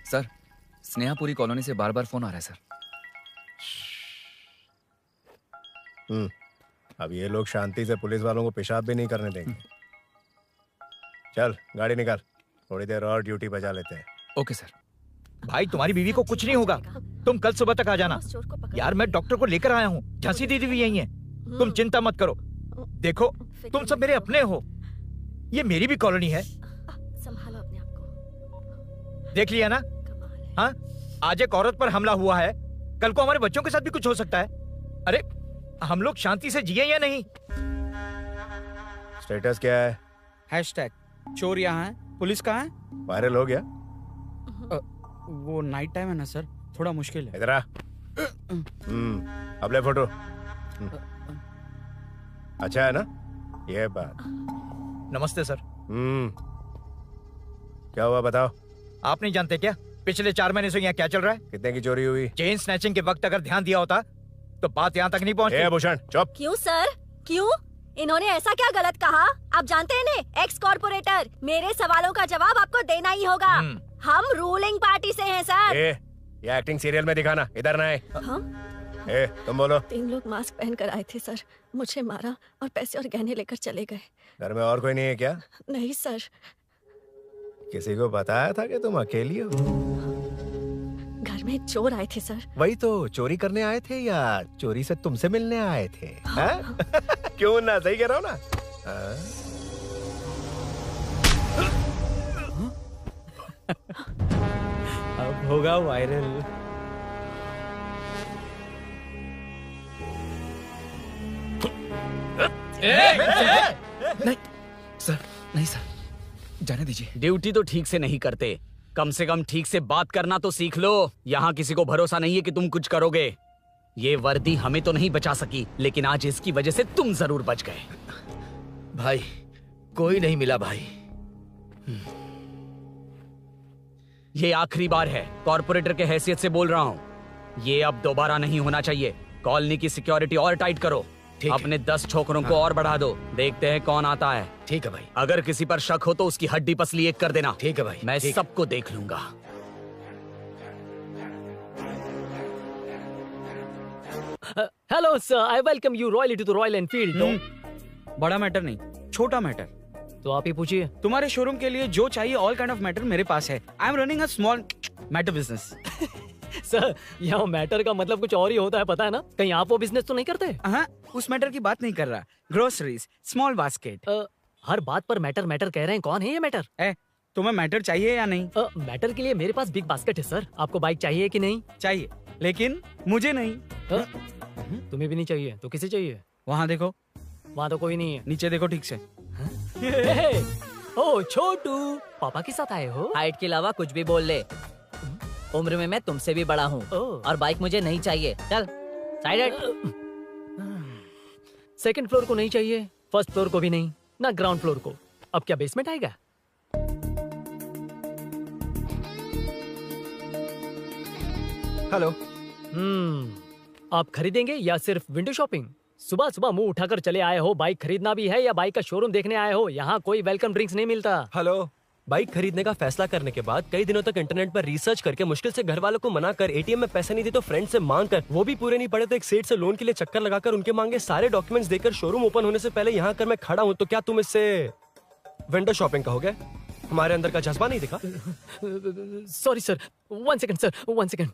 Sir, स्नेहापुरी colony से बार बार phone आ रहा है सर। अब ये लोग शांति से पुलिस वालों को पेशाब भी नहीं करने देंगे। चल गाड़ी निकाल, थोड़ी देर और ड्यूटी बजा लेते हैं। Okay sir. भाई तुम्हारी बीवी को कुछ नहीं होगा, तुम कल सुबह तक आ जाना। यार मैं डॉक्टर को लेकर आया हूँ, झांसी दीदी भी यही है, तुम चिंता मत करो। देखो तुम सब मेरे अपने हो, ये मेरी भी कॉलोनी है। संभालो अपने आप को। देख लिया ना? हाँ, आज एक औरत पर हमला हुआ है, कल को हमारे बच्चों के साथ भी कुछ हो सकता है। अरे हम लोग शांति से जिए या नहीं? स्टेटस क्या है? हैशटैग चोर यहाँ है, पुलिस कहाँ है? वायरल हो गया? वो नाइट टाइम है ना सर, थोड़ा मुश्किल है। इधर आ। अब ले फोटो। अच्छा है ना ये बात? नमस्ते सर। क्या हुआ बताओ? आप नहीं जानते क्या पिछले 4 महीने से यहाँ क्या चल रहा है? कितने की चोरी हुई? चेन स्नैचिंग के वक्त अगर ध्यान दिया होता तो बात यहाँ तक नहीं पहुँचती। भूषण चुप। क्यों सर, क्यों? इन्होंने ऐसा क्या गलत कहा? आप जानते हैं इन्हें? X corporator. मेरे सवालों का जवाब आपको देना ही होगा। हम रूलिंग पार्टी से हैं सर। ये एक्टिंग सीरियल में दिखाना, इधर ना आए। तुम बोलो। 3 लोग मास्क पहन कर आए थे सर, मुझे मारा और पैसे और गहने लेकर चले गए। घर में और कोई नहीं है क्या? नहीं सर। किसी को बताया था कि तुम अकेली हो? घर में चोर आए थे सर। वही तो, चोरी करने आए थे या चोरी से तुमसे मिलने आए थे? हाँ? क्यों ना, सही कह रहा हूँ ना? अब होगा वायरल। नहीं सर, नहीं सर, जाने दीजिए। ड्यूटी तो ठीक से नहीं करते, कम से कम ठीक से बात करना तो सीख लो। यहाँ किसी को भरोसा नहीं है कि तुम कुछ करोगे। ये वर्दी हमें तो नहीं बचा सकी, लेकिन आज इसकी वजह से तुम जरूर बच गए। भाई कोई नहीं मिला भाई। ये आखिरी बार है, कॉर्पोरेटर के हैसियत से बोल रहा हूँ। ये अब दोबारा नहीं होना चाहिए। कॉलोनी की सिक्योरिटी और टाइट करो, अपने 10 छोकरों को और बढ़ा दो। देखते हैं कौन आता है। ठीक है भाई। अगर किसी पर शक हो तो उसकी हड्डी पसली एक कर देना। ठीक है भाई। मैं सबको देख लूंगा। Hello sir, I welcome you royally to the Royal Enfield. बड़ा मैटर नहीं, छोटा मैटर। तो आप ही पूछिए। तुम्हारे शोरूम के लिए जो चाहिए ऑल काइंड ऑफ मैटर मेरे पास है। I am running a small matter business. Sir, यहाँ मैटर का मतलब कुछ और ही होता है, पता है ना? कहीं आप वो बिजनेस तो नहीं करते? हाँ, उस मैटर की बात नहीं कर रहा। Groceries, small basket. हर बात पर मैटर मैटर कह रहे हैं, कौन है ये मैटर? तुम्हें मैटर चाहिए या नहीं? मैटर के लिए मेरे पास बिग बास्केट है सर। आपको बाइक चाहिए कि नहीं? चाहिए, लेकिन मुझे नहीं। तुम्हें भी नहीं चाहिए तो किसे चाहिए? वहाँ देखो। वहाँ तो कोई नहीं है। नीचे देखो ठीक से। ओ छोटू, पापा के साथ आए हो? हाइट के अलावा कुछ भी बोल ले। उम्र में मैं तुमसे भी बड़ा हूँ और बाइक मुझे नहीं चाहिए। चल साइड। सेकंड फ्लोर को नहीं चाहिए, फर्स्ट फ्लोर को भी नहीं, ना ग्राउंड फ्लोर को। अब क्या बेसमेंट आएगा? हेलो। आप खरीदेंगे या सिर्फ विंडो शॉपिंग? सुबह सुबह मुंह उठाकर चले आए हो। बाइक खरीदना भी है या बाइक का शोरूम देखने आए हो? यहाँ कोई वेलकम ड्रिंक्स नहीं मिलता। हेलो, बाइक खरीदने का फैसला करने के बाद कई दिनों तक इंटरनेट पर रिसर्च करके मुश्किल से घर वालों को मना कर, एटीएम में पैसे नहीं दी तो फ्रेंड से मांग कर, वो भी पूरे नहीं पड़े तो एक सेठ से लोन के लिए चक्कर लगाकर, उनके मांगे सारे डॉक्यूमेंट्स देकर शोरूम ओपन होने से पहले यहाँ कर मैं खड़ा हूँ, तो क्या तुम इससे विंडो शॉपिंग कहोगे? हमारे अंदर का जज्बा नहीं दिखा? Sorry sir, 1 second sir, 1 second.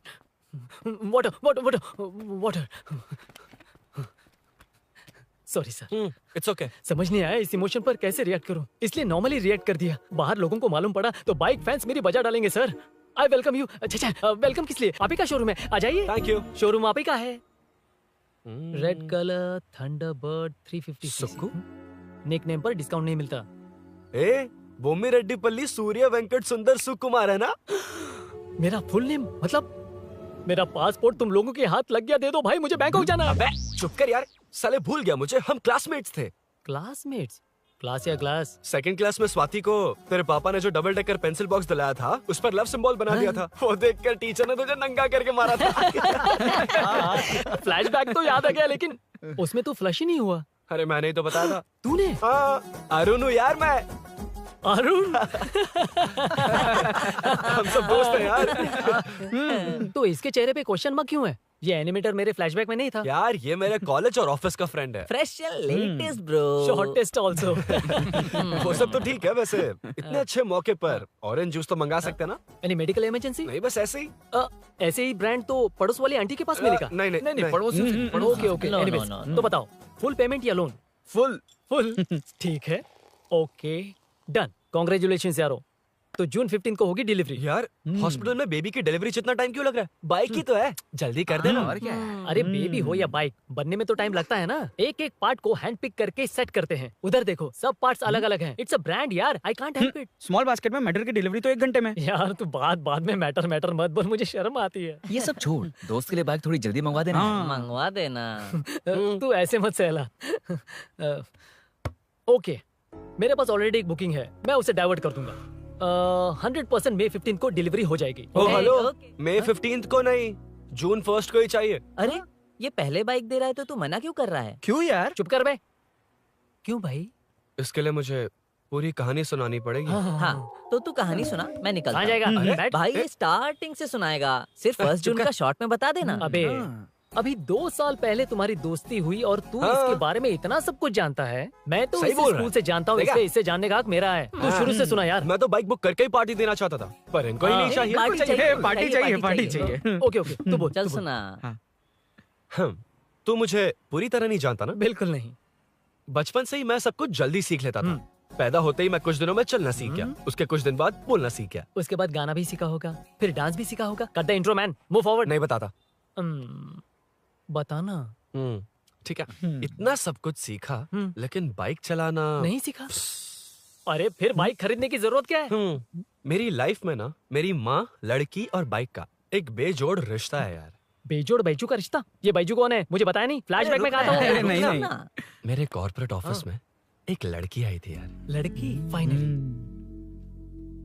Water water water water. Sorry sir. It's okay. समझ नहीं आया इस इमोशन पर कैसे रिएक्ट करूं, इसलिए नॉर्मली रिएक्ट कर दिया। बाहर लोगों को मालूम पड़ा तो बाइक फैंस मेरी बजा डालेंगे सर। I welcome you. अच्छा, वेलकम किस लिए? आप ही का शोरूम है, आ जाइए। Thank you. शोरूम आप ही का है। Red colour Thunderbird 350 Sukku. Nickname पर डिस्काउंट नहीं मिलता। बोम्मी रेड्डीपल्ली सूर्य वेंकट सुंदर सुकुमार है ना? मेरा फुल नेम मतलब? मेरा पासपोर्ट तुम लोगों के हाथ लग गया, दे दो भाई, मुझे बैंकॉक जाना है। अबे चुप कर यार, साले भूल गया मुझे, हम क्लासमेट्स थे। क्लासमेट्स? क्लास या क्लास? सेकंड क्लास में स्वाति को तेरे पापा ने जो डबल डेकर पेंसिल बॉक्स दिलाया था, उस पर लव सिंबल बना दिया था। वो देखकर टीचर ने तुझे नंगा करके मारा था। फ्लैशबैक तो याद आ गया, लेकिन उसमें तो फ्लश ही नहीं हुआ। अरे मैंने ही तो बताया था। तूने? हाँ, अरुण हूँ यार मैं। अरुण हम सब दोस्त हैं यार। तो इसके चेहरे पे क्वेश्चन मार्क क्यों है? ये एनिमेटर मेरे फ्लैशबैक में नहीं था। यार ये मेरे कॉलेज और ऑफिस का फ्रेंड है। Fresh and latest bro. Shortest also. वो सब तो ठीक है वैसे। इतने अच्छे मौके पर ऑरेंज जूस तो मंगा सकते हैं ना? Any medical emergency? नहीं बस ऐसे ही। ऐसे ही ब्रांड तो पड़ोस वाली आंटी के पास मिलेगा? नहीं पड़ोस। Okay okay. एनीवेज तो बताओ, फुल पेमेंट या लोन? फुल। ठीक है, ओके डन। कांग्रेचुलेशंस यारो। तो जून 15 को होगी डिलीवरी। यार हॉस्पिटल में बेबी की डिलीवरी इतना टाइम क्यों लग रहा है? बाइक ही तो है, जल्दी कर देना। और क्या है? अरे बेबी हो या बाइक, बनने में तो टाइम लगता है ना। एक एक पार्ट को हैंड पिक करके सेट करते हैं। उधर देखो, सब पार्ट्स अलग अलग हैं। इट्स अ ब्रांड यार, I can't help it. Small basket में मैटर की डिलीवरी तो 1 घंटे में। यार तू बाद में मैटर मत बोल, मुझे शर्म आती है। ये सब छोड़, दोस्त के लिए बाइक थोड़ी जल्दी मंगवा देना। मंगवा देना। तू ऐसे मत सहला। ओके, मेरे पास ऑलरेडी एक बुकिंग है, मैं उसे डाइवर्ट कर दूंगा। 100% May 15 को डिलीवरी हो जाएगी। हेलो, May 15 को नहीं, June 1 को ही चाहिए। अरे ये पहले बाइक दे रहा है तो तू मना क्यों कर रहा है? क्यों यार? चुप कर बे। क्यों भाई? इसके लिए मुझे पूरी कहानी सुनानी पड़ेगी। हाँ तो तू कहानी सुना, मैं निकलता हूँ। जाएगा भाई ये स्टार्टिंग से सुनाएगा, सिर्फ 1 जून का शॉर्ट में बता देना। अबे अभी 2 साल पहले तुम्हारी दोस्ती हुई और तू इसके बारे में इतना सब कुछ जानता है। मैं तो इसे स्कूल से जानता हूँ, इससे जानने का हक मेरा है। तू शुरू से सुना यार। मैं तो बाइक बुक करके ही पार्टी देना चाहता था, पर इनको ही नहीं चाहिए। पार्टी चाहिए। ओके तू बोल। चल सुना। तू मुझे पूरी तरह नहीं जानता ना? बिल्कुल नहीं। बचपन से ही मैं सब कुछ जल्दी सीख लेता था। पैदा होते ही मैं कुछ दिनों में चलना सीख गया, उसके कुछ दिन बाद बोलना सीख गया। उसके बाद गाना भी सीखा होगा, फिर डांस भी सीखा होगा। Cut the intro man, move forward. नहीं बताता। बताना। ठीक है। इतना सब कुछ सीखा, लेकिन बाइक चलाना नहीं सीखा। अरे फिर बाइक खरीदने की जरूरत क्या है? मेरी लाइफ में ना मेरी माँ, लड़की और बाइक का एक बेजोड़ रिश्ता है यार। बेजोड़ बैजू का रिश्ता? ये बैजू कौन है? मुझे बताया नहीं। फ्लैशबैक में कहा था। नहीं। मेरे कॉर्पोरेट ऑफिस में एक लड़की आई थी यार। लड़की? फाइनली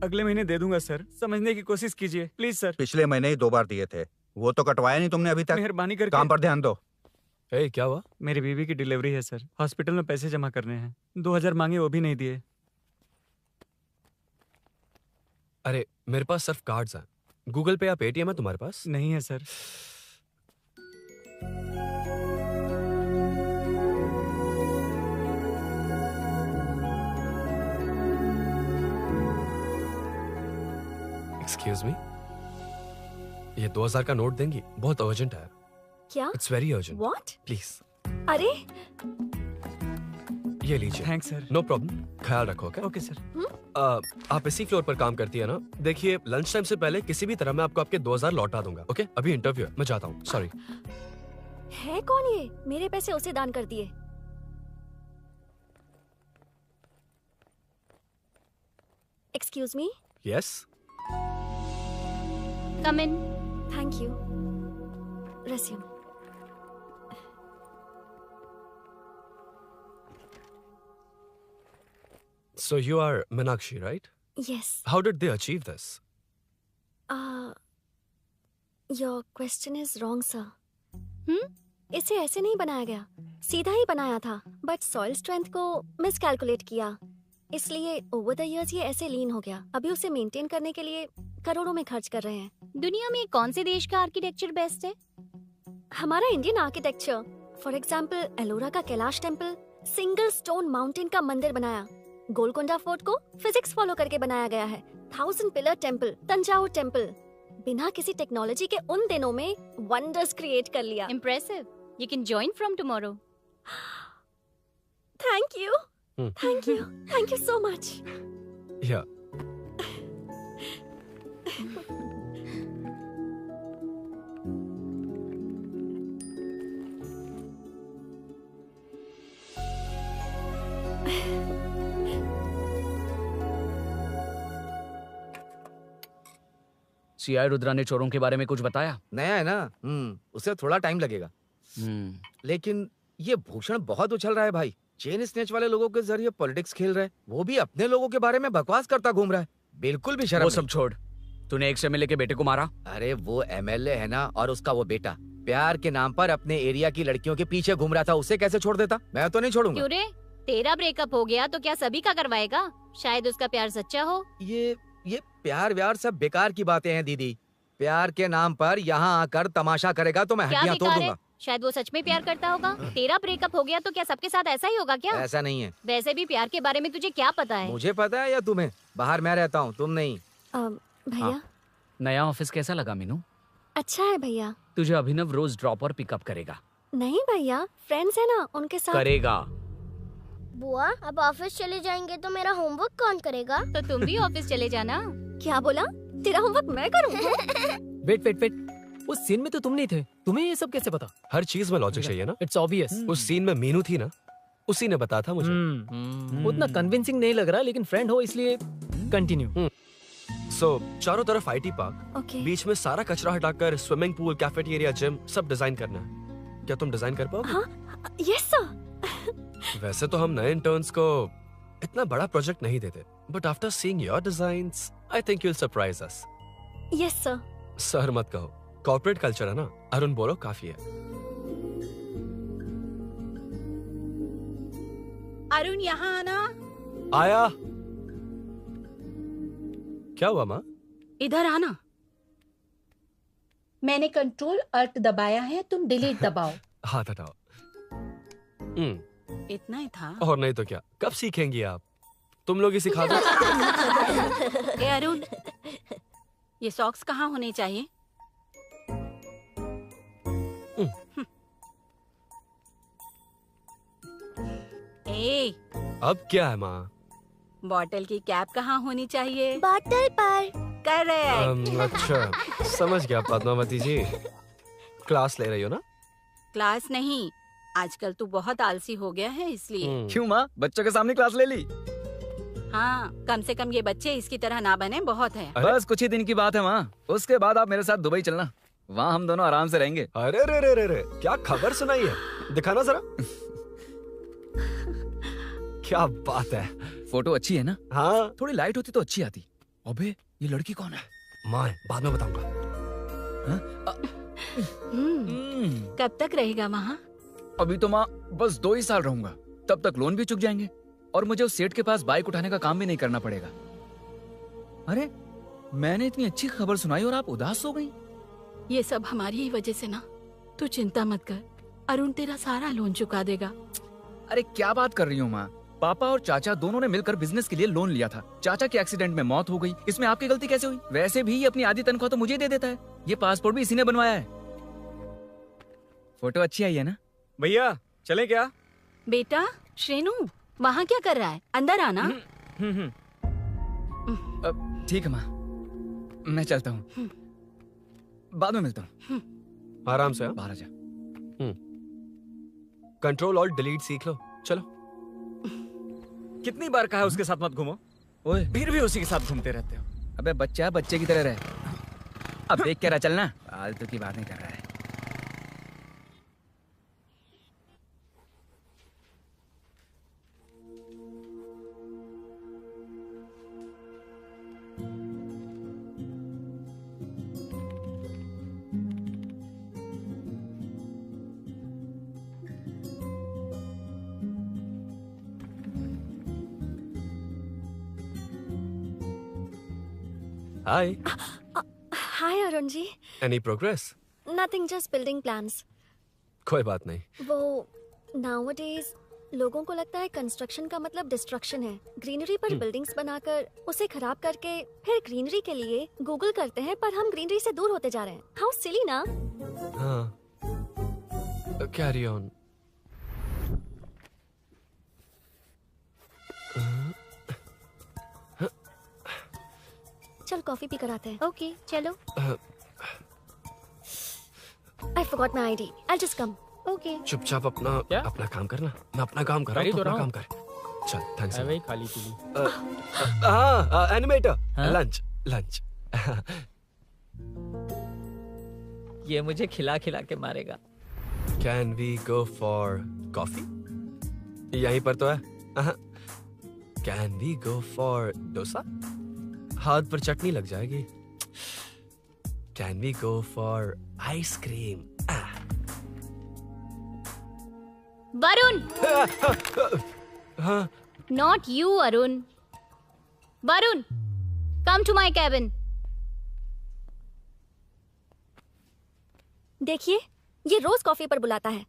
अगले महीने दे दूंगा सर, समझने की कोशिश कीजिए प्लीज सर। पिछले महीने ही 2 बार दिए थे, वो तो कटवाया नहीं तुमने अभी तक। मेहरबानी करके काम पर ध्यान दो। क्या हुआ? मेरी बीवी की डिलीवरी है सर, हॉस्पिटल में पैसे जमा करने हैं। 2000 मांगे, वो भी नहीं दिए। अरे मेरे पास सिर्फ कार्ड्स हैं। गूगल पे या पेटीएम है तुम्हारे पास? नहीं है सर। एक्सक्यूज मी, ये 2000 का नोट देंगी? बहुत अर्जेंट है। क्या? It's very urgent. What? Please. अरे ये लीजिए। Thanks sir. नो प्रॉब्लम, ख्याल रखो। Okay sir. आप इसी फ्लोर पर काम करती है ना? देखिए लंच टाइम से पहले किसी भी तरह मैं आपको आपके 2000 लौटा दूंगा। ओके अभी इंटरव्यू है, मैं जाता हूँ। सॉरी। है कौन ये? मेरे पैसे उसे दान कर दिए। Excuse me. Yes. Come in. Thank you. Resume. So you are Meenakshi, right? Yes. How did they achieve this? Your question is wrong, sir. इसे ऐसे नहीं बनाया गया, सीधा ही बनाया था, बट सॉइल स्ट्रेंथ को मिसकैलकुलेट किया, इसलिए ओवर द इयर्स ये ऐसे लीन हो गया। अभी उसे मेंटेन करने के लिए करोड़ों में खर्च कर रहे हैं। दुनिया में कौन से देश का आर्किटेक्चर बेस्ट है? हमारा Indian architecture. For example Ellora का Kailash temple, single stone mountain का मंदिर बनाया। गोलकोंडा फोर्ट को फिजिक्स फॉलो करके बनाया गया है। 1000 पिलर टेम्पल, तंजावुर टेम्पल, बिना किसी टेक्नोलॉजी के उन दिनों में वंडर्स क्रिएट कर लिया। Impressive. You can join from tomorrow. Thank you. Thank you. Thank you so much. Yeah. CI Rudra ने चोरों के बारे में कुछ बताया? नया है ना, उसे थोड़ा टाइम लगेगा। लेकिन ये भूषण बहुत उछल रहा है भाई। चेन स्नेच वाले लोगों के जरिए पॉलिटिक्स खेल रहा है, वो भी अपने लोगों के बारे में बकवास करता घूम रहा है। बिल्कुल भी शर्म वो सब छोड़, तूने एक एमएलए के बेटे को मारा? अरे वो एमएलए है ना, और उसका वो बेटा प्यार के नाम पर अपने एरिया की लड़कियों के पीछे घूम रहा था, उसे कैसे छोड़ देता? मैं तो नहीं छोड़ूंगा। क्यों रे, तेरा ब्रेकअप हो गया तो क्या सभी का करवाएगा? शायद उसका प्यार सच्चा हो। ये प्यार व्यार सब बेकार की बातें हैं दीदी। प्यार के नाम पर यहाँ आकर तमाशा करेगा तो मैं क्या हड्डियां तोड़ बेकार है? दूंगा। शायद वो सच में प्यार करता होगा। तेरा ब्रेकअप हो गया तो क्या सबके साथ ऐसा ही होगा क्या? ऐसा नहीं है। वैसे भी प्यार के बारे में तुझे क्या पता है? मुझे पता है या तुम्हें? बाहर मैं रहता हूँ, तुम नहीं। भैया नया ऑफिस कैसा लगा मीनू? अच्छा है भैया। तुझे अभिनव रोज ड्रॉप और पिकअप करेगा। नहीं भैया, फ्रेंड्स है ना, उनके साथ करेगा। बुआ अब ऑफिस चले जाएंगे तो मेरा होमवर्क कौन करेगा? तो तुम भी ऑफिस चले जाना। क्या बोला? तेरा होमवर्क मैं करूँ? वेट, उस सीन में तो तुम नहीं थे, तुम्हें ये सब कैसे पता? हर चीज में लॉजिक चाहिए ना। It's obvious. उस सीन में मीनू थी ना, उसी ने बताया था मुझे। उतना कन्विंसिंग नहीं लग रहा, लेकिन फ्रेंड हो इसलिए कंटिन्यू। सो चारों तरफ आईटी पार्क, Okay. बीच में सारा कचरा हटाकर स्विमिंग पूल, कैफेटेरिया, जिम सब डिजाइन करना है। क्या तुम डिजाइन कर पाओगे? हाँ, यस सर। वैसे तो हम नए इंटर्न्स को इतना बड़ा प्रोजेक्ट नहीं देते, but after seeing your designs I think you will surprise us. Yes sir. Sir मत कहो, कॉर्पोरेट कल्चर है ना। अरुण बोलो काफी है। अरुण यहाँ आना। आया। क्या हुआ माँ? इधर आना। मैंने कंट्रोल अल्ट दबाया है, तुम डिलीट दबाओ। हाथ हटाओ। इतना ही था। और नहीं तो क्या, कब सीखेंगी आप? तुम लोग ही सिखा दो। ए अरुण, ये सॉक्स कहाँ होने चाहिए? ए, अब क्या है माँ? बॉटल की कैप कहाँ होनी चाहिए? बॉटल पर। करेक्ट। अच्छा, समझ गया पद्मावती जी। क्लास ले रही हो ना? क्लास नहीं, आजकल तू बहुत आलसी हो गया है इसलिए। क्यों माँ, बच्चों के सामने क्लास ले ली? हाँ, कम से कम ये बच्चे इसकी तरह ना बने, बहुत है। बस कुछ ही दिन की बात है माँ, उसके बाद आप मेरे साथ दुबई चलना, वहाँ हम दोनों आराम से रहेंगे। अरे रे रे रे रे, क्या खबर सुनाई है, दिखाना जरा। क्या बात है। फोटो अच्छी है ना? हाँ। थोड़ी लाइट होती तो अच्छी आती। अबे ये लड़की कौन है? माँ, बाद में बताऊंगा। कब तक रहेगा वहाँ? अभी तो माँ बस 2 ही साल रहूंगा, तब तक लोन भी चुक जाएंगे और मुझे उस सेठ के पास बाइक उठाने का काम भी नहीं करना पड़ेगा। अरे मैंने इतनी अच्छी खबर सुनाई और आप उदास हो गई। ये सब हमारी ही वजह से ना, तू चिंता मत कर, अरुण तेरा सारा लोन चुका देगा। अरे क्या बात कर रही हो माँ, पापा और चाचा दोनों ने मिलकर बिजनेस के लिए लोन लिया था। चाचा के एक्सीडेंट में मौत हो गई, इसमें आपकी गलती कैसे हुई? वैसे भी ये अपनी आधी तनख्वाह तो मुझे दे देता है। ये पासपोर्ट भी इसी ने बनवाया है। फोटो अच्छी आई है ना? भैया चले क्या? बेटा श्रेनु, वहाँ क्या कर रहा है? अंदर आना। ठीक है माँ, मैं चलता हूँ, बाद में मिलता हूँ। आराम से। बाहर आ जा। कंट्रोल और डिलीट सीख लो। चलो। कितनी बार कहा उसके साथ मत घूमो, ओए फिर भी उसी के साथ घूमते रहते हो। अबे बच्चा बच्चे की तरह रहे, अब देख के रहा चलना, फालतू की बातें कर रहा है। Hi. Hi Arun ji. Any progress? Nothing, just building plans. कोई बात नहीं। वो नाउअडेज लोगों को लगता है कंस्ट्रक्शन का मतलब डिस्ट्रक्शन है। ग्रीनरी पर बिल्डिंग्स बनाकर उसे खराब करके फिर ग्रीनरी के लिए गूगल करते हैं, पर हम ग्रीनरी से दूर होते जा रहे हैं। हाउ सिली ना? हाँ। Carry on. चल कॉफी पी कर आते हैं। ओके चलो। I forgot my ID. I'll just come. Okay. चुपचाप अपना काम करना। मैं अपना काम कर रहा हूँ, अपना काम कर। चल, थैंक्स। वही खाली पीली। हाँ, एनिमेटर। लंच। ये मुझे खिला खिला के मारेगा। Can we go for coffee? यहीं पर तो है। Can we go for dosa? हाथ पर चटनी लग जाएगी। Can we go for ice cream? Varun. हाँ। Not you Arun, Varun, come to my cabin. देखिए, ये रोज कॉफी पर बुलाता है,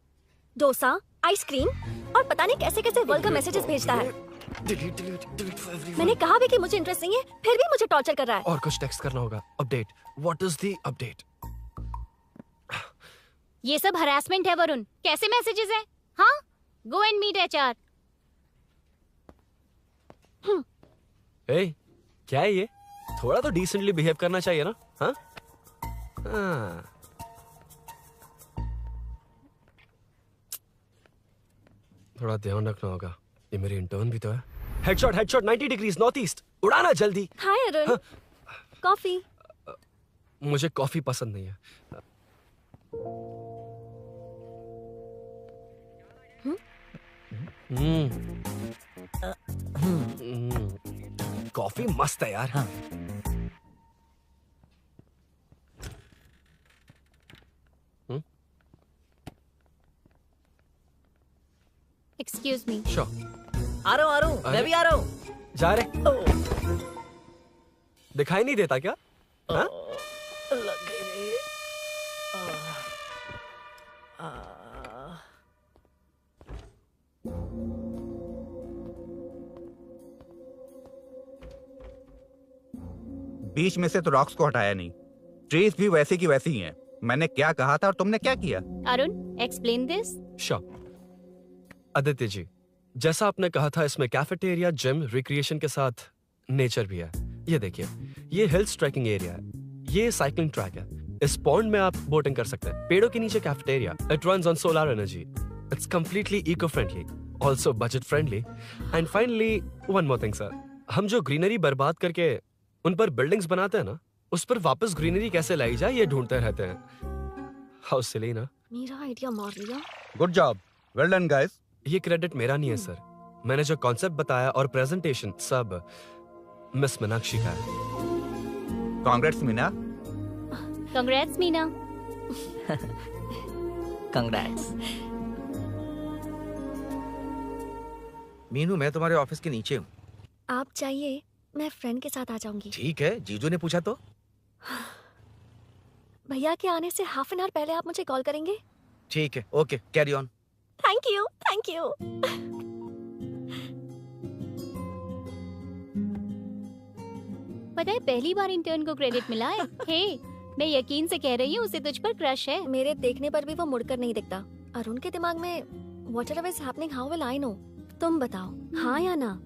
डोसा, आइसक्रीम और पता नहीं कैसे कैसे वल्गर मैसेजेस भेजता है। मैंने कहा भी कि मुझे इंटरेस्ट नहीं है, फिर भी मुझे टॉर्चर कर रहा है। और कुछ टेक्स्ट करना होगा। Update, what is the update? ये सब हरासमेंट है वरुण। कैसे मैसेजेस है? हाँ, गो एंड मीट एचआर। ए, क्या है ये? थोड़ा तो डिसेंटली बिहेव करना चाहिए ना? हाँ? थोड़ा ध्यान रखना होगा। ये मेरी इंटर्न भी तो है। Headshot 90 degrees north east. उड़ाना जल्दी। हाय अरुण, कॉफी। मुझे कॉफी पसंद नहीं है। कॉफी मस्त है यार। Excuse me. श्योर। आ रहा हूँ, मैं भी आ रहा हूँ। जा रहे? दिखाई नहीं देता क्या? हाँ? लग गई। बीच में से तो रॉक्स को हटाया नहीं, ट्रीज भी वैसे की वैसी ही हैं। मैंने क्या कहा था और तुमने क्या किया? Arun, explain this. Sure. Aditya ji, जैसा आपने कहा था, इसमें कैफेटेरिया, जिम, रिक्रिएशन के साथ नेचर भी है। ये देखिए, ये हिल्स ट्रैकिंग एरिया है, ये साइकिलिंग ट्रैक है। इस पॉन्ड में आप बोटिंग कर सकते हैं। पेड़ों के नीचे cafeteria, it runs on solar energy. It's completely eco friendly, also budget friendly. And finally one more thing sir, हम जो ग्रीनरी बर्बाद करके उन पर बिल्डिंग्स बनाते हैं ना, उस पर वापस ग्रीनरी कैसे लाई जाए ये ढूंढते रहते हैं। हाउ सिली ना? मेरा आइडिया मार लिया। Good job, well done guys. ये क्रेडिट मेरा नहीं है सर, मैंने जो कॉन्सेप्ट बताया और प्रेजेंटेशन सब मिस मीनाक्षी का है। Congrats Meena. Congrats Meena. Congrats. Meenu, मैं तुम्हारे ऑफिस के नीचे हूँ। आप चाहिए, मैं फ्रेंड के साथ आ जाऊंगी। ठीक है, जीजू ने पूछा तो। भैया के आने से हाफ एन आवर पहले आप मुझे कॉल करेंगे? ठीक है, okay, carry on. Thank you, thank you. पता है, पहली बार इंटर्न को क्रेडिट मिला है। हे, मैं यकीन से कह रही हूँ, उसे तुझ पर क्रश है। मेरे देखने पर भी वो मुड़कर नहीं दिखता। अरुण के दिमाग में whatever is happening, how will I know? तुम बताओ, हाँ या ना?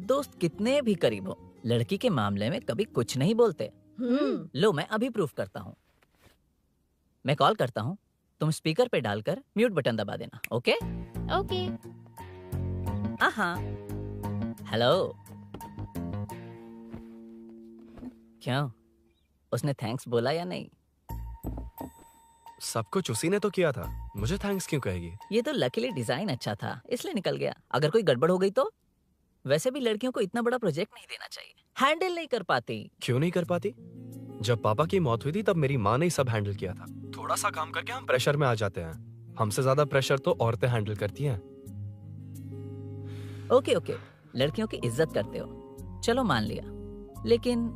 दोस्त कितने भी करीब हो, लड़की के मामले में कभी कुछ नहीं बोलते। लो, मैं अभी प्रूफ करता हूँ। मैं कॉल करता हूँ, तुम स्पीकर पे डालकर म्यूट बटन दबा देना। ओके? ओके। हाँ। हेलो। क्यों, उसने थैंक्स बोला या नहीं? सब कुछ उसी ने तो किया था, मुझे थैंक्स क्यों कहेगी? ये तो लकीली डिजाइन अच्छा था, इसलिए निकल गया। अगर कोई गड़बड़ हो गई तो? वैसे भी लड़कियों को इतना बड़ा प्रोजेक्ट नहीं देना चाहिए, हैंडल नहीं कर पाती। क्यों नहीं कर पाती? जब पापा की मौत हुई थी तब मेरी माँ ने ही सब हैंडल किया था। थोड़ा सा काम करके हम प्रेशर में आ जाते हैं। हमसे ज्यादा प्रेशर तो औरतें हैंडल करती हैं। ओके, लड़कियों की इज्जत करते हो, चलो मान लिया, लेकिन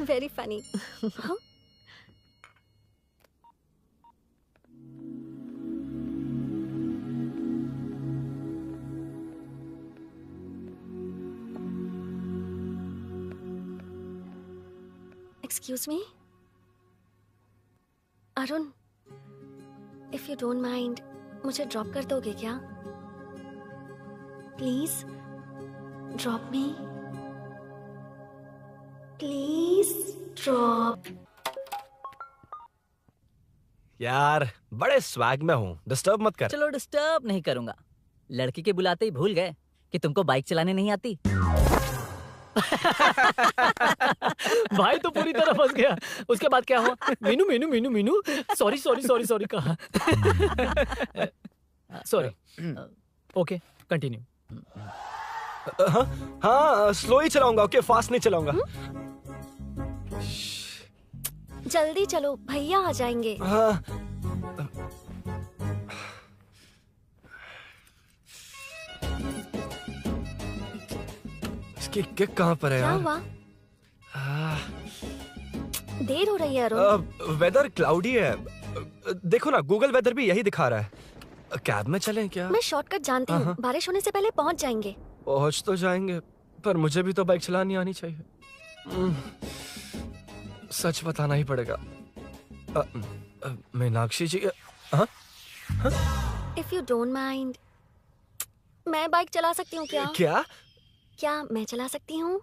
very funny. Excuse me Arun, if you don't mind, मुझे ड्रॉप कर दोगे क्या? Please drop me, please drop. यार, बड़े स्वैग में हूँ, डिस्टर्ब मत कर। चलो, डिस्टर्ब नहीं करूंगा। लड़की के बुलाते ही भूल गए कि तुमको बाइक चलाने नहीं आती। भाई तो पूरी तरह फंस गया। उसके बाद क्या हुआ? Meenu Meenu Meenu Meenu sorry sorry sorry sorry कहा। सॉरी। Okay, continue. हाँ, स्लो ही चलाऊंगा। ओके, फास्ट नहीं चलाऊंगा। जल्दी चलो, भैया आ जाएंगे। इसकी किक कहाँ पर है क्या यार? हुआ? देर हो रही है अरुण। वेदर क्लाउडी है। देखो ना, गूगल वेदर भी यही दिखा रहा है। कैब में चलें क्या? मैं शॉर्टकट जानती हूँ, बारिश होने से पहले पहुँच जाएंगे। पहुंच तो जाएंगे, पर मुझे भी तो बाइक चलानी आनी चाहिए। सच बताना ही पड़ेगा। मीनाक्षी जी, हाँ? इफ यू डोंट माइंड, मैं बाइक चला सकती हूँ क्या? क्या मैं चला सकती हूँ?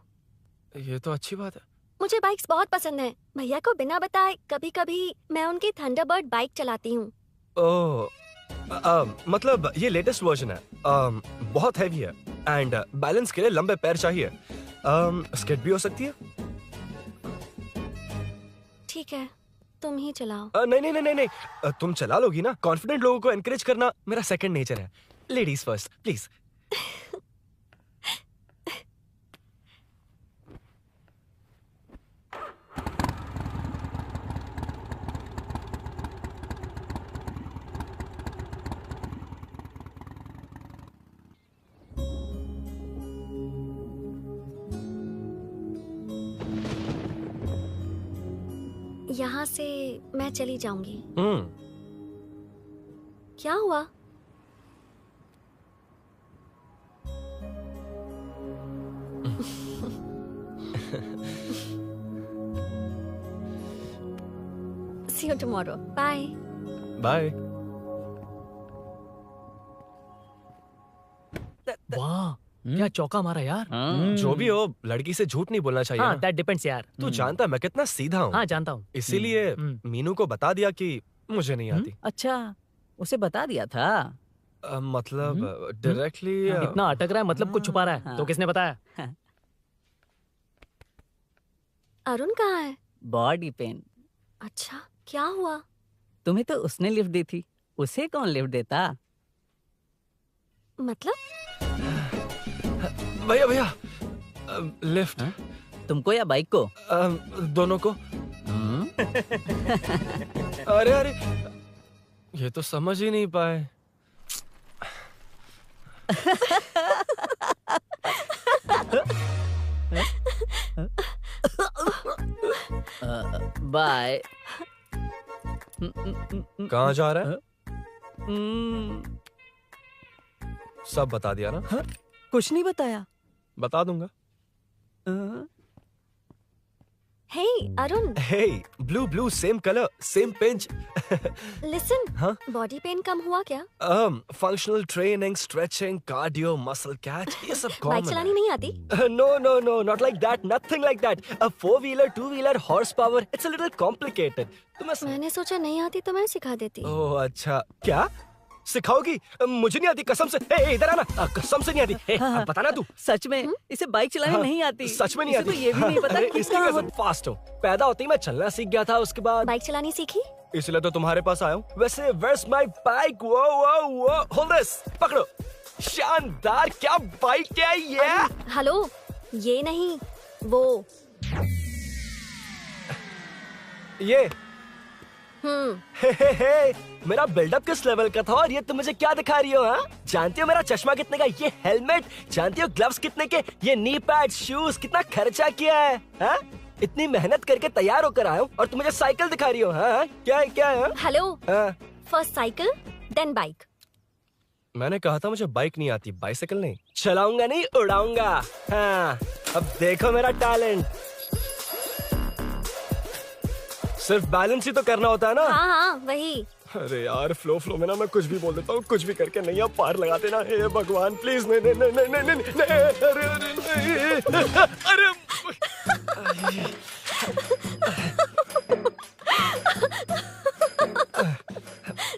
ये तो अच्छी बात है। मुझे बाइक्स बहुत पसंद है। भैया को बिना बताए कभी कभी मैं उनकी थंडरबर्ड बाइक चलाती हूँ। ओह, मतलब ये लेटेस्ट वर्जन है। बहुत हैवी है एंड बैलेंस के लिए लंबे पैर चाहिए। स्किड भी हो सकती है। ठीक है, तुम ही चलाओ। नहीं, तुम चला लोगी ना। कॉन्फिडेंट लोगों को एनकरेज करना मेरा सेकंड नेचर है। Ladies first please. यहाँ से मैं चली जाऊंगी। क्या हुआ? See you tomorrow. Bye. Bye. वाह, क्या चौका मारा यार। जो भी हो, लड़की से झूठ नहीं बोलना चाहिए। हाँ, ना? that depends यार। तू जानता है मैं कितना सीधा हूँ। हाँ, जानता हूँ। इसीलिए मीनू को बता दिया कि मुझे नहीं आती। अच्छा, उसे बता दिया था? मतलब डायरेक्टली। इतना अटक रहा है, मतलब कुछ छुपा रहा है। तो किसने बताया? अरुण कहाँ है? Body pain. अच्छा, क्या हुआ? तुम्हें तो उसने लिफ्ट दी थी, उसे कौन लिफ्ट देता? मतलब? भैया लिफ्ट। तुमको या बाइक को? दोनों को। अरे ये तो समझ ही नहीं पाए। बाय। कहाँ जा रहा है? सब बता दिया ना? कुछ नहीं बताया। बता दूंगा। Hey, Arun. Hey, blue, same color, same pinch. Listen. हाँ? Body pain कम हुआ क्या? Functional training, stretching, cardio, muscle catch, ये सब common बाइक चलानी नहीं आती? No, not like that, nothing like that. A 4-wheeler, 2-wheeler, horsepower, it's a little complicated. मैंने सोचा नहीं आती तो मैं सिखा देती। ओह अच्छा, क्या? सिखाओगी? मुझे नहीं आती कसम से। इधर आना, कसम से नहीं आती। बताना तू। सच में इसे बाइक चलानी नहीं आती। सच में नहीं आती। तो ये भी नहीं पता कि इसकी कसम। फास्ट हो। पैदा होते ही मैं चलना सीख गया था, उसके बाद बाइक चलानी सीखी? इसलिए तो तुम्हारे पास आया हूँ। वैसे where's my bike? वो hold this, पकड़ो। शानदार, क्या बाइक है ये? हेलो, ये नहीं, वो। ये हे, मेरा बिल्डअप किस लेवल का था और ये तुम मुझे क्या दिखा रही हो? हाँ, जानती हो मेरा चश्मा कितने का, ये हेलमेट, जानती हो ग्लव्स कितने के, ये नी पैड, शूज, कितना खर्चा किया है? हाँ? इतनी मेहनत करके तैयार होकर आया हूँ और तुम मुझे साइकिल दिखा रही हो? हाँ? क्या है? Hello, first cycle then bike. मैंने कहा था मुझे बाइक नहीं आती, बाइसाइकिल नहीं। चलाऊंगा नहीं, उड़ाऊंगा। हाँ, अब देखो मेरा टैलेंट। सिर्फ बैलेंस ही तो करना होता है ना? हाँ, वही। अरे यार, फ्लो में ना मैं कुछ भी बोल देता हूँ, कुछ भी करके नहीं आप पार लगा देना। हे भगवान प्लीज, नहीं, अरे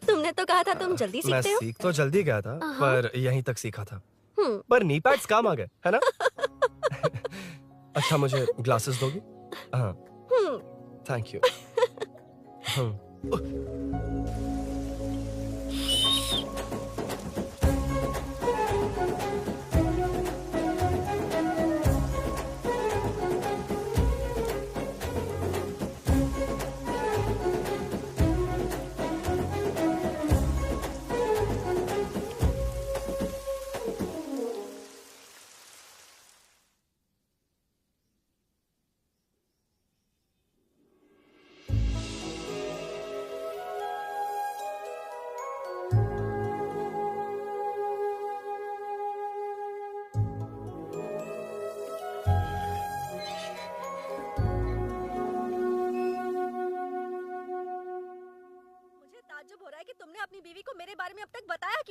तुमने तो कहा था तुम जल्दी सीखते हो। मैं सीख तो जल्दी गया था, पर यहीं तक सीखा था। पर नी पैड्स काम आ गए, है ना? अच्छा, मुझे ग्लासेस दोगी? हाँ, थैंक यू।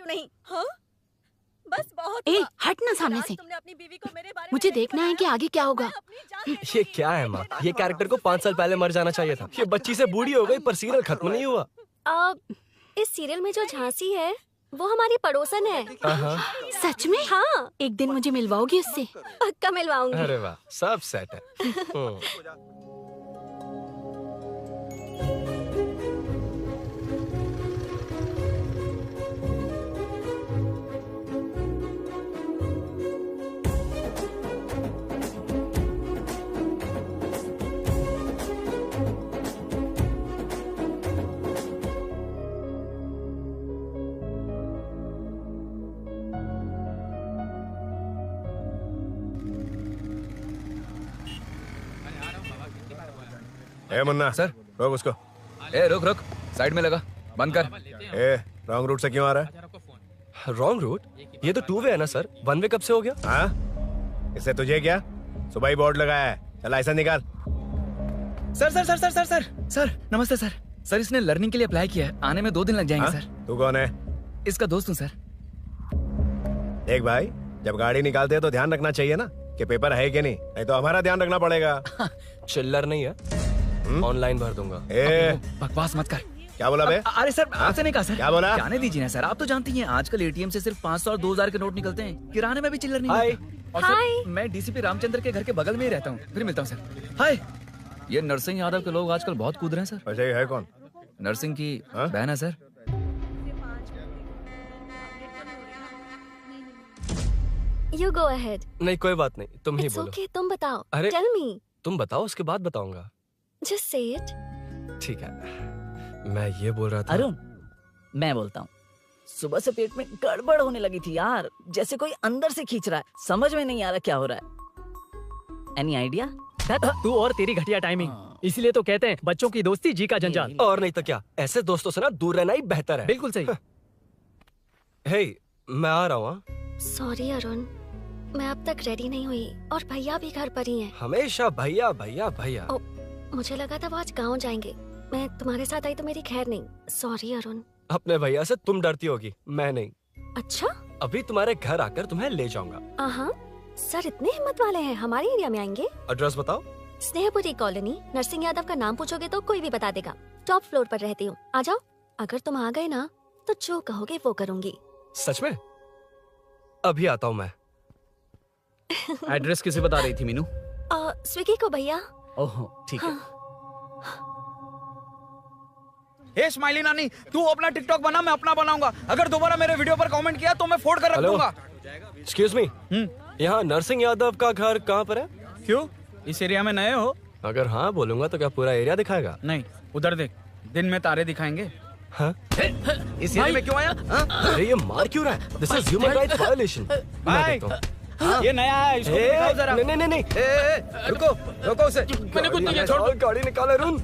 क्यों नहीं? हाँ? बस बहुत ए, हुआ। हट ना सामने आज से। तुमने अपनी बीवी को मेरे बारे में मुझे नहीं देखना है कि आगे क्या होगा। ये क्या है माँ? ये कैरेक्टर को 5 साल पहले मर जाना चाहिए था। ये बच्ची से बूढ़ी हो गई पर सीरियल खत्म नहीं हुआ। इस सीरियल में जो झांसी है वो हमारी पड़ोसन है। सच में? हाँ। एक दिन मुझे मिलवाओगी उससे? पक्का मिलवाऊंगी। अरे वाह, सब सेट है। ए मुन्ना सर, रोक उसको। ए रुक रुक, साइड में लगा, बंद कर। ए रॉन्ग रूट से क्यों आ रहा है? Wrong route? ये तो 2 वे है ना सर, 1 वे कब से हो गया? हाँ, इससे तुझे क्या? सुबह ही बोर्ड लगाया है, चल लाइसेंस निकाल। Sir sir sir sir sir sir sir नमस्ते सर। सर इसने लर्निंग के लिए अप्लाई किया है, आने में 2 दिन लग जाएंगे। हाँ? सर तू कौन है? इसका दोस्त हूँ सर। देख भाई, जब गाड़ी निकालते हैं तो ध्यान रखना चाहिए ना कि पेपर है कि नहीं तो हमारा ध्यान रखना पड़ेगा। चिल्लर नहीं है, ऑनलाइन भर दूंगा। बकवास मत कर। क्या बोला बे? अरे सर आपसे नहीं कहा सर। क्या बोला? जाने दीजिए ना सर, आप तो जानती हैं आजकल एटीएम से सिर्फ 500 और 2000 के नोट निकलते हैं, किराने में भी चिल्लर नहीं मिलता। और सर मैं डीसीपी रामचंद्र के घर के बगल में ही रहता हूँ। फिर मिलता हूँ सर। हाय, ये नरसिंह यादव के लोग आजकल बहुत कूद रहे हैं सर। अच्छा, ये है कौन? नरसिंह की बहन है सर। You go ahead. नहीं कोई बात नहीं, तुम ही It's बोलो। okay, तुम बताओ। अरे Tell me. तुम बताओ, उसके बाद बताऊंगा। Just say it. ठीक है, मैं ये बोल रहा था। अरुण, मैं बोलता हूँ। सुबह से पेट में गड़बड़ होने लगी थी यार, जैसे कोई अंदर से खींच रहा है। समझ में नहीं आ रहा क्या हो रहा है। Any idea? तू और तेरी घटिया टाइमिंग, इसलिए तो कहते हैं बच्चों की दोस्ती जी का जंजाल। और नहीं तो क्या, ऐसे दोस्तों से ना दूर रहना ही बेहतर है। बिल्कुल सही। हे, मैं आ रहा हूँ। Sorry अरुण, मैं अब तक रेडी नहीं हुई और भैया भी घर पर ही हैं। हमेशा भैया भैया भैया। मुझे लगा था वो आज गाँव जाएंगे, मैं तुम्हारे साथ आई तो मेरी खैर नहीं। सॉरी अरुण। अपने भैया से तुम डरती होगी, मैं नहीं। अच्छा? अभी तुम्हारे घर आकर तुम्हें ले जाऊंगा। हाँ, सर इतने हिम्मत वाले हैं, हमारे एरिया में आएंगे। एड्रेस बताओ। स्नेहपुरी कॉलोनी, नरसिंह यादव का नाम पूछोगे तो कोई भी बता देगा। टॉप फ्लोर पर रहती हूँ, आ जाओ। अगर तुम आ गए ना तो जो कहोगे वो करूँगी। सच में? अभी आता हूँ मैं। एड्रेस किसे बता रही थी मीनू? स्विगी को भैया। ओह ठीक है। हे स्माइली नानी, तू अपना टिकटॉक बना, मैं अपना बनाऊंगा। अगर दोबारा मेरे वीडियो पर कमेंट किया तो मैं फोड़ कर रख हेलो? दूंगा। एक्सक्यूज मी, यहाँ नरसिंह यादव का घर कहाँ पर है? क्यों, इस एरिया में नए हो? अगर हाँ बोलूंगा तो क्या पूरा एरिया दिखाएगा? नहीं, उधर देख, दिन में तारे दिखाएंगे। हाँ? इस एरिया में क्यों आया? अरे ये मार क्यों रहा है? This is human rights violation. भाई, ये नया है, इसको दिखाओ जरा। नहीं नहीं नहीं, रुको रुको उसे। मैंने कुछ नहीं किया, छोड़। गाड़ी निकाल अरुण।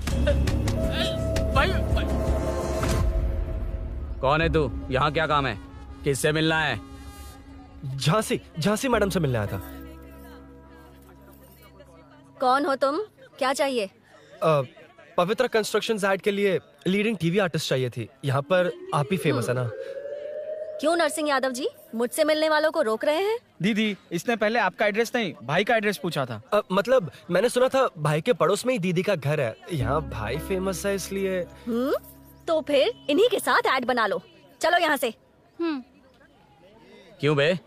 कौन है तू? यहाँ क्या काम है? किससे मिलना है? झांसी मैडम से मिलने आया था। कौन हो तुम? क्या चाहिए? पवित्र कंस्ट्रक्शंस ऐड के लिए लीडिंग टीवी आर्टिस्ट चाहिए थी। यहाँ पर आप ही फेमस है ना? क्यों नरसिंह यादव जी मुझसे मिलने वालों को रोक रहे हैं? दीदी, इसने पहले आपका एड्रेस नहीं, भाई का एड्रेस पूछा था। मतलब मैंने सुना था भाई के पड़ोस में ही दीदी का घर है। यहाँ भाई फेमस है इसलिए। तो फिर इन्हीं के साथ ऐड बना लो। चलो यहाँ से। क्यों बे?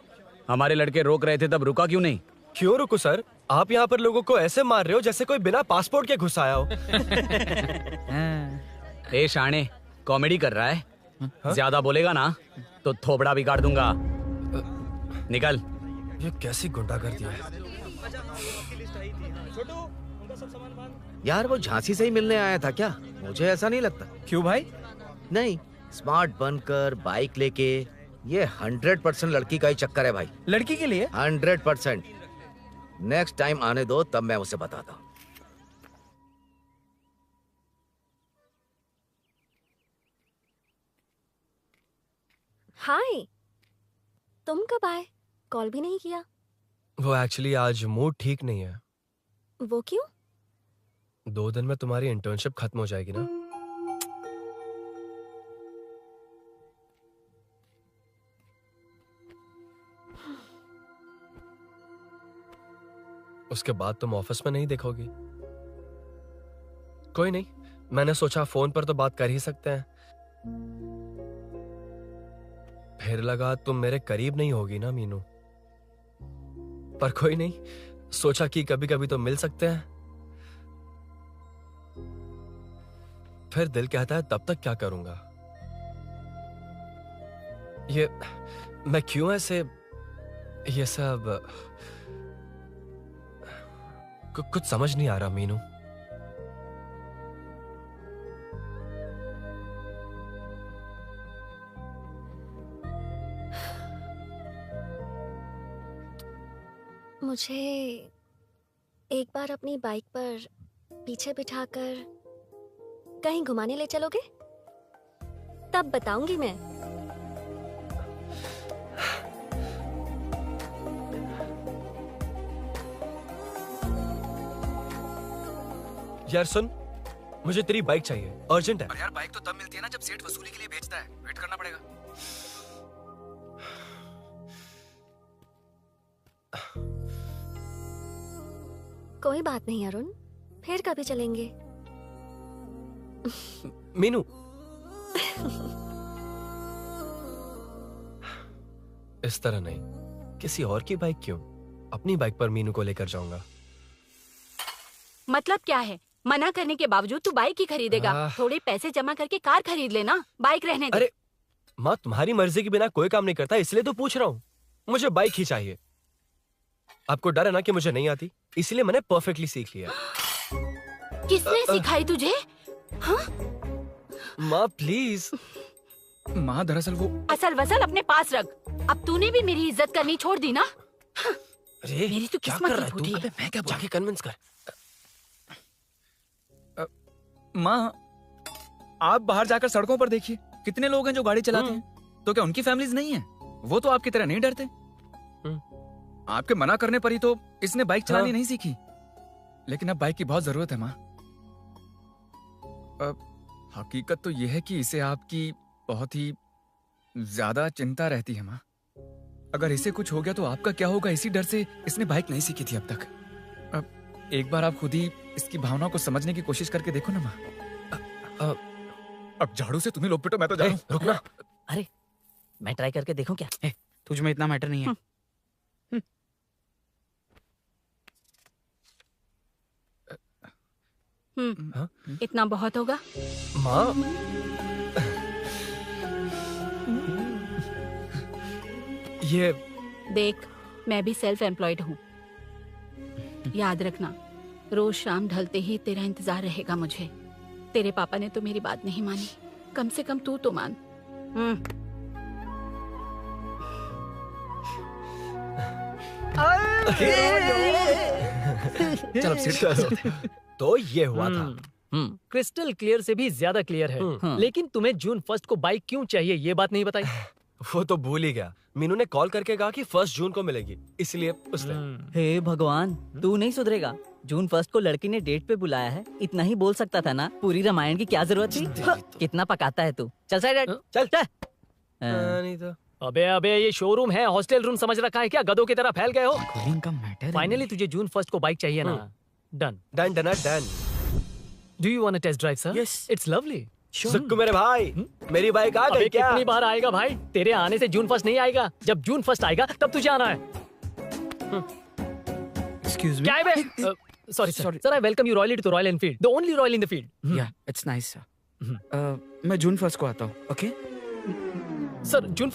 हमारे लड़के रोक रहे थे तब रुका क्यों नहीं? क्यों रुको सर? आप यहाँ पर लोगों को ऐसे मार रहे हो जैसे कोई बिना पासपोर्ट के घुस आया हो। ए शाणे, कॉमेडी कर रहा है? ज्यादा बोलेगा ना तो थोबड़ा बिगाड़ दूंगा। निकल। ये कैसी गुंडागर्दी है? यार वो झांसी से ही मिलने आया था क्या? मुझे ऐसा नहीं लगता। क्यों भाई? नहीं, स्मार्ट बनकर बाइक लेके, ये 100% लड़की का ही चक्कर है भाई। लड़की के लिए? 100%। नेक्स्ट टाइम आने दो, तब मैं उसे बताता हूँ। हाय, तुम कब आए? कॉल भी नहीं किया। वो एक्चुअली आज मूड ठीक नहीं है। वो क्यों? 2 दिन में तुम्हारी इंटर्नशिप खत्म हो जाएगी ना? उसके बाद तुम ऑफिस में नहीं देखोगी। कोई नहीं, मैंने सोचा फोन पर तो बात कर ही सकते हैं। फिर लगा तुम मेरे करीब नहीं होगी ना मीनू, पर कोई नहीं, सोचा कि कभी कभी तो मिल सकते हैं। फिर दिल कहता है तब तक क्या करूंगा। ये मैं क्यों ऐसे ये सब कुछ समझ नहीं आ रहा मीनू। मुझे एक बार अपनी बाइक पर पीछे बिठाकर कहीं घुमाने ले चलोगे? तब बताऊंगी मैं। यार सुन, मुझे तेरी बाइक चाहिए, अर्जेंट है। और यार बाइक तो तब मिलती है ना जब सेठ वसूली के लिए भेजता है, वेट करना पड़ेगा। कोई बात नहीं अरुण, फिर कभी चलेंगे। मीनू इस तरह नहीं, किसी और की बाइक क्यों, अपनी बाइक पर मीनू को लेकर जाऊंगा। मतलब क्या है? मना करने के बावजूद तू बाइक ही खरीदेगा? थोड़े पैसे जमा करके कार खरीद लेना, बाइक रहने दे। अरे माँ, तुम्हारी मर्जी के बिना कोई काम नहीं करता, इसलिए तो पूछ रहा हूँ। मुझे बाइक ही चाहिए। आपको डर है ना कि मुझे नहीं आती, इसलिए मैंने परफेक्टली सीख लिया। किसने सिखाई तुझे? हाँ? माँ प्लीज। माँ दरअसल वो असल वसल अपने पास रख। अब तूने भी मेरी इज्जत करनी छोड़ दी ना। अरे मेरी तो क्या किस्मत कर ही रहा है फूटी तू? है। मैं क्या जाके कन्विंस कर। माँ, आप बाहर जाकर सड़कों पर देखिए, कितने लोग हैं जो गाड़ी चलाते हैं। तो क्या उनकी फैमिलीज नहीं है? वो तो आपकी तरह नहीं डरते। आपके मना करने पर ही तो इसने बाइक चलानी नहीं सीखी। लेकिन अब बाइक की बहुत जरूरत है माँ। हकीकत तो यह है कि इसे आपकी बहुत ही ज्यादा चिंता रहती है माँ। अगर इसे कुछ हो गया तो आपका क्या होगा, इसी डर से इसने बाइक नहीं सीखी थी अब तक। अब एक बार आप खुद ही इसकी भावना को समझने की कोशिश करके देखो ना माँ। अब झाड़ू से तुम्हें लोग पिटो, मैं तो जा रहा हूं। रुकना। अरे मैं ट्राई करके देखूं क्या? तुझ में इतना मैटर नहीं है। इतना बहुत होगा। माँ ये देख, मैं भी सेल्फ एम्प्लॉयड हूँ। याद रखना, रोज शाम ढलते ही तेरा इंतजार रहेगा मुझे। तेरे पापा ने तो मेरी बात नहीं मानी, कम से कम तू तो मान। चल अब सीट। तो ये हुआ था। क्रिस्टल क्लियर से भी ज्यादा क्लियर है। लेकिन तुम्हें जून 1 को बाइक क्यों चाहिए, ये बात नहीं बताई। वो तो भूल ही गया। मीनू ने कॉल करके कहा कि 1 जून को मिलेगी, इसलिए उसने। हे भगवान, तू नहीं सुधरेगा। जून 1 को लड़की ने डेट पे बुलाया है, इतना ही बोल सकता था ना। पूरी रामायण की क्या जरूरत थी? कितना पकाता है तू। चल साइड, चल चल। नहीं तो अबे ये शोरूम है, हॉस्टल रूम समझ रखा है क्या? गधों की तरह फैल गए हो। का मैटर फाइनली तुझे जून 1 को बाइक चाहिए ना? Done done done done. Do you want to test drive sir? Yes, it's lovely. Sukku मेरे भाई, मेरी बाइक आ गई क्या? कितनी बार आएगा भाई? तेरे आने से जून 1 नहीं आएगा। जब जून 1 आएगा तब तुझे आना है। Excuse me. क्या है बे? Sorry sir, I welcome you royally to Royal Enfield, the only royal in the field. Yeah it's nice sir. मैं जून 1 को आता हूँ। ओके सर, जून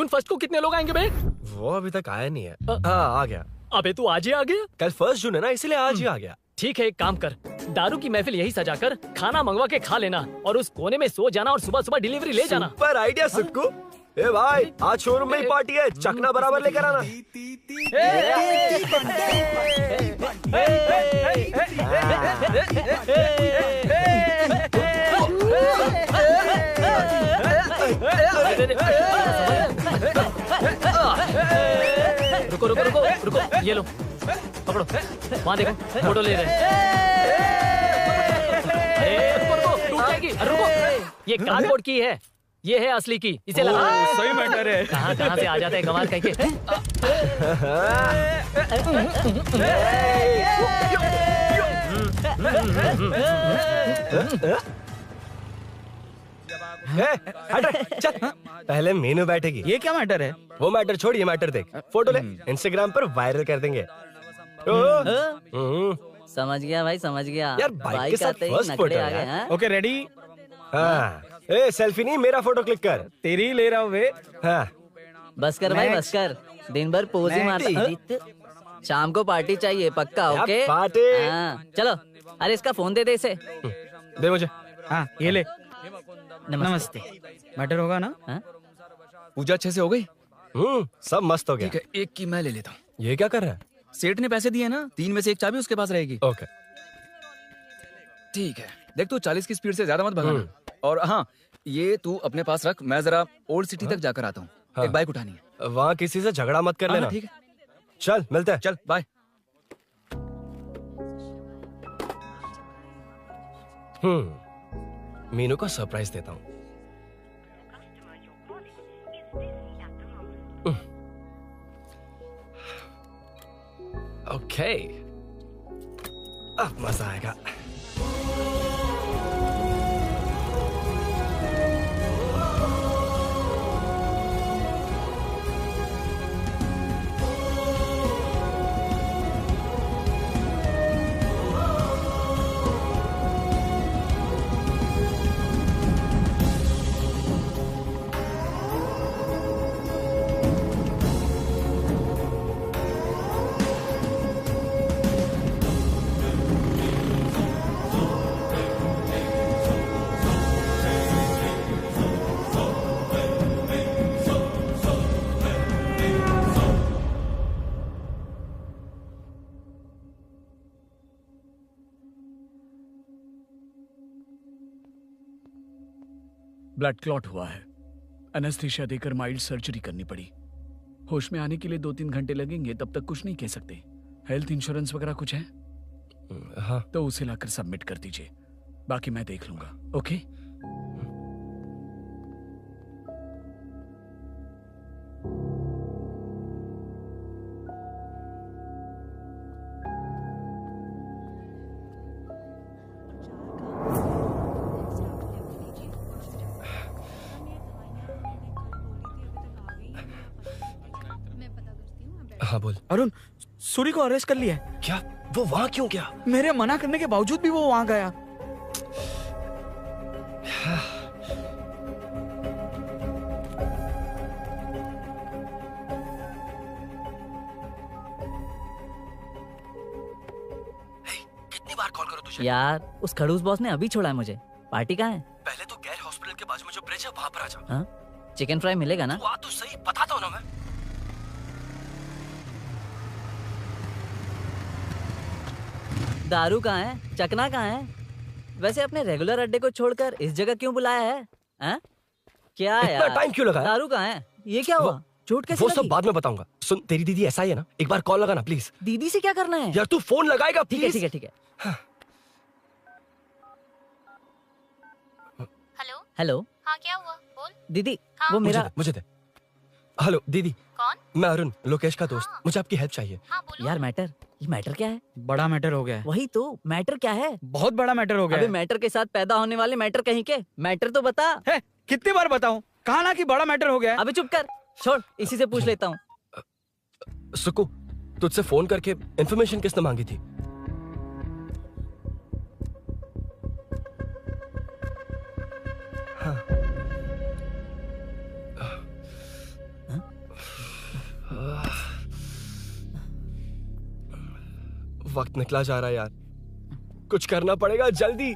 1 को कितने लोग आएंगे बे? वो अभी तक आया नहीं है। हाँ, आ गया। अबे तू आज ही आ गया? कल 1 जून है ना, इसलिए आज ही आ गया। ठीक है, एक काम कर, दारू की महफिल यही सजाकर खाना मंगवा के खा लेना और उस कोने में सो जाना और सुबह सुबह डिलीवरी ले जाना। Super idea Sukhu. ए भाई, आज शोरूम में ही पार्टी है, चखना बराबर लेकर आना। रुको रुको रुको रुको, ये लो पकड़ो, वहाँ देखो फोटो ले रहे हैं। अरे रुको रुको, टूट जाएगी। रुको, ये कार्डबोर्ड की है, ये है असली की, इसे लगा। सही मैटर है। कहाँ कहाँ से आ जाते हैं कमाल कह के। चल पहले मीनू बैठेगी। ये क्या मैटर है? वो मैटर छोड़, ये मैटर देख। फोटो ले, इंस्टाग्राम पर वायरल कर देंगे। समझ गया भाई, समझ गया। यार बाइक के साथ फर्स्ट फोटो आ गए हैं। Okay ready. हाँ, ए सेल्फी नहीं, मेरा फोटो क्लिक कर। तेरी ले रहा हूँ वे। हाँ, बस कर भाई, बस कर। दिन भर पोज ही मारता। शाम को पार्टी चाहिए पक्का। Okay party. हाँ चलो। अरे इसका फोन दे इसे। दे मुझे। हाँ ये ले। नमस्ते। मैटर होगा ना? पूजा अच्छे से हो गई? सब मस्त हो गया। ठीक है, एक की मैं ले लेता हूँ। ये क्या कर रहा है? सेठ ने पैसे दिए ना, 3 में से 1 चाबी उसके पास रहेगी। ओके ठीक है, देख तू 40 की स्पीड से ज्यादा मत भगाना। और हाँ, ये तू अपने पास रख, मैं जरा ओल्ड सिटी तक जाकर आता हूँ। हाँ। एक बाइक उठानी है। वहाँ किसी से झगड़ा मत कर लेना। ठीक है, चल मिलते हैं। चल बाय। मीनू को सरप्राइज देता हूँ। ओके, अब मजा आएगा। ब्लड क्लॉट हुआ है। एनेस्थीसिया देकर माइल्ड सर्जरी करनी पड़ी। होश में आने के लिए 2-3 घंटे लगेंगे, तब तक कुछ नहीं कह सकते। हेल्थ इंश्योरेंस वगैरह कुछ है? हाँ। तो उसे लाकर सबमिट कर दीजिए, बाकी मैं देख लूंगा। ओके? हाँ बोल। अरुण, सूरी को अरेस्ट कर लिया है। क्या? वो वहाँ क्यों गया? मेरे मना करने के बावजूद भी वो वहाँ गया। कितनी बार कॉल करो तुझे? यार उस खड़ूस बॉस ने अभी छोड़ा है मुझे। पार्टी कहाँ है? पहले तो गैर हॉस्पिटल के बाजू में जो ब्रिज है वहाँ पर आ जा। हाँ? चिकन फ्राई मिलेगा ना? वहाँ तो सही बताता हूँ ना मैं। दारू कहाँ है? चकना कहाँ है? वैसे अपने रेगुलर अड्डे को छोड़कर इस जगह क्यों बुलाया है? हैं? क्या इतना यार? टाइम क्यों लगाया? दारू कहाँ है? ये क्या हुआ? चोट कैसे वो लगी? सब बाद में बताऊंगा। सुन, तेरी दीदी ऐसा ही है ना, एक बार कॉल लगाना प्लीज। दीदी से क्या करना है? यार तू फोन लगाएगा ठीक है प्लीज। ठीक है ठीक है। Hello hello. हाँ क्या हुआ बोल। दीदी हाँ? वो मेरा मुझे दे। हेलो दीदी। कौन? मैं अरुण, लोकेश का दोस्त। मुझे आपकी हेल्प चाहिए। यार मैटर, ये मैटर क्या है? बड़ा मैटर हो गया है। वही तो मैटर क्या है? बहुत बड़ा मैटर हो गया अबे है। मैटर के साथ पैदा होने वाले मैटर कहीं के, मैटर तो बता। है, कितनी बार बताऊं? कहा ना कि बड़ा मैटर हो गया है। अबे चुप कर, छोड़, इसी से पूछ लेता हूँ। सुकू, तुझसे फोन करके इन्फॉर्मेशन किसने मांगी थी? हाँ। वक्त निकला जा रहा है यार, कुछ करना पड़ेगा जल्दी।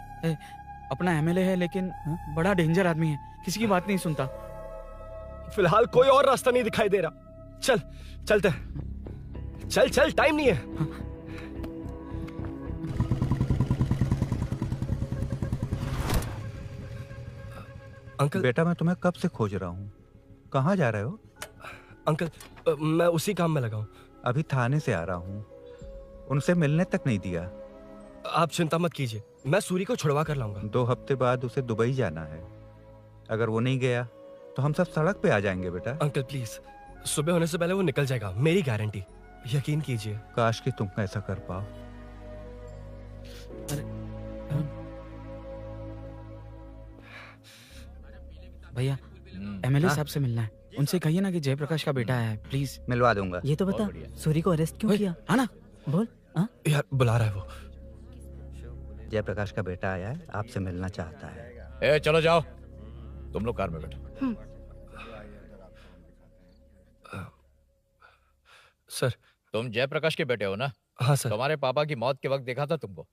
अपना एमएलए है लेकिन बड़ा डेंजर आदमी है, किसी की बात नहीं सुनता। फिलहाल कोई और रास्ता नहीं दिखाई दे रहा। चल चलते हैं। चल चल, टाइम नहीं है। अंकल। बेटा मैं तुम्हें कब से खोज रहा हूँ, कहाँ जा रहे हो? अंकल मैं उसी काम में लगा हूँ। अभी थाने से आ रहा हूँ, उनसे मिलने तक नहीं दिया। आप चिंता मत कीजिए, मैं सूरी को छुड़वा कर लाऊंगा। 2 हफ्ते बाद उसे दुबई जाना है। अगर वो नहीं गया तो हम सब सड़क पे आ जाएंगे बेटा। अंकल प्लीज, सुबह होने से पहले वो निकल जाएगा, मेरी गारंटी, यकीन कीजिए। काश कि तुम ऐसा कर पाओ। भैया एमएलए साहब से मिलना है, उनसे कहिए ना कि जयप्रकाश का बेटा है, प्लीज। मिलवा दूंगा। ये तो बता, सूरी को अरेस्ट क्यों किया? आना बोल। यार बुला रहा है वो। जयप्रकाश का बेटा आया है, आपसे मिलना चाहता है। ए चलो जाओ, तुम लोग कार में बैठो। सर, तुम जयप्रकाश के बेटे हो ना? हाँ सर। तुम्हारे पापा की मौत के वक्त देखा था तुमको।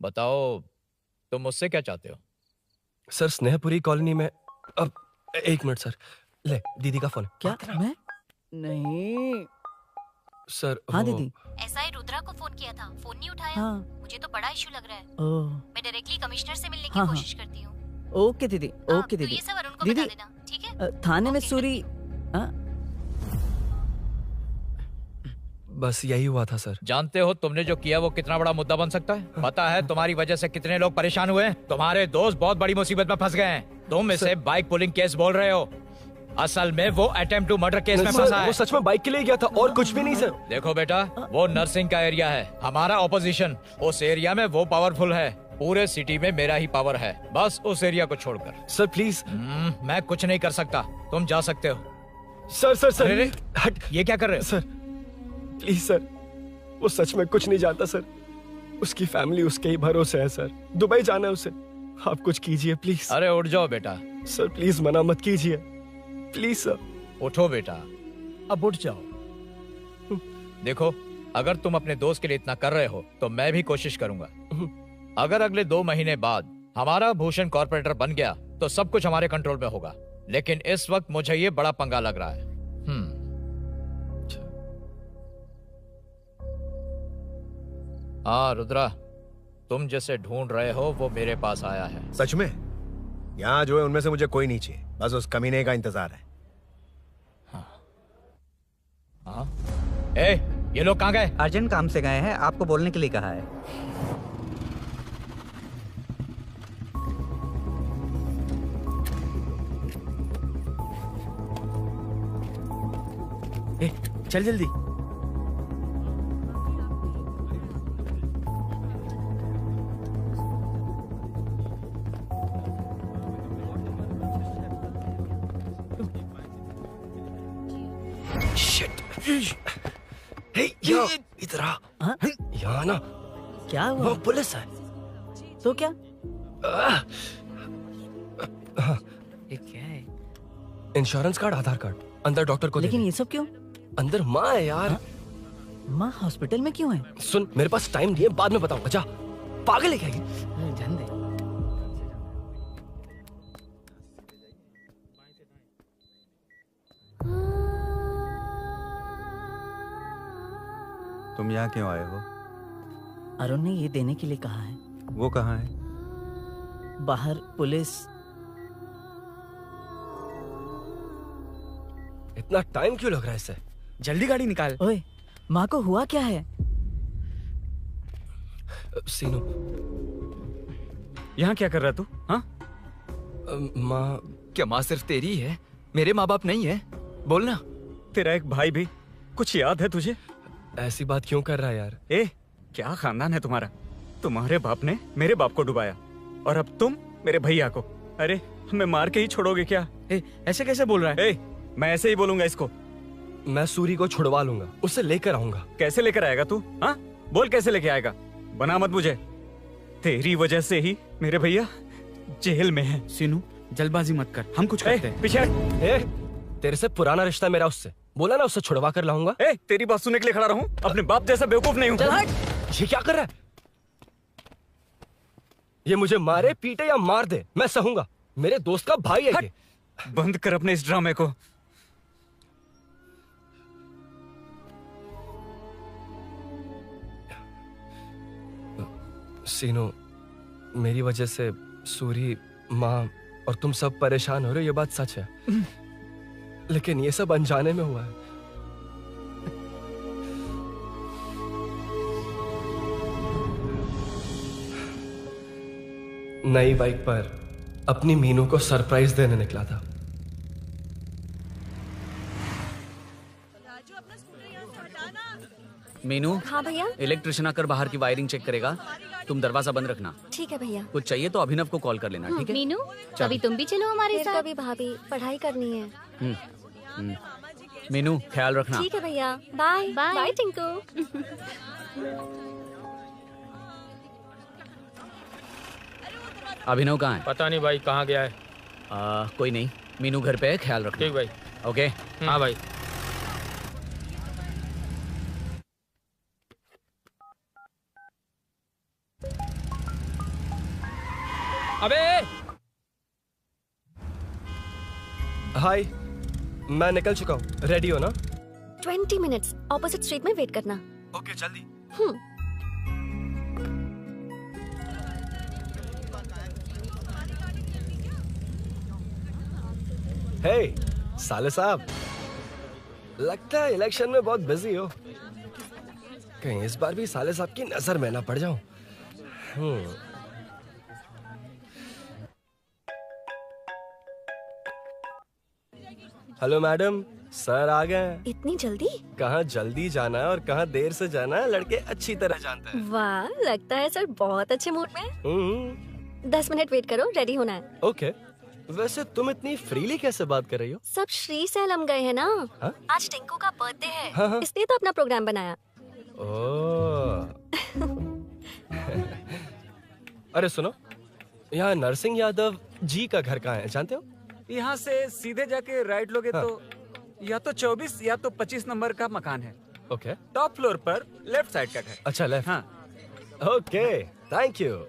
बताओ तुम मुझसे क्या चाहते हो? सर, स्नेहपुरी कॉलोनी में। अब एक मिनट सर, ले दीदी का फोन। क्या? मैं नहीं सर। हाँ दीदी। एसआई रुद्रा को फोन किया था, फोन नहीं उठाया। हाँ। मुझे तो बड़ा इशू लग रहा है। ओह। मैं डायरेक्टली कमिश्नर से मिलने की हाँ, कोशिश करती हूँ। ओके दीदी, ओके तो दीदी। ये सब अरुण को दीदी, बता देना, ठीक है? थाने में सूरी। बस यही हुआ था सर। जानते हो तुमने जो किया वो कितना बड़ा मुद्दा बन सकता है? पता है तुम्हारी वजह से कितने लोग परेशान हुए हैं? तुम्हारे दोस्त बहुत बड़ी मुसीबत में फंस गए हैं। तुम इसे बाइक पुलिंग केस बोल रहे हो, असल में वो अटेम्प्ट टू मर्डर केस में फंसा है। वो सच में बाइक के लिए गया था और कुछ भी नहीं सर। देखो बेटा, वो नर्सिंग का एरिया है, हमारा ऑपोजिशन उस एरिया में वो पावरफुल है। पूरे सिटी में मेरा ही पावर है, बस उस एरिया को छोड़कर। Sir please. मैं कुछ नहीं कर सकता, तुम जा सकते हो। Sir sir sir. अरे, हट, ये क्या कर रहे हो? सर प्लीज सर, वो सच में कुछ नहीं जानता सर। उसकी फैमिली उसके ही भरोसे है सर। दुबई जाना है उसे, आप कुछ कीजिए प्लीज। अरे उठ जाओ बेटा। सर प्लीज मना मत कीजिए, प्लीज सर। उठो बेटा, अब उठ जाओ। देखो, अगर तुम अपने दोस्त के लिए इतना कर रहे हो तो मैं भी कोशिश करूंगा। अगर अगले 2 महीने बाद हमारा भूषण कॉर्पोरेटर बन गया तो सब कुछ हमारे कंट्रोल में होगा, लेकिन इस वक्त मुझे ये बड़ा पंगा लग रहा है। हाँ रुद्रा, तुम जिसे ढूंढ रहे हो वो मेरे पास आया है। सच में? यहाँ जो है उनमें से मुझे कोई नहीं चाहिए, बस उस कमीने का इंतजार है। हाँ? ए, ये लोग कहाँ गए? अर्जेंट काम से गए हैं, आपको बोलने के लिए कहा है। ए, चल जल्दी। इधर आ। यहाँ ना क्या हुआ? वो पुलिस है। तो क्या? ये क्या है? इंश्योरेंस कार्ड, आधार कार्ड, अंदर डॉक्टर को। लेकिन ये सब क्यों? अंदर माँ है यार। माँ हॉस्पिटल में क्यों है? सुन, मेरे पास टाइम नहीं है, बाद में बताऊंगा। जा, पागल है क्या ये? जान दे। तुम यहाँ क्यों आए हो? अरुण ने ये देने के लिए कहा है। वो कहाँ है? बाहर पुलिस। इतना टाइम क्यों लग रहा है इससे? जल्दी गाड़ी निकाल। ओए, माँ को हुआ क्या है? सीनू, यहाँ क्या कर रहा तू? हाँ? माँ। क्या माँ सिर्फ तेरी है? मेरे माँ बाप नहीं है? बोलना। तेरा एक भाई भी। कुछ याद है तुझे? ऐसी बात क्यों कर रहा है यार? ए, क्या खानदान है तुम्हारा? तुम्हारे बाप ने मेरे बाप को डुबाया और अब तुम मेरे भैया को। अरे हमें मार के ही छोड़ोगे क्या? ए, ऐसे कैसे बोल रहा है? ए, मैं ऐसे ही बोलूंगा इसको। मैं सूरी को छुड़वा लूंगा, उसे लेकर आऊंगा। कैसे लेकर आएगा तू? हाँ, बोल कैसे लेके आएगा? बना मत मुझे। तेरी वजह से ही मेरे भैया जेल में है। सीनू, जल्दबाजी मत कर, हम कुछ करते हैं। पीछे। तेरे से पुराना रिश्ता मेरा उससे। बोला ना उससे छुड़वा कर लाऊंगा। ए, तेरी बात सुनने के लिए खड़ा रहूं? अपने बाप जैसा बेवकूफ नहीं हूं। चल हट। ये क्या कर रहा है? ये मुझे मारे, पीटे या मार दे, मैं सहूंगा। मेरे दोस्त का भाई है ये। बंद कर अपने इस ड्रामे को। सीनो, मेरी वजह से सूरी, माँ और तुम सब परेशान हो रहे हो, ये बात सच है। लेकिन ये सब अनजाने में हुआ है। नई बाइक पर अपनी मीनू को सरप्राइज देने निकला था। मीनू। हाँ भैया। इलेक्ट्रिशियन आकर बाहर की वायरिंग चेक करेगा, तुम दरवाजा बंद रखना। ठीक है भैया। कुछ चाहिए तो अभिनव को कॉल कर लेना, ठीक है? मीनू, चल। अभी तुम भी चलो हमारे फिर साथ। कभी भाभी, पढ़ाई करनी है। मीनू ख्याल रखना। ठीक है भैया, बाय बाय टिंकू। अभिनव कहाँ है? पता नहीं भाई, कहाँ गया है। कोई नहीं, मीनू घर पे है, ख्याल रखना। ठीक भाई। ओके। हाँ भाई। अबे हाय, मैं निकल चुका हूँ, रेडी हो ना? 20 मिनट्स ऑपोजिट स्ट्रीट में वेट करना। ओके जल्दी। हे साले साहब, लगता है इलेक्शन में बहुत बिजी हो। कहीं इस बार भी साले साहब की नजर में ना पड़ जाऊं। हेलो मैडम, सर आ गए हैं। इतनी जल्दी? कहाँ जल्दी जाना है और कहाँ देर से जाना है लड़के अच्छी तरह जानते हैं। वाह, लगता है सर बहुत अच्छे मूड में हैं। 10 मिनट वेट करो, रेडी होना है। ओके। वैसे तुम इतनी फ्रीली कैसे बात कर रही हो? सब श्री सैलम गए हैं ना। हाँ? आज टिंकू का बर्थडे है, हाँ। इसलिए तो अपना प्रोग्राम बनाया। ओह। अरे सुनो, यहाँ नरसिंह यादव जी का घर कहाँ है जानते हो? यहाँ से सीधे जाके राइट लोगे तो या तो 24 या तो 25 नंबर का मकान है। ओके। टॉप फ्लोर पर लेफ्ट साइड का घर। अच्छा लेफ्ट। हाँ। Okay, thank you.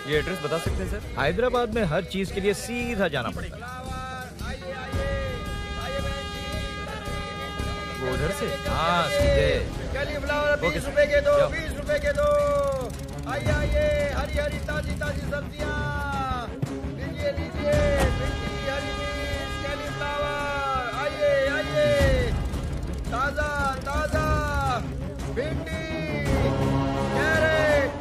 ये एड्रेस बता सकते हैं सर? हैदराबाद में हर चीज के लिए सीधा जाना पड़ता है। वो उधर से? हाँ सीधे। 20 रुपए के दो, 20 रुपए के दो। आइए आइए, हरी हरी ताजी ताजी सब्जियाँ लीजिए लीजिए। भिंडी, हरी मिर्च, कैलीफ्लावर, आइए आइए। ताजा ताजा भिंडी, कैरेट।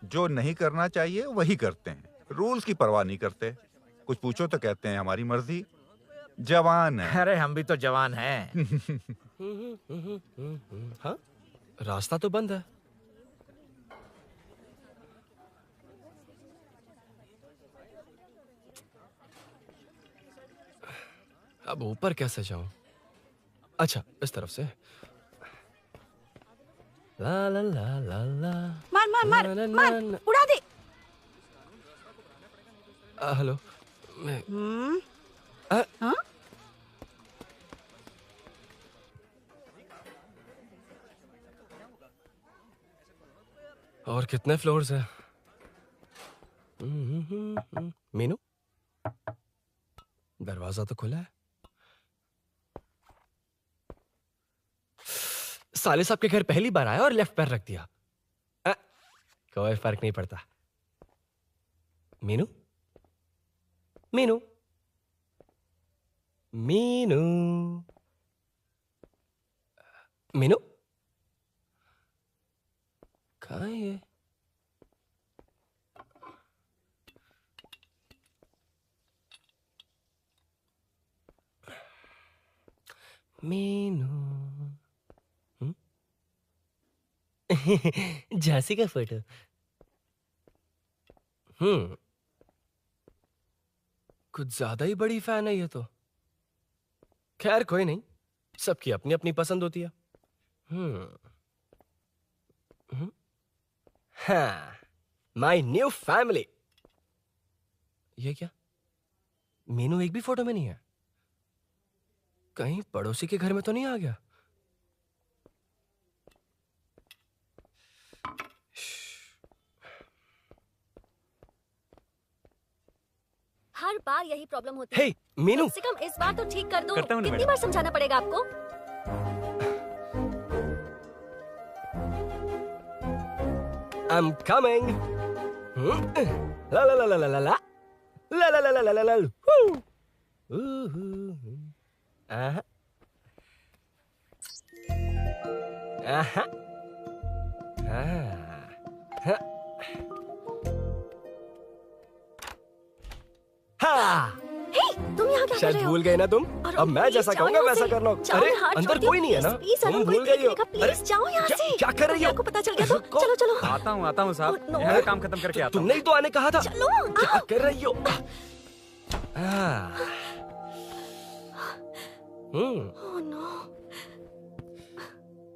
जो नहीं करना चाहिए वही करते हैं, रूल्स की परवाह नहीं करते। कुछ पूछो तो कहते हैं हमारी मर्जी। जवान है। अरे हम भी तो जवान हैं। हाँ, रास्ता तो बंद है। अब ऊपर कैसे जाऊं? अच्छा, इस तरफ से। ला ला ला ला ला। मार मार मार मार, उड़ा दे। हेलो, मैं हाँ? और कितने फ्लोर्स हैं? मीनू, दरवाजा तो खुला है। साले साहब के घर पहली बार आया और लेफ्ट पैर रख दिया। कोई फर्क नहीं पड़ता। मीनू, मीनू, मीनू, मीनू, कहाँ है ये? मीनू। झांसी का फोटो। कुछ ज्यादा ही बड़ी फैन है ये तो। खैर कोई नहीं, सबकी अपनी अपनी पसंद होती है। हाँ, माय न्यू फैमिली। ये क्या? मीनू एक भी फोटो में नहीं है। कहीं पड़ोसी के घर में तो नहीं आ गया? हर बार यही प्रॉब्लम होती है। हे, मीनू। कम से कम इस बार तो ठीक कर दो। करता हूँ ना कितनी मैडम। बार समझाना पड़ेगा आपको? I'm coming. La la la la la la la. La la la la la la la. Woo. Aha. Aha. Ah. हाँ। तुम यहाँ क्या कर शायद रहे हो? भूल गए ना तुम। अरे अब मैं please जैसा जाओ कहूँगा यहाँ वैसा से। करना। जाओ, अरे हाथ अंदर छोड़ कोई नहीं है ना? please, तुम अरुण, भूल कोई गई हो। देखेगा, please, जाओ यहाँ से। क्या कर रही हो? आपको पता चल गया तो चलो चलो। आता हूँ साहब। no. यहाँ काम खत्म करके आता हूँ। तुमने ही तो आने कहा था। चलो। क्या कर रही हो? Oh no.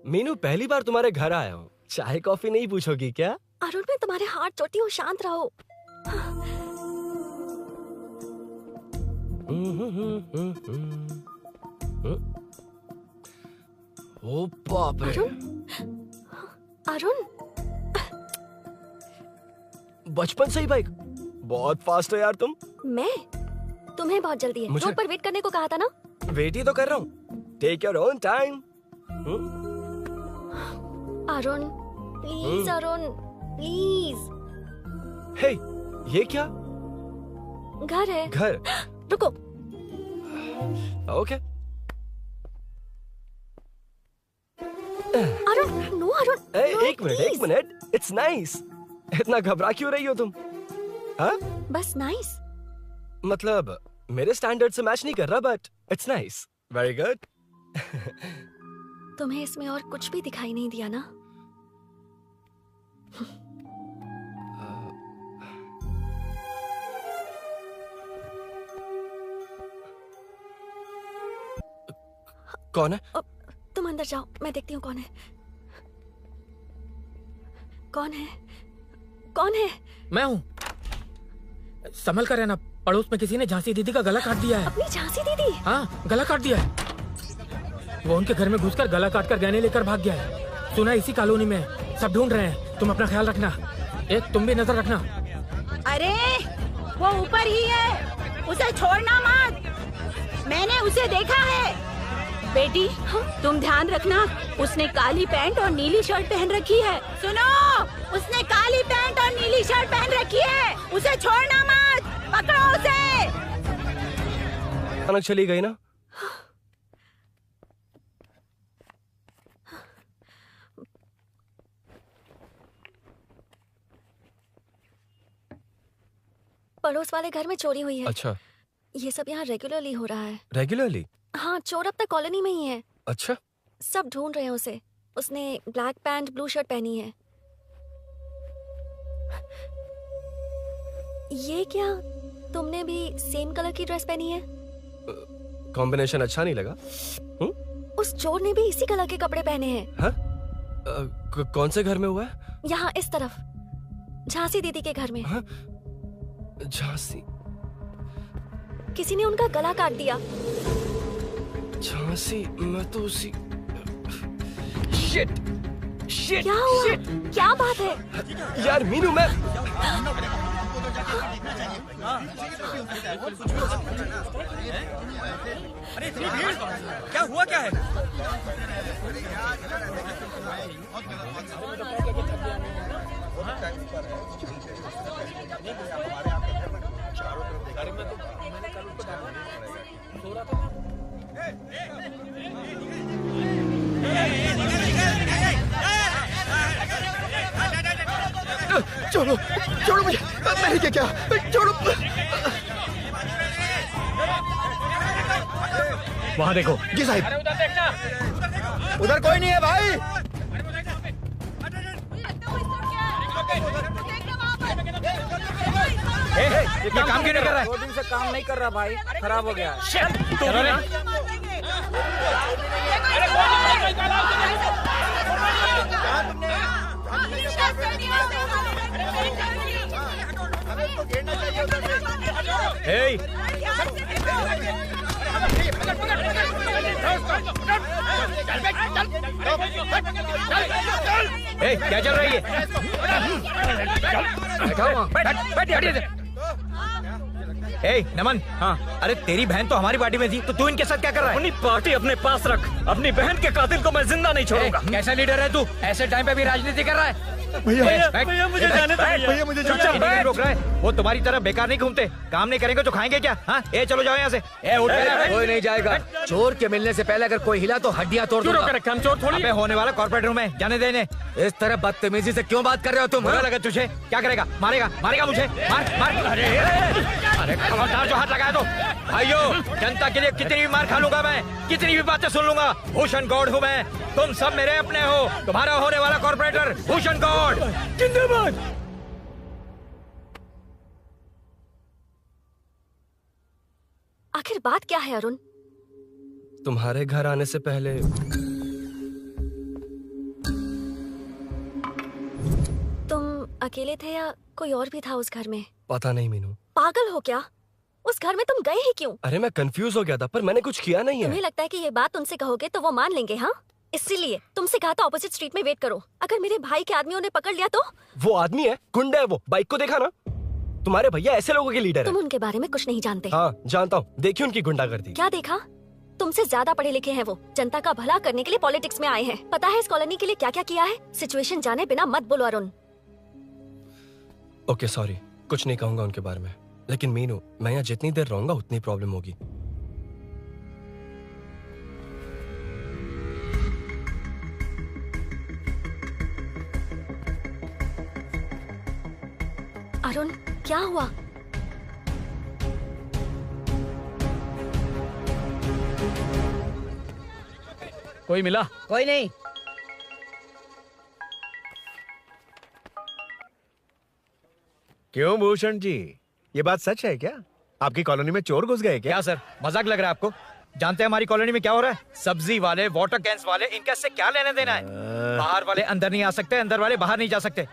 मीनू पहली बार तुम्हारे घर आया हूँ। चाय कॉफी नहीं पूछोगी क्या? अरुण, मैं तुम्हारे हाथ जोड़ती हूँ, शांत रहो। ओ बाप रे। अरुण, बचपन से ही बाइक। बहुत फास्ट है यार तुम। तुम्हें बहुत जल्दी है। मुझे- रोड पर वेट करने को कहा था ना? वेट ही तो कर रहा हूँ। Take your own time. Arun, please Arun, please. Hey, ये क्या? घर है। घर? रुको। ओके। अरुण, नो अरुण। एक मिनट। It's nice. इतना घबरा क्यों रही हो तुम? हाँ? बस नाइस। मतलब मेरे स्टैंडर्ड से मैच नहीं कर रहा, but it's nice. Very good. तुम्हें इसमें और कुछ भी दिखाई नहीं दिया ना? कौन है? तुम अंदर जाओ, मैं देखती हूँ कौन है। कौन है? कौन है? मैं हूँ। संभल कर रहना। पड़ोस में किसी ने झांसी दीदी का गला काट दिया है। अपनी झांसी दीदी? हाँ, गला काट दिया है। वो उनके घर में घुसकर गला काट कर गहने लेकर भाग गया है। सुना इसी कॉलोनी में। सब ढूंढ रहे हैं। तुम अपना ख्याल रखना। एक तुम भी नजर रखना। अरे वो ऊपर ही है, उसे छोड़ना मत। मैंने उसे देखा है। बेटी, तुम ध्यान रखना। उसने काली पैंट और नीली शर्ट पहन रखी है। सुनो, उसने काली पैंट और नीली शर्ट पहन रखी है। उसे छोड़ना मत। पकड़ो उसे। अचानक चली गई ना? पड़ोस वाले घर में चोरी हुई है। अच्छा। ये सब यहाँ रेगुलरली हो रहा है। रेगुलरली? हाँ, चोर अब तक कॉलोनी में ही है। अच्छा। सब ढूंढ रहे हैं उसे। उसने ब्लैक पैंट ब्लू शर्ट पहनी है। ये क्या? तुमने भी सेम कलर की ड्रेस पहनी है? कॉम्बिनेशन अच्छा नहीं लगा? उस चोर ने भी इसी कलर के कपड़े पहने हैं। हाँ? कौन से घर में हुआ है? यहाँ इस तरफ, झांसी दीदी के घर में। हाँ? झांसी? किसी ने उनका गला काट दिया। झांसी? मैं तो उसी। शिट! शिट! क्या हुआ? शिट! क्या बात है? यार मीनू, मैं अरे क्या हुआ? क्या है? छोड़ो छोड़ो मुझे, मैंने क्या किया, छोड़ो। वहाँ देखो। जी साहब। उधर कोई नहीं है भाई। ये काम क्यों नहीं कर रहा है? 2 दिन से काम नहीं कर रहा भाई, खराब हो गया। क्या चल रही है? नमन। हाँ, अरे तेरी बहन तो हमारी पार्टी में थी, तो तू इनके साथ क्या कर रहा है? अपनी पार्टी अपने पास रख, अपनी बहन के कातिल को मैं जिंदा नहीं छोड़ूंगा। कैसा लीडर है तू? ऐसे टाइम पे भी राजनीति कर रहा है? भैया मुझे जाने दो भैया, मुझे नहीं रोक रहा है। वो तुम्हारी तरह बेकार नहीं घूमते, काम नहीं करेंगे तो खाएंगे क्या? हाँ, ए चलो जाओ यहाँ से। उठ कोई नहीं जाएगा। चोर के मिलने से पहले अगर कोई हिला तो हड्डियां तोड़ दूंगा। हम चोर थोड़ी। अबे होने वाला कॉर्पोरेट रूम है, जाने देने। इस तरह बदतमीजी से क्यों बात कर रहे हो तुम? बुरा लगा तुझे? क्या करेगा? मारेगा मारेगा मुझे? मार मार। अरे खबरदार जो हाथ लगाया तो। भाइयों, जनता के लिए कितनी भी मार खा लूंगा मैं, कितनी भी बातें सुन लूंगा। भूषण गौड़ हूँ मैं, तुम सब मेरे अपने हो। तुम्हारा होने वाला कॉर्पोरेटर भूषण गौड़ जिंदाबाद। आखिर बात क्या है अरुण? तुम्हारे घर आने से पहले तुम अकेले थे या कोई और भी था उस घर में? पता नहीं मीनू। पागल हो क्या? उस घर में तुम गए ही क्यों? अरे मैं कंफ्यूज हो गया था, पर मैंने कुछ किया नहीं है। तुम्हें लगता है कि ये बात उनसे कहोगे तो वो मान लेंगे? हाँ, इसीलिए तुमसे कहा था ऑपोजिट स्ट्रीट में वेट करो। अगर मेरे भाई के आदमियों ने पकड़ लिया तो? वो आदमी है, गुंडा है वो। बाइक को देखा ना? तुम्हारे भैया ऐसे लोगों के लीडर तुम है। उनके बारे में कुछ नहीं जानते। हाँ जानता हूँ, देखिए उनकी गुंडागर्दी। क्या देखा? तुमसे ज्यादा पढ़े लिखे हैं वो, जनता का भला करने के लिए पॉलिटिक्स में आए हैं। पता है इस कॉलोनी के लिए क्या क्या किया है? सिचुएशन जाने बिना मत बोलो अरुण। ओके सॉरी, कुछ नहीं कहूंगा उनके बारे में। लेकिन मीनू, मैं यहाँ जितनी देर रहूंगा उतनी प्रॉब्लम होगी। अरुण, क्या हुआ? कोई मिला? कोई नहीं। क्यों भूषण जी, ये बात सच है क्या? आपकी कॉलोनी में चोर घुस गए क्या? क्या सर, मजाक लग रहा है आपको? जानते हैं हमारी कॉलोनी में क्या हो रहा है? सब्जी वाले, वाटर कैंस वाले, इनका इससे क्या लेना देना है? बाहर वाले अंदर नहीं आ सकते, अंदर वाले बाहर नहीं जा सकते।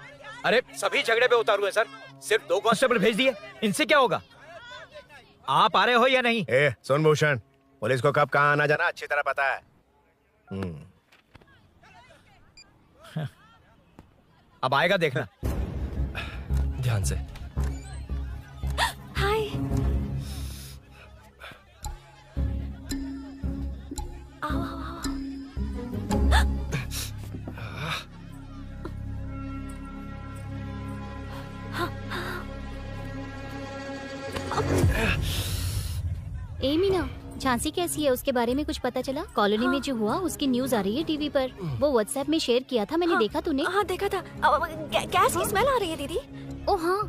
अरे सभी झगड़े पे उतारू है सर, सिर्फ 2 कांस्टेबल भेज दिए, इनसे क्या होगा? आप आ रहे हो या नहीं? ए, सुन भूषण, पुलिस को कब कहाँ आना जाना अच्छी तरह पता है। अब आएगा देखना। ध्यान से। हाय। आओ आओ आओ। ए मीना, झांसी कैसी है? उसके बारे में कुछ पता चला? कॉलोनी में जो हुआ उसकी न्यूज आ रही है टीवी पर। वो व्हाट्सएप में शेयर किया था, मैंने देखा। तूने? हाँ देखा था। गैस की स्मेल आ रही है दीदी। ओ हाँ।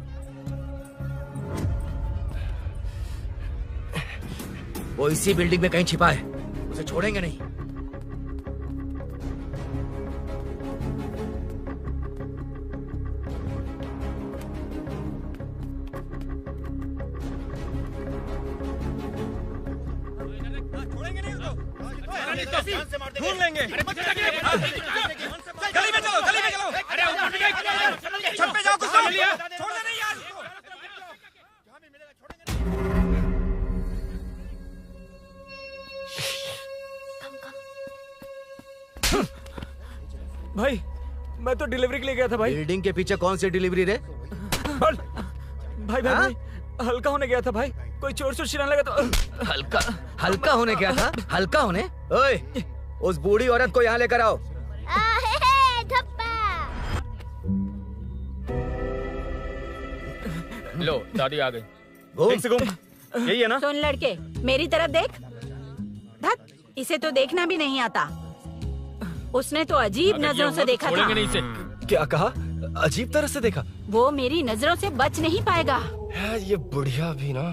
वो इसी बिल्डिंग में कहीं छिपा है, उसे छोड़ेंगे नहीं। ढूंढ लेंगे। गली में चलो, गली में चलो। अरे छत पे जाओ, कुछ छोड़ दे नहीं यार। भाई, मैं तो डिलीवरी के लिए गया था भाई। बिल्डिंग के पीछे कौन सी डिलीवरी रे? भाई भाई, हल्का होने गया था भाई, कोई चोर चोर चिल्लाने लगा तो। हल्का होने गया था? हल्का होने? ओए, उस बूढ़ी औरत को यहाँ लेकर आओ। लो, दादी आ गई। यही है ना? सुन लड़के, मेरी तरफ देख। धत, इसे तो देखना भी नहीं आता। उसने तो अजीब नजरों से देखा था। क्या कहा? अजीब तरह से देखा? वो मेरी नजरों से बच नहीं पाएगा। ये बुढ़िया भी ना।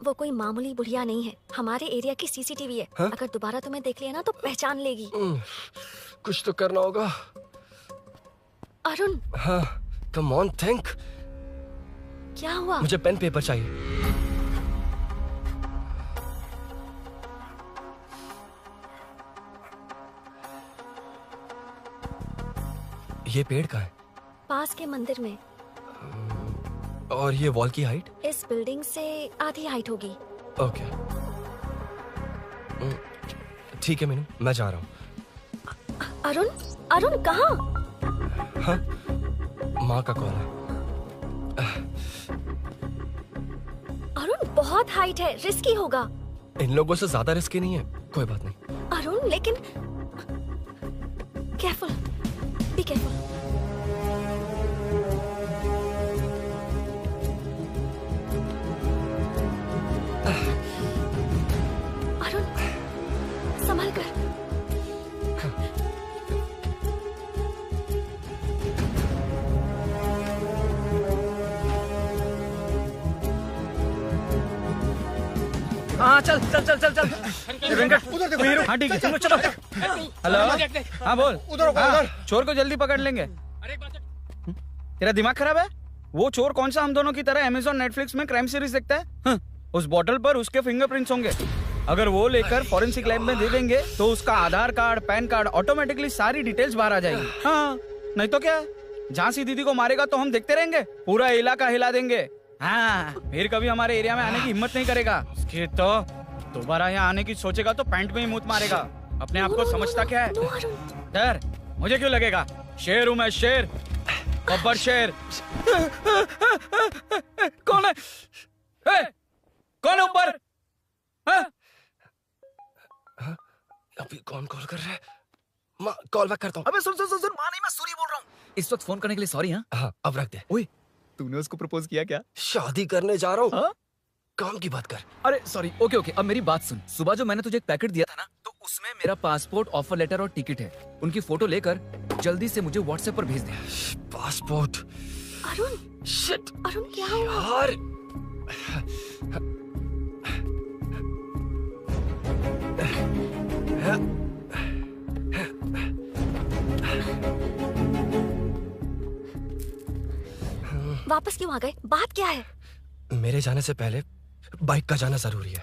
वो कोई मामूली बुढ़िया नहीं है, हमारे एरिया की सीसीटीवी है। अगर दोबारा तुम्हें देख लिया ना तो पहचान लेगी। कुछ तो करना होगा। अरुण। हाँ, कम ऑन थिंक। क्या हुआ? मुझे पेन पेपर चाहिए। ये पेड़ का है? पास के मंदिर में। और ये वॉल की हाइट? इस बिल्डिंग से आधी हाइट होगी। ओके, ठीक है मीनू, मैं जा रहा हूँ। अरुण, अरुण कहाँ? हाँ, माँ का कॉल है। अरुण बहुत हाइट है, रिस्की होगा। इन लोगों से ज्यादा रिस्की नहीं है, कोई बात नहीं। अरुण लेकिन केयरफुल, बी केयरफुल। अरुण संभल कर। हाँ चल चल चल चल चल वेंकट उधर देखो। हाँ ठीक है चलो चलो। हेलो हाँ बोल। उधर उधर चोर को जल्दी पकड़ लेंगे। तेरा दिमाग खराब है? वो चोर कौन सा हम दोनों की तरह अमेज़न नेटफ्लिक्स में क्राइम सीरीज देखता है? उस बॉटल पर उसके फिंगरप्रिंट्स होंगे। अगर वो लेकर फॉरेंसिक लैब में दे देंगे तो उसका आधार कार्ड, पैन कार्ड, ऑटोमेटिकली सारी डिटेल्स बाहर आ जाएगी। हाँ नहीं तो क्या, झांसी दीदी को मारेगा तो हम देखते रहेंगे, पूरा इलाका हिला देंगे। हाँ फिर कभी हमारे एरिया में आने की हिम्मत नहीं करेगा। उसके तो दोबारा यहाँ आने की सोचेगा तो पैंट में ही मूत मारेगा। अपने आप को समझता क्या है? डर मुझे क्यों लगेगा? शेर हूँ मैं, शेर, गब्बर शेर। कौन है? कौन है ऊपर? अभी कौन कॉल कर रहा है? माँ कॉल बैक करता हूँ। अबे सुन सुन सुन सुन, माँ नहीं, मैं सूरी बोल रहा हूँ। इस वक्त फोन करने के लिए सॉरी। हाँ अब रख दे। ओए तूने उसको प्रपोज किया क्या? शादी करने जा रहा हूँ। काम की बात कर। अरे सॉरी, ओके ओके, अब मेरी बात सुन। सुबह जो मैंने तुझे एक पैकेट दिया था ना, तो उसमें मेरा पासपोर्ट, ऑफर लेटर और टिकट है। उनकी फोटो लेकर जल्दी से मुझे व्हाट्सएप पर भेज दे। पासपोर्ट? अरुण शिट, अरुण क्या हुआ? यार वापस क्यों आ गए? बात क्या है? मेरे जाने से पहले बाइक का जाना जरूरी है।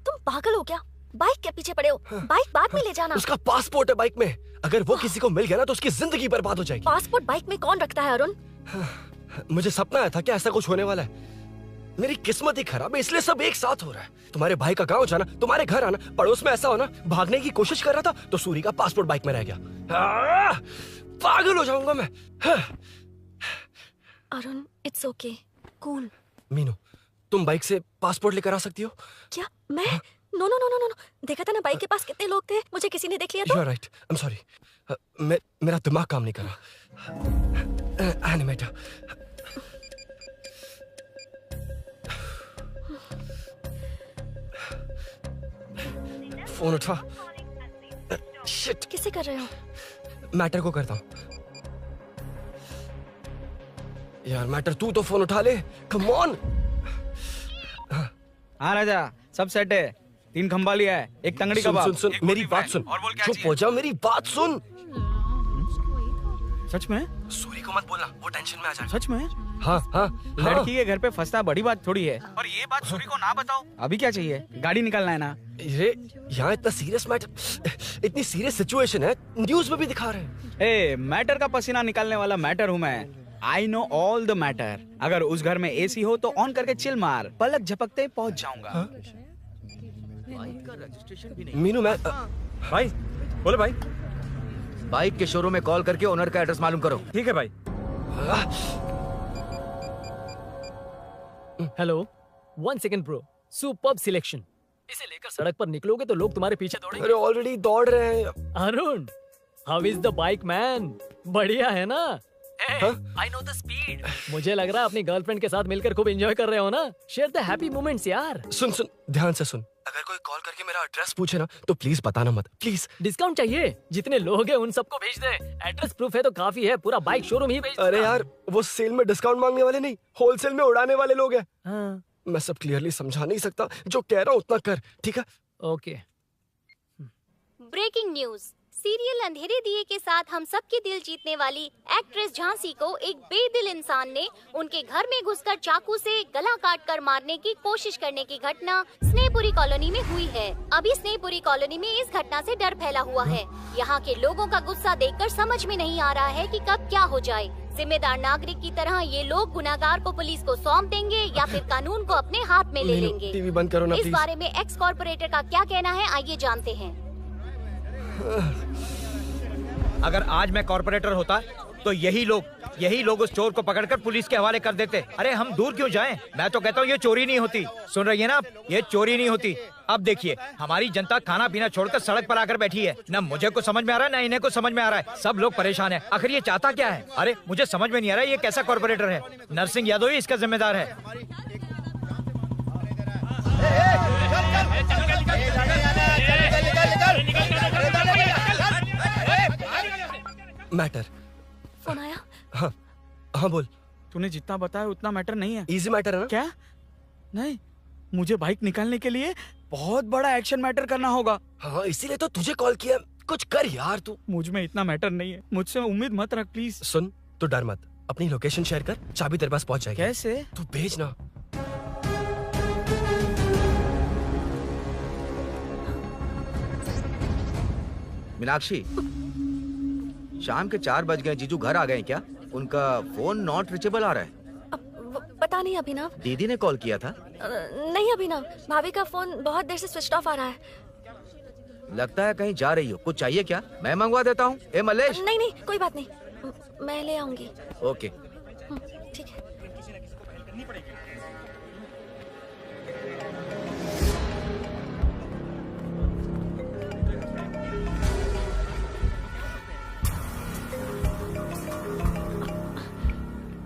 तुम पागल हो क्या? बाइक के पीछे पड़े हो? बाइक बाद में ले जाना। उसका पासपोर्ट है बाइक में, अगर वो किसी को मिल गया ना तो उसकी जिंदगी बर्बाद हो जाएगी। पासपोर्ट बाइक में कौन रखता है अरुण? मुझे सपना आया था कि ऐसा कुछ होने वाला है। मेरी किस्मत ही खराब है, इसलिए सब एक साथ हो रहा है। तुम्हारे भाई का गांव जाना, तुम्हारे घर आना, पड़ोस में ऐसा होना। भागने की कोशिश कर रहा था तो सूरी का पासपोर्ट बाइक में रह गया। पागल हो जाऊंगा मैं। Arun it's okay, cool. Meenu तुम बाइक से पासपोर्ट लेकर आ सकती हो? क्या मैं? No no no no no, देखा था ना बाइक के पास कितने लोग थे, मुझे किसी ने देख लिया तो। You're right, I'm sorry. मेरा दिमाग काम नहीं कर रहा। एनिमेटर। फोन उठा। शिट। किसे कर रहे हो? मैटर को करता हूँ। यार मैटर तू तो फोन उठा ले, कम ऑन। हाँ राजा, सब सेट है। 3 खंबा लिया है, एक तंगड़ी सुन, कबाब। सुन, सुन, मेरी बात सुन। चुप हो जा, मेरी बात सुन। सच में? सूरी को मत बोलना, वो टेंशन में आ जाए। सच में? हाँ हाँ। लड़की के घर पे फंसना बड़ी बात थोड़ी है। और ये बात सूरी को ना बताओ। अभी क्या चाहिए? गाड़ी निकालना है ना? ये यहाँ इतना सीरियस मैटर, इतनी सीरियस सिचुएशन है, न्यूज में भी दिखा रहे हैं। ए, मैटर का पसीना निकालने वाला मैटर हूँ मैं। I know all the matter. अगर उस घर में एसी हो तो ऑन करके चिल मार, पलक झपकते पहुंच जाऊंगा। मीनू मैं भाई बोले भाई। बाइक के शोरूम में कॉल करके ओनर का एड्रेस मालूम करो। ठीक है भाई। Hello, 1 second bro. Superb selection. इसे लेकर सड़क पर निकलोगे तो लोग तुम्हारे पीछे दौड़ेंगे। अरे ऑलरेडी दौड़ रहे हैं। Arun, how is the bike man? बढ़िया है ना? I know the speed. मुझे लग रहा है अपनी गर्लफ्रेंड के साथ मिलकर खूब एंजॉय कर रहे हो ना? शेयर द हैप्पी मोमेंट्स यार। सुन सुन, ध्यान से सुन। अगर कोई कॉल करके मेरा एड्रेस पूछे ना तो प्लीज बताना मत, प्लीज। डिस्काउंट चाहिए? जितने लोग हैं उन सबको भेज दे। एड्रेस प्रूफ है तो काफी है, पूरा बाइक शोरूम ही भेज। अरे यार, वो सेल में डिस्काउंट मांगने वाले नहीं, होलसेल में उड़ाने वाले लोग हैं। मैं सब क्लियरली समझा नहीं सकता, जो कह रहा हूँ उतना कर, ठीक है? ओके। Breaking news. सीरियल अंधेरे दिए के साथ हम सबके दिल जीतने वाली एक्ट्रेस झांसी को एक बेदिल इंसान ने उनके घर में घुसकर चाकू से गला काटकर मारने की कोशिश करने की घटना स्नेहपुरी कॉलोनी में हुई है। अभी स्नेहपुरी कॉलोनी में इस घटना से डर फैला हुआ है। यहाँ के लोगों का गुस्सा देखकर समझ में नहीं आ रहा है कि कब क्या हो जाए। जिम्मेदार नागरिक की तरह ये लोग गुनाहगार को पुलिस को सौंप देंगे या फिर कानून को अपने हाथ में ले लेंगे। टीवी बंद करो ना इस प्लीज। बारे में एक्स कॉर्पोरेटर का क्या कहना है, आइए जानते हैं। अगर आज मैं कॉर्पोरेटर होता तो यही लोग उस चोर को पकड़कर पुलिस के हवाले कर देते। अरे हम दूर क्यों जाएं? मैं तो कहता हूँ ये चोरी नहीं होती। सुन रही है ना आप? ये चोरी नहीं होती। अब देखिए, हमारी जनता खाना पीना छोड़कर सड़क पर आकर बैठी है। न मुझे को समझ में आ रहा है, न इन्हें को समझ में आ रहा है। सब लोग परेशान हैं। आखिर ये चाहता क्या है? अरे मुझे समझ में नहीं आ रहा है, ये कैसा कॉर्पोरेटर है? नरसिंह यादव ही इसका जिम्मेदार है। मैटर। फोन आया? हाँ हाँ बोल। तूने जितना बताया उतना मैटर नहीं है। इजी मैटर है ना? क्या? नहीं, मुझे बाइक निकालने के लिए बहुत बड़ा एक्शन मैटर करना होगा। हाँ, इसीलिए तो तुझे कॉल किया। कुछ कर यार तू। मुझ में इतना मैटर नहीं है, मुझसे उम्मीद मत रख प्लीज। सुन, तू डर मत, अपनी लोकेशन शेयर कर, चाबी तेरे पास पहुंच जाएगी। कैसे? तू भेज ना। मीनाक्षी, शाम के 4 बज गए, जीजू घर आ गए क्या? उनका फोन नॉट रीचेबल आ रहा है। पता नहीं अभिनव। दीदी ने कॉल किया था? नहीं अभिनव, भाभी का फोन बहुत देर से स्विच ऑफ आ रहा है। लगता है कहीं जा रही हो। कुछ चाहिए क्या? मैं मंगवा देता हूँ। ए मल्लेश। नहीं नहीं, कोई बात नहीं, मैं ले आऊंगी। ओके ठीक है।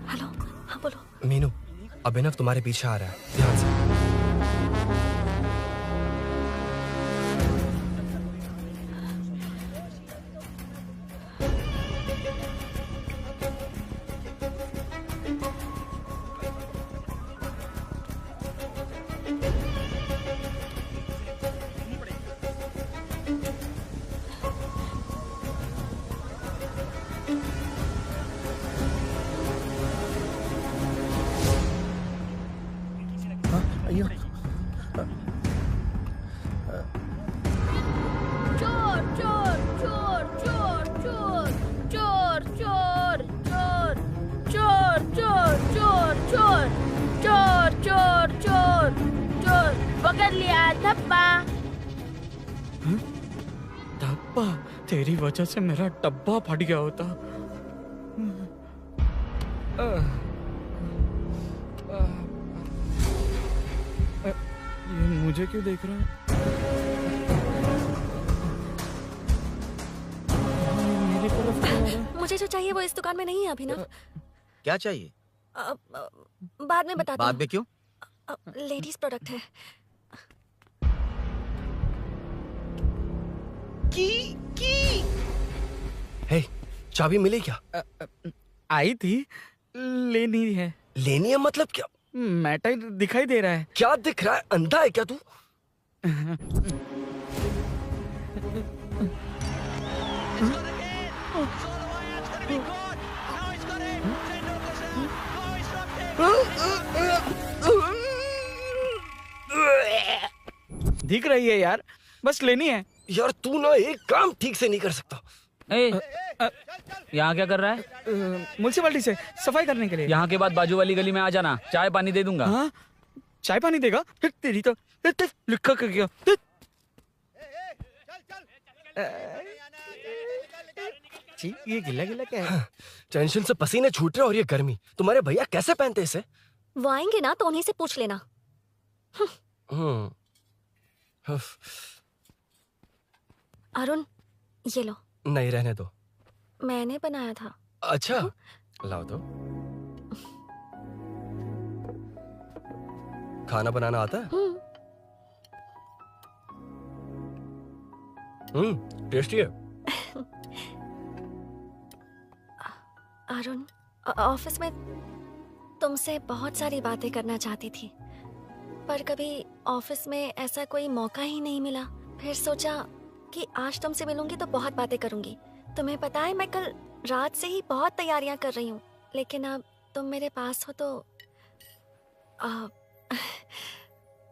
हेलो, हाँ बोलो। मीनू, अभिनव तुम्हारे पीछे आ रहा है, ध्यान से। चोर चोर चोर चोर चोर चोर चोर चोर चोर चोर चोर चोर चोर चोर चोर चोर पकड़ लिया धप्पा। डब्बा? तेरी वजह से मेरा डब्बा फट गया होता। ये मुझे क्यों देख रहा है? मेरी तरफ क्यों आ रहा है? मुझे जो चाहिए वो इस दुकान में नहीं है अभिनव। क्या चाहिए? बाद में बताती बाद में क्यों? लेडीज प्रोडक्ट है। हे, चाबी मिली क्या? आई थी, लेनी है। लेनी है मतलब क्या? मैटर दिखाई दे रहा है। क्या दिख रहा है? अंधा है क्या तू? दिख रही है यार, बस लेनी है। यार तू ना एक काम ठीक से नहीं कर सकता। यहाँ क्या कर रहा है? म्युनिसिपैलिटी से सफाई करने के लिए। यहाँ के बाद बाजू वाली गली में आ जाना, चाय पानी दे दूंगा। हाँ? चाय पानी देगा? तेरी तो लिखा कर गया। ये गिला गिला क्या है? टेंशन से पसीने छूट रहे और ये गर्मी, तुम्हारे भैया कैसे पहनते इसे? वो आएंगे ना तो उन्हीं से पूछ लेना। अरुण, ये लो। नहीं, रहने दो। मैंने बनाया था। अच्छा, लाओ तो। खाना बनाना आता है? टेस्टी है। अरुण, ऑफिस में तुमसे बहुत सारी बातें करना चाहती थी, पर कभी ऑफिस में ऐसा कोई मौका ही नहीं मिला। फिर सोचा कि आज तुमसे मिलूंगी तो बहुत बातें करूंगी। तुम्हें पता है, मैं कल रात से ही बहुत तैयारियां कर रही हूँ, लेकिन अब तुम मेरे पास हो तो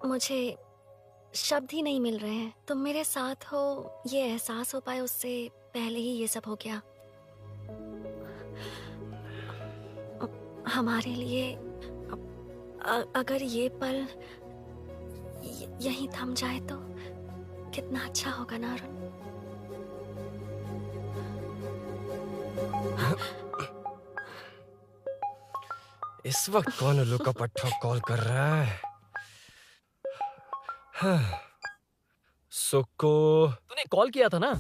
मुझे शब्द ही नहीं मिल रहे हैं। तुम मेरे साथ हो, ये एहसास हो पाए उससे पहले ही ये सब हो गया। हमारे लिए अगर ये पल यहीं थम जाए तो कितना अच्छा होगा ना अरुण। इस वक्त कौन उल्लू का पट्टा कॉल कर रहा है? सुक्को, तूने कॉल किया था ना?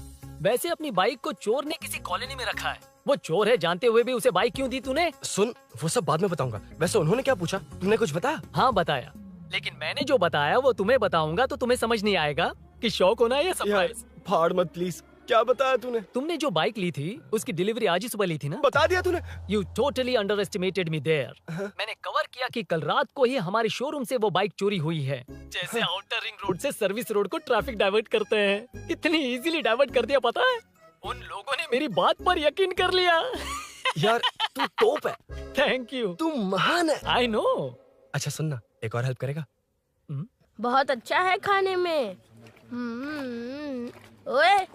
वैसे अपनी बाइक को चोर ने किसी कॉलोनी में रखा है। वो चोर है जानते हुए भी उसे बाइक क्यों दी तूने? सुन, वो सब बाद में बताऊंगा। वैसे उन्होंने क्या पूछा? तुमने कुछ बताया? हाँ बताया, लेकिन मैंने जो बताया वो तुम्हें बताऊंगा तो तुम्हें समझ नहीं आएगा कि शौक होना है या सरप्राइज। फाड़ मत प्लीज। क्या बताया तूने? तुमने जो बाइक ली थी उसकी डिलीवरी आज ही सुबह ली थी ना? बता दिया तूने? You totally underestimated me there. मैंने कवर किया कि कल रात को ही हमारे शोरूम से वो बाइक चोरी हुई है। जैसे आउटर रिंग रोड से सर्विस रोड को ट्रैफिक डाइवर्ट करते हैं, इतनी इजीली डाइवर्ट कर दिया। पता है, उन लोगों ने मेरी बात पर यकीन कर लिया। यार तू टॉप है। Thank you. तू महान है। I know. अच्छा सुनना, एक और हेल्प करेगा? बहुत अच्छा है खाने में। ओए,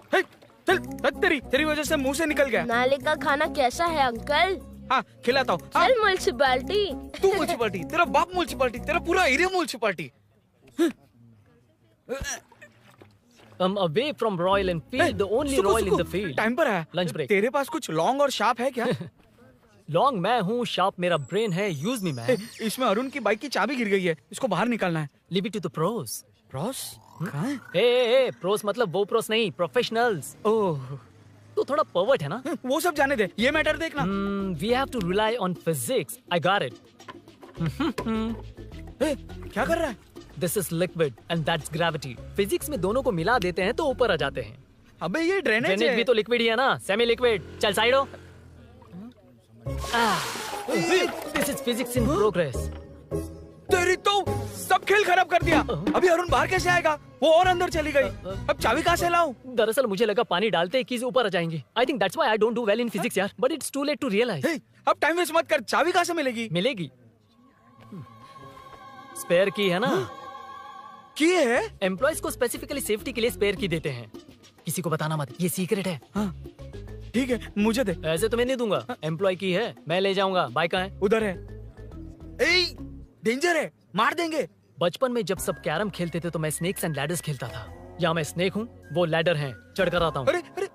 तेरी वजह से मुंह से निकल गया। नाले का खाना कैसा है अंकल? हाँ खिलाता हूँ। चल म्युनिसिपैलिटी। तू म्युनिसिपैलिटी, तेरा बाप म्युनिसिपैलिटी, तेरा पूरा area municipality. I'm away from Royal Enfield, the only Royal in the field. Time पर है। Lunch break. तेरे पास कुछ लॉन्ग और शार्प है क्या? लॉन्ग मैं हूँ, शार्प मेरा ब्रेन है। Use me man. इसमें अरुण की बाइक की चाबी गिर गई है, इसको बाहर निकालना है। Leave it to the pros. Pros? कहाँ है? ए, प्रोस मतलब वो प्रोस नहीं, प्रोफेशनल्स। ओह, तू थोड़ा पर्वर्ट है ना? वो सब जाने दे, ये मैटर देखना। We have to rely on physics. I got it. क्या कर रहा है? This is liquid and that's gravity. Physics में दोनों को मिला देते हैं तो ऊपर आ जाते हैं। अबे ये ड्रेनेज है। भी तो लिक्विड ही है ना, सेमी लिक्विड। चल साइड हो। This is physics in progress. तेरी तो सब खेल खराब कर दिया। अभी अरुण बाहर कैसे आएगा? वो और अंदर चली गई। अब चाबी कहाँ से लाऊं? दरअसल मुझे लगा पानी डालते ही कीज ऊपर आ जाएंगी। I think that's why I don't do well in physics यार। But it's too late to realize. अब टाइम वेस्ट मत कर, चाबी कहाँ से मिलेगी? मिलेगी। स्पेयर की है ना? की है? एम्प्लॉयज को स्पेसिफिकली सेफ्टी के लिए स्पेयर की देते हैं। किसी को बताना मत, ये सीक्रेट है। हाँ, ठीक है, मुझे दे। ऐसे तो मैं नहीं दूंगा। एम्प्लॉय की है, मैं ले जाऊंगा। बाइक कहाँ है? उधर है। ए, डेंजर है, मार देंगे। बचपन में जब सब कैरम खेलते थे तो मैं स्नेक्स एंड लैडर्स खेलता था। यहाँ मैं स्नेक हूँ, वो लैडर हैं, चढ़ कर आता हूँ। अरे अरे,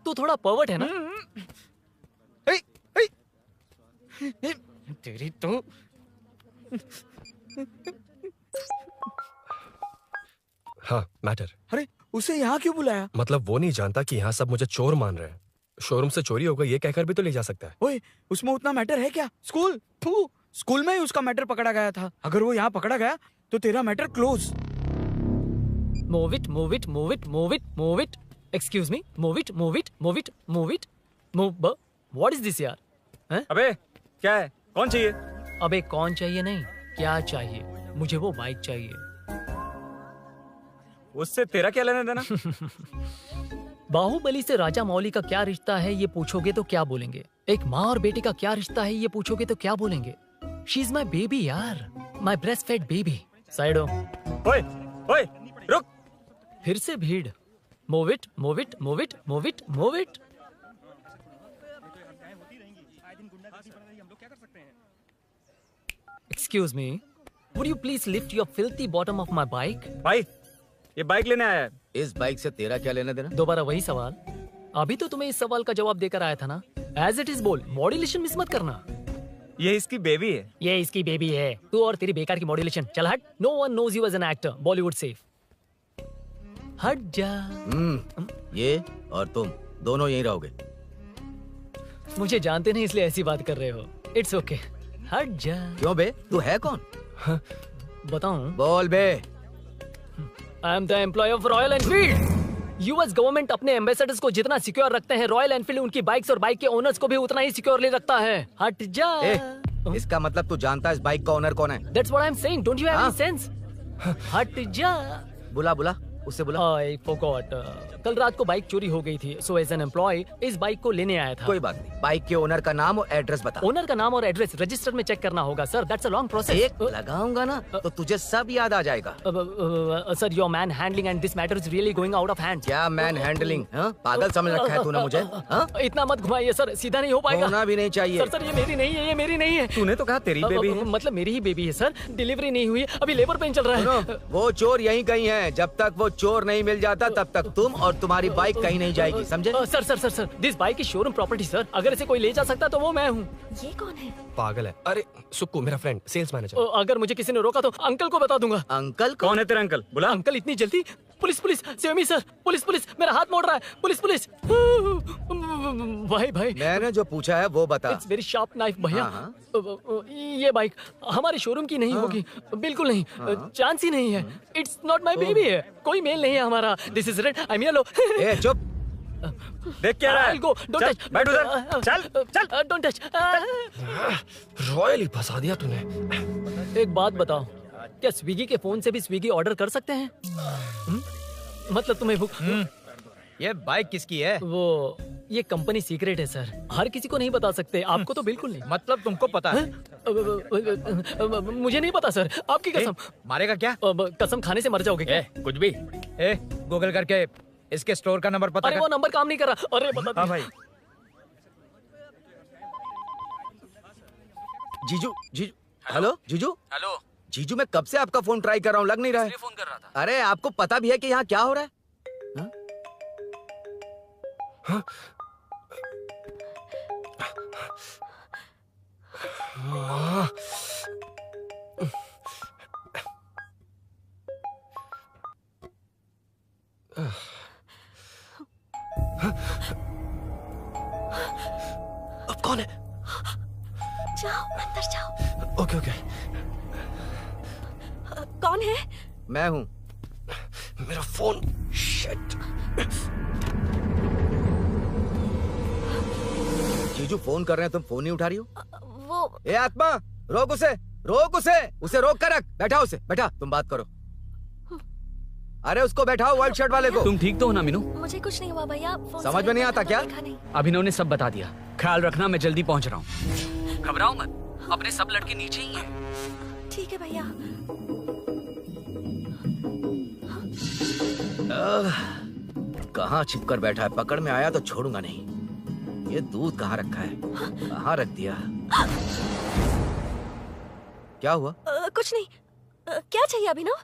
तू थोड़ा पर्वर्ट है ना? तेरी तो हाँ, मैटर। अरे उसे यहाँ क्यों बुलाया? मतलब वो नहीं जानता कि यहाँ सब मुझे चोर मान रहे हैं। शोरूम से चोरी हो गई ये कहकर भी तो ले जा सकता है। ओए, उसमें उतना मैटर है क्या? स्कूल में ही उसका मैटर पकड़ा गया था। अगर वो यहाँ पकड़ा गया तो तेरा matter close. Move it, move it, move it, move it, move it. Excuse me, move it, move it, move it, move it, move. What is this यार? हैं? अबे क्या है? कौन चाहिए? अबे कौन चाहिए नहीं, क्या चाहिए? मुझे वो बाइक चाहिए। उससे तेरा क्या लेना देना? बाहुबली से राजा मौली का क्या रिश्ता है ये पूछोगे तो क्या बोलेंगे? एक माँ और बेटी का क्या रिश्ता है ये पूछोगे तो क्या बोलेंगे? शी इज माई बेबी यार, my breastfed baby. Side हो। ओए, ओए, रुक। फिर से भीड़। Move it, move it, move it, move it, move it. Excuse me, would you please lift your filthy bottom of my bike? भाई, ये बाइक लेने आया है। इस बाइक से तेरा क्या लेना देना? दोबारा वही सवाल। अभी तो तुम्हें इस सवाल का जवाब देकर आया था ना। As it is बोल, मॉड्यूलेशन मिस मत करना। ये इसकी बेबी है। ये इसकी बेबी है। तू और तेरी बेकार की मॉड्यूलेशन। चल हट। No one knows you as an actor. Bollywood safe. हट जा। ये और तुम दोनों यहीं रहोगे। मुझे जानते नहीं इसलिए ऐसी बात कर रहे हो। It's okay. हट जा। क्यों बे? तू है कौन? बताऊं? बोल बे। I am the employee of Royal Enfield. US government अपने एम्बेसडर्स को जितना सिक्योर रखते हैं, रॉयल एनफील्ड उनकी बाइक्स और बाइक के ओनर्स को भी उतना ही सिक्योरली रखता है। हट जा। इसका मतलब तू जानता है इस बाइक का ओनर कौन है? That's what I'm saying. Don't you have any sense? हट जा। बुला उससे बुला। I forgot. कल रात को बाइक चोरी हो गई थी, so as an employee इस बाइक को लेने आया था। कोई बात नहीं, बाइक के ओनर का नाम और एड्रेस बता। ओनर का नाम और एड्रेस रजिस्टर में चेक करना होगा sir, that's a long process. एक लगाऊंगा ना तो तुझे सब याद आ जाएगा। Sir your man handling and this matter is really going out of hand. क्या मैन हैंडलिंग? पागल समझ रखा है तूने मुझे? इतना मत घुमाइए सर, सीधा नहीं हो पाएगा। होना भी नहीं चाहिए। सर ये मेरी नहीं है, ये मेरी नहीं है। तूने तो कहा तेरी बेबी है। मतलब मेरी ही बेबी है सर, डिलीवरी नहीं हुई, अभी लेबर पेन चल रहा है। वो चोर यहीं कहीं है, जब तक वो चोर नहीं मिल जाता तब तक तुम और तुम्हारी बाइक कहीं नहीं जाएगी, समझे? Sir this bike is showroom property sir, अगर इसे कोई ले जा सकता तो वो मैं हूँ। ये कौन है? पागल है। अरे सुक्कू मेरा फ्रेंड, सेल्स मैनेजर। अगर मुझे किसी ने रोका तो अंकल को बता दूंगा। अंकल कौन है तेरा अंकल? बुला। अंकल इतनी जल्दी? Police save me sir, police मेरा हाथ मोड़ रहा है, पुलिस। भाई मैंने जो पूछा है वो बता। इट्स वेरी शार्प नाइफ भैया। ये बाइक हमारे शोरूम की नहीं होगी, बिल्कुल नहीं, चांस ही नहीं है। इट्स नॉट माय बेबी है, कोई मेल नहीं है हमारा। This is red, I am yellow. चुप। देख क्या रहा है? I'll go, don't touch. बैठ उधर। चल। Don't touch. रॉयली फंसा दिया तूने। एक बात बताओ, क्या स्विगी के फोन से भी स्विगी ऑर्डर कर सकते हैं? मतलब तुम्हें ये बाइक किसकी है? वो ये कंपनी सीक्रेट है सर, हर किसी को नहीं बता सकते। आपको तो बिल्कुल नहीं। मतलब तुमको पता है? मुझे नहीं पता सर, आपकी कसम। मारेगा क्या? कसम खाने से मर जाओगे क्या? कुछ भी। गूगल करके इसके स्टोर का नंबर पता अरे कर। वो नंबर काम नहीं कर रहा। अरे बता। हाँ भाई। जीजू हेलो जीजू मैं कब से आपका फोन ट्राई कर रहा हूँ, लग नहीं रहा है। फोन कर रहा था। अरे आपको पता भी है कि यहाँ क्या हो रहा है? अब कौन है? जाओ अंदर जाओ। ओके। कौन है? मैं हूँ। मेरा फोन। शिट। जीजू फोन कर रहे हैं, तुम फोन नहीं उठा रही हो। वो ए आत्मा, रोक उसे रोक कर रख। बैठा तुम बात करो। अरे उसको बैठाओ, व्हाइट शर्ट वाले को। तुम ठीक तो हो ना मीनू? मुझे कुछ नहीं हुआ भैया। समझ में नहीं आता क्या? अभिनव ने सब बता दिया, ख्याल रखना, मैं जल्दी पहुंच रहा हूँ। घबराओ मत, अपने सब लड़के नीचे ही हैं। ठीक है भैया। कहाँ छिप कर बैठा है, पकड़ में आया तो छोड़ूंगा नहीं। ये दूध कहाँ रखा है, कहाँ रख दिया? क्या हुआ? कुछ नहीं। क्या चाहिए अभिनव?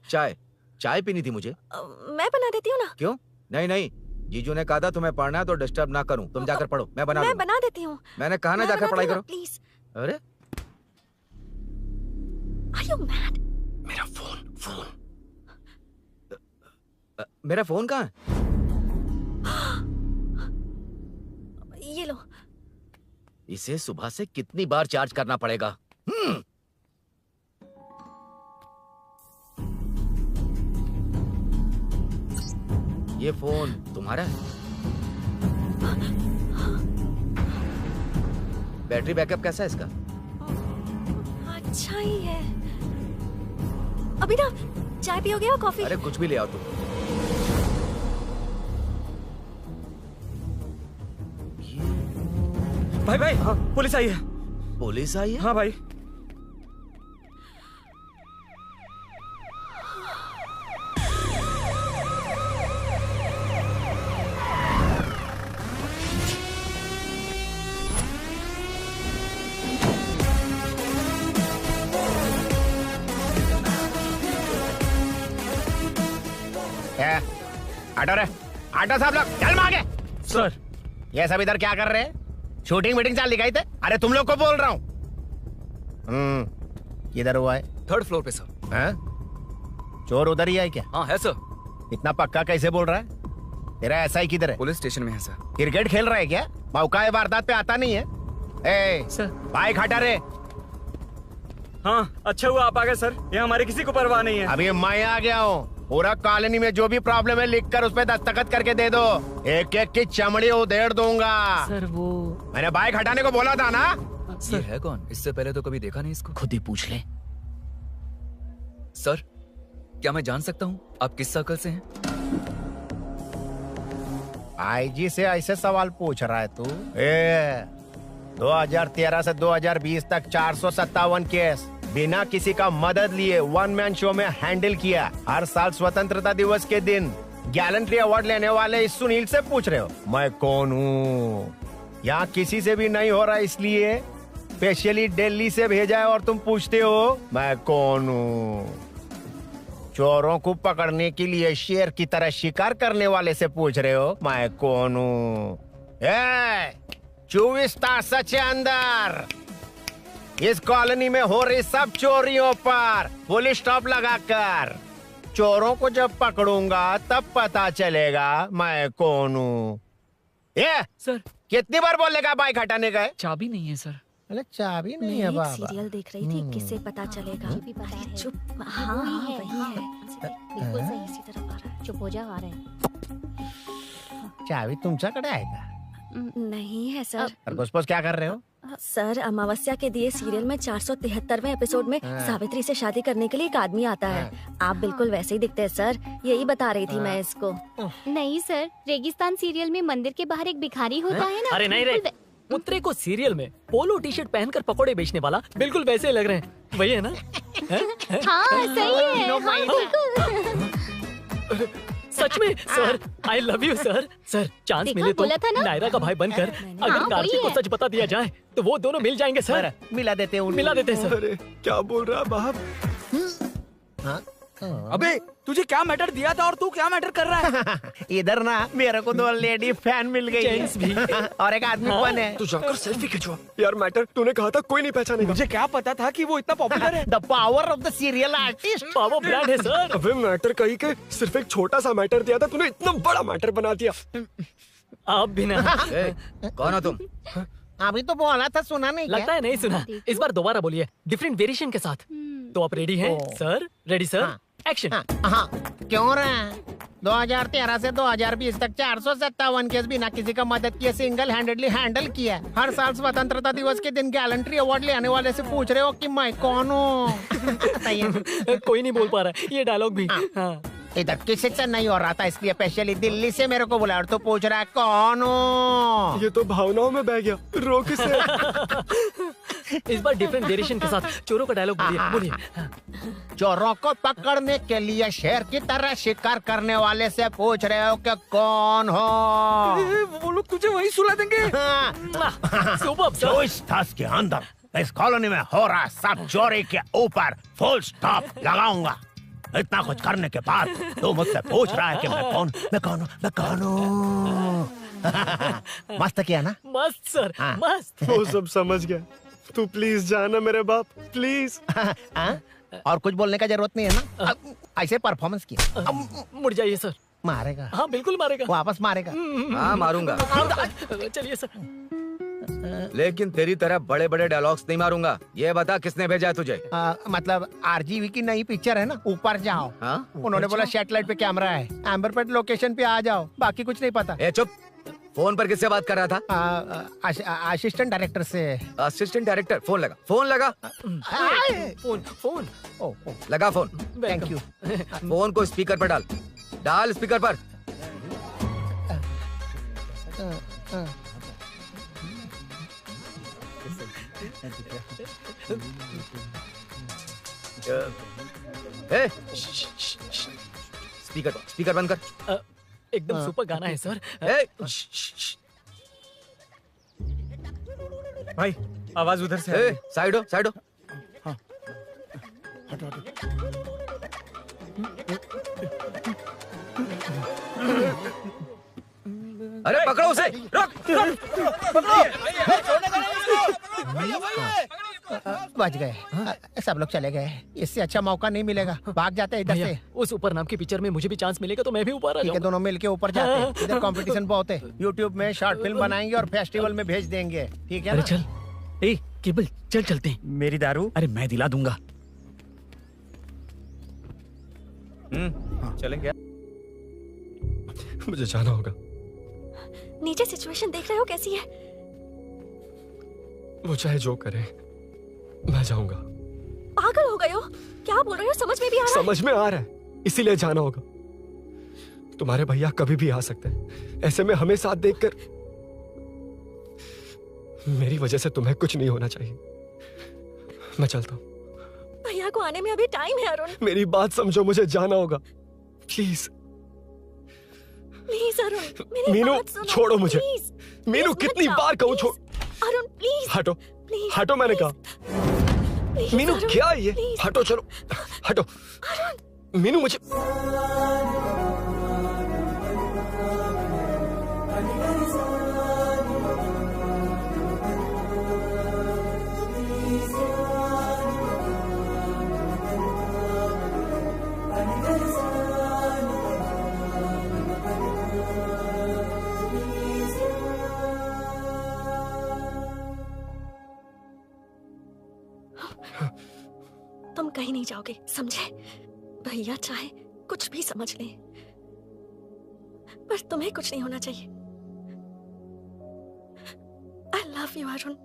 चाय पीनी थी मुझे। मैं बना देती हूँ ना। क्यों? नहीं, जीजू ने कहा था तुम्हें पढ़ना है तो डिस्टर्ब ना करूं, तुम जाकर पढ़ो, मैं बना देती हूँ। मैंने कहा ना जाकर पढ़ाई करो प्लीज। अरे Are you mad? मेरा फोन मेरा फोन कहाँ है? ये लो। इसे सुबह से कितनी बार चार्ज करना पड़ेगा? ये फोन तुम्हारा है? बैटरी बैकअप कैसा है इसका? अच्छा ही है। अभिनव, चाय पियोगे या कॉफी? अरे कुछ भी ले आओ तुम। भाई हाँ, पुलिस आई है। पुलिस आई है? हाँ भाई। आटो साहब लोग चल मांगे। सर ये सब इधर क्या कर रहे हैं? शूटिंग मीटिंग चाल दिखाई थे? अरे तुम लोग को बोल रहा हूँ। किधर हुआ है? 3rd फ्लोर पे सर। हैं? चोर उधर ही है क्या? हाँ है सर। इतना पक्का कैसे बोल रहा है? तेरा एसआई किधर है? पुलिस स्टेशन में है सर। क्रिकेट खेल रहा है क्या? मौका वारदात पे आता नहीं है? सर बाइक हटा रे। हाँ अच्छा हुआ आप आ गए सर, ये हमारे किसी को परवाह नहीं है। अभी मैं आ गया हूँ। पूरा कॉलोनी में जो भी प्रॉब्लम है लिख कर उस पे दस्तखत करके दे दो। एक एक की चमड़ी उधेड़ दूंगा। सर वो मैंने बाइक हटाने को बोला था ना। ये है कौन? इससे पहले तो कभी देखा नहीं इसको। खुद ही पूछ ले। सर, क्या मैं जान सकता हूँ आप किस सर्कल से हैं? आईजी से ऐसे सवाल पूछ रहा है तू? 2013 से 2020 तक 457 केस बिना किसी का मदद लिए वन मैन शो में हैंडल किया। हर साल स्वतंत्रता दिवस के दिन गैलेंट्री अवार्ड लेने वाले इस सुनील से पूछ रहे हो मैं कौन हूँ? यहाँ किसी से भी नहीं हो रहा, इसलिए स्पेशली दिल्ली से भेजा है और तुम पूछते हो मैं कौन हूँ। चोरों को पकड़ने के लिए शेर की तरह शिकार करने वाले से पूछ रहे हो मैं कौन हूँ? 24 तास के अंदर इस कॉलोनी में हो रही सब चोरियों पर पुलिस स्टॉप लगाकर चोरों को जब पकड़ूंगा तब पता चलेगा मैं कौन हूँ। सर कितनी बार बोलेगा बाइक हटाने का? चाबी नहीं है सर। अरे चाबी नहीं मैं है एक बाबा। सीरियल देख रही थी, किससे पता चलेगा? अरे चुप। हाँ वही है, वही है। बिल्कुल सही। इसी तरफ आ रहा है। चुप हो जाओ, आ रहे हैं। चाबी तुमच्याकडे आहे का? नहीं है सर। खरगोश क्या कर रहे हो? सर, अमावस्या के दिए सीरियल में 473वें एपिसोड में हाँ। सावित्री से शादी करने के लिए एक आदमी आता है। आप बिल्कुल वैसे ही दिखते हैं सर, यही बता रही थी मैं इसको। नहीं सर, रेगिस्तान सीरियल में मंदिर के बाहर एक भिखारी होता है ना। अरे नहीं रे, पुत्रे को सीरियल में पोलो टी शर्ट पहनकर पकोड़े बेचने वाला बिल्कुल वैसे लग रहे हैं। वही है ना? हाँ सही है, हाँ, बिल्कुल। सच में sir, I love you sir. Sir chance देखा, मिले तो बोला था ना? नायरा का भाई बनकर अगर हाँ, कार्तिक वही को है। सच बता दिया जाए तो वो दोनों मिल जाएंगे सर। मिला देते हैं मिला देते हैं सर। क्या बोल रहा है बाप? अबे तुझे क्या मैटर दिया था और तू क्या मैटर कर रहा है? इधर ना मेरे को 2 लेडी फैन मिल गई जेंट्स भी। और एक आदमी फन है। तू जाकर सेल्फी खिंचवा। यार मैटर तूने कहा था कोई नहीं पहचानेगा। मुझे क्या पता था कि वो इतना पॉपुलर है। The power of the serial artist. Power brand है सर। अबे मैटर कही के सिर्फ एक छोटा सा मैटर दिया था, तूने इतना बड़ा मैटर बना दिया। आप भी ना। कौन हो तुम? अभी तो बोला था, सुना नहीं लगता है नहीं सुना। इस बार दोबारा बोलिए, डिफरेंट वेरिएशन के साथ। तो आप रेडी हैं सर? Ready sir? एक्शन। हाँ, क्यों रहा? 2013 से 2020 तक 457 केस बिना किसी का मदद किए सिंगल हैंडेडली हैंडल किया। हर साल स्वतंत्रता दिवस के दिन गैलेंट्री अवार्ड लेने वाले से पूछ रहे हो कि मैं कौन हूँ? कोई नहीं बोल पा रहा है ये डायलॉग भी। हाँ। इधर किसी से नहीं हो रहा था, इसलिए स्पेशली दिल्ली से मेरे को बुलाया और तो पूछ रहा है कौन हूँ? ये तो भावनाओं में बह गया। रोक इसे। इस बार डिफरेंट वेरिएशन के साथ चोरों का डायलॉग बोलिए बोलिए। चोरों को पकड़ने के लिए शेर की तरह शिकार करने वाले से पूछ रहे हो कि कौन हो? वो लोग तुझे वही सुला देंगे। Super sir. 24 तास के अंदर इस कॉलोनी में हो रहा सब चोरी के ऊपर फुल स्टॉप लगाऊंगा। इतना कुछ करने के बाद तू मुझसे पूछ रहा है कि मैं कौन हूँ? मस्त किया ना? मस्त सर, मस्त। वो सब समझ गया। तू प्लीज जाना मेरे बाप, प्लीज। और कुछ बोलने का जरूरत नहीं है ना? ऐसे परफॉर्मेंस किया। मुड़ जाइए सर। मारेगा? हाँ बिल्कुल मारेगा। वापस मारेगा? हाँ मारूंगा। चलिए सर। लेकिन तेरी तरह बड़े बड़े डायलॉग्स नहीं मारूंगा। ये बता किसने भेजा है तुझे? मतलब आरजीवी की नई पिक्चर है ना, ऊपर जाओ। उन्होंने बोला सैटेलाइट पे कैमरा है, एम्बरपेट लोकेशन पे आ जाओ, बाकी कुछ नहीं पता। ए चुप। फोन पर किससे बात कर रहा था? असिस्टेंट डायरेक्टर से। Assistant director? फोन लगा, फोन लगा। फोन लगा फोन। Thank you. फोन को स्पीकर पर डाल। डाल स्पीकर पर। स्पीकर बंद कर। एकदम सुपर गाना है सर। भाई आवाज उधर से है। साइड हो, साइड हो। अरे पकड़ो उसे। बच गए। सब लोग चले गए। इससे अच्छा मौका नहीं मिलेगा, भाग जाते हैं इधर से। उस ऊपर नाम की पिक्चर में मुझे भी चांस मिलेगा तो मैं भी ऊपर आ ठीक है, जाऊंगा। दोनों मिलके ऊपर जाते हैं। इधर कंपटीशन बहुत है। यूट्यूब में शॉर्ट फिल्म बनाएंगे और फेस्टिवल में भेज देंगे। ठीक है अरे ना? चल, ए केबल चल चलते हैं। मेरी दारू? अरे मैं दिला दूंगा। चलें क्या? मुझे जाना होगा। नीचे सिचुएशन देख रहे हो कैसी है? वो चाहे जो करे, मैं जाऊंगा। पागल हो गए हो? क्या बोल रहे हो? समझ में भी आ रहा है? समझ में आ रहा है, इसीलिए जाना होगा। तुम्हारे भैया कभी भी आ सकते हैं, ऐसे में हमें साथ देखकर मेरी वजह से तुम्हें कुछ नहीं होना चाहिए। मैं चलता हूँ। भैया को आने में अभी टाइम है अरुण। मेरी बात समझो, मुझे जाना होगा। प्लीज प्लीज अरुण, मेरी मीनू, बात सुनो। छोड़ो मुझे। प्लीज, मीनू, प्लीज कितनी मत बार जाओ, कहूँ छोड़। प्लीज। अरुण प्लीज। हटो, प्लीज, हटो, मैंने कहा। प्लीज, मीनू अरुण, क्या ये? प्लीज। हटो, चलो हटो। मीनू मुझे तुम कहीं नहीं जाओगे, समझे? भैया चाहे कुछ भी समझ ले, पर तुम्हें कुछ नहीं होना चाहिए। I love you Arun.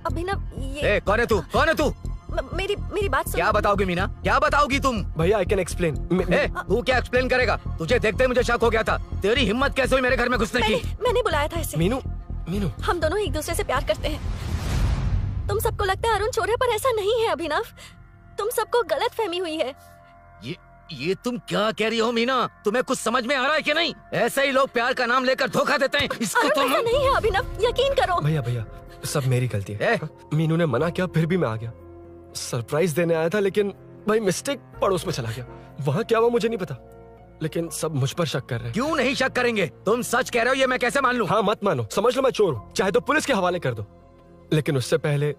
Abhinav, ये कौन है तू? कौन है तू? मेरी बात सुनो। क्या बताओगी मीना? क्या बताओगी तुम? भैया आई कैन एक्सप्लेन। तू क्या एक्सप्लेन करेगा? तुझे देखते ही मुझे शक हो गया था। तेरी हिम्मत कैसे हुई मेरे घर में घुसने की? मैंने बुलाया था इसे। मीनू, मीनू, हम दोनों एक दूसरे से प्यार करते हैं। तुम सबको लगता है अरुण चोर है, पर ऐसा नहीं है अभिनव। तुम सबको गलत फहमी हुई है। ये तुम क्या कह रही हो मीना? तुम्हें कुछ समझ में आ रहा है कि नहीं? ऐसे ही लोग प्यार का नाम लेकर धोखा देते हैं। इसको अरुण ऐसा नहीं है अभिनव, यकीन करो। भैया सब मेरी गलती है। मीनू ने मना किया, फिर भी मैं आ गया। सरप्राइज देने आया था, लेकिन भाई मिस्टेक पड़ोस में चला गया। वहाँ क्या हुआ मुझे नहीं पता, लेकिन सब मुझ पर शक कर रहे हैं। क्यों नहीं शक करेंगे? तुम सच कह रहे हो, ये मैं कैसे मान लूं? हाँ मत मानो, समझ लो मैं चोर हूँ, चाहे तो पुलिस के हवाले कर दो। लेकिन उससे पहले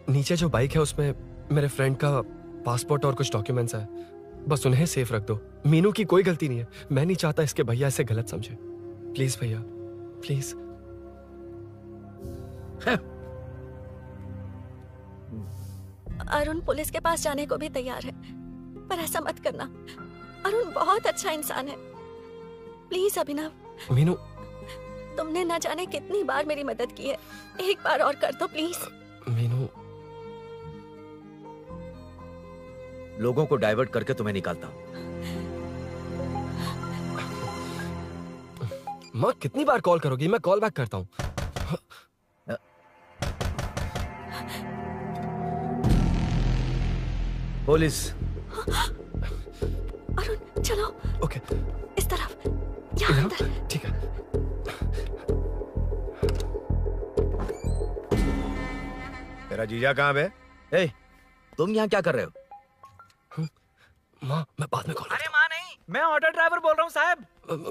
नीचे जो बाइक है उसमें मेरे फ्रेंड का पासपोर्ट और कुछ डॉक्यूमेंट्स है, बस उन्हें सेफ रख दो। मीनू की कोई गलती नहीं है। मैं नहीं चाहता इसके भैया इसे गलत समझे। प्लीज भैया, प्लीज। अरुण पुलिस के पास जाने को भी तैयार है, पर ऐसा मत करना। अरुण बहुत अच्छा इंसान है। प्लीज अभिनव। मीनू, तुमने न जाने कितनी बार मेरी मदद की है, एक बार और कर दो प्लीज। मीनू, लोगों को डाइवर्ट करके तुम्हें निकालता हूँ। माँ कितनी बार कॉल करोगी? मैं कॉल बैक करता हूँ। पुलिस। अरुण चलो। ओके। इस तरफ, यहाँ अंदर। ठीक है। तेरा जीजा कहाँ है? तुम यहाँ क्या कर रहे हो? माँ मैं बाद में कॉल। अरे माँ नहीं, मैं ऑटो ड्राइवर बोल रहा हूँ साहब।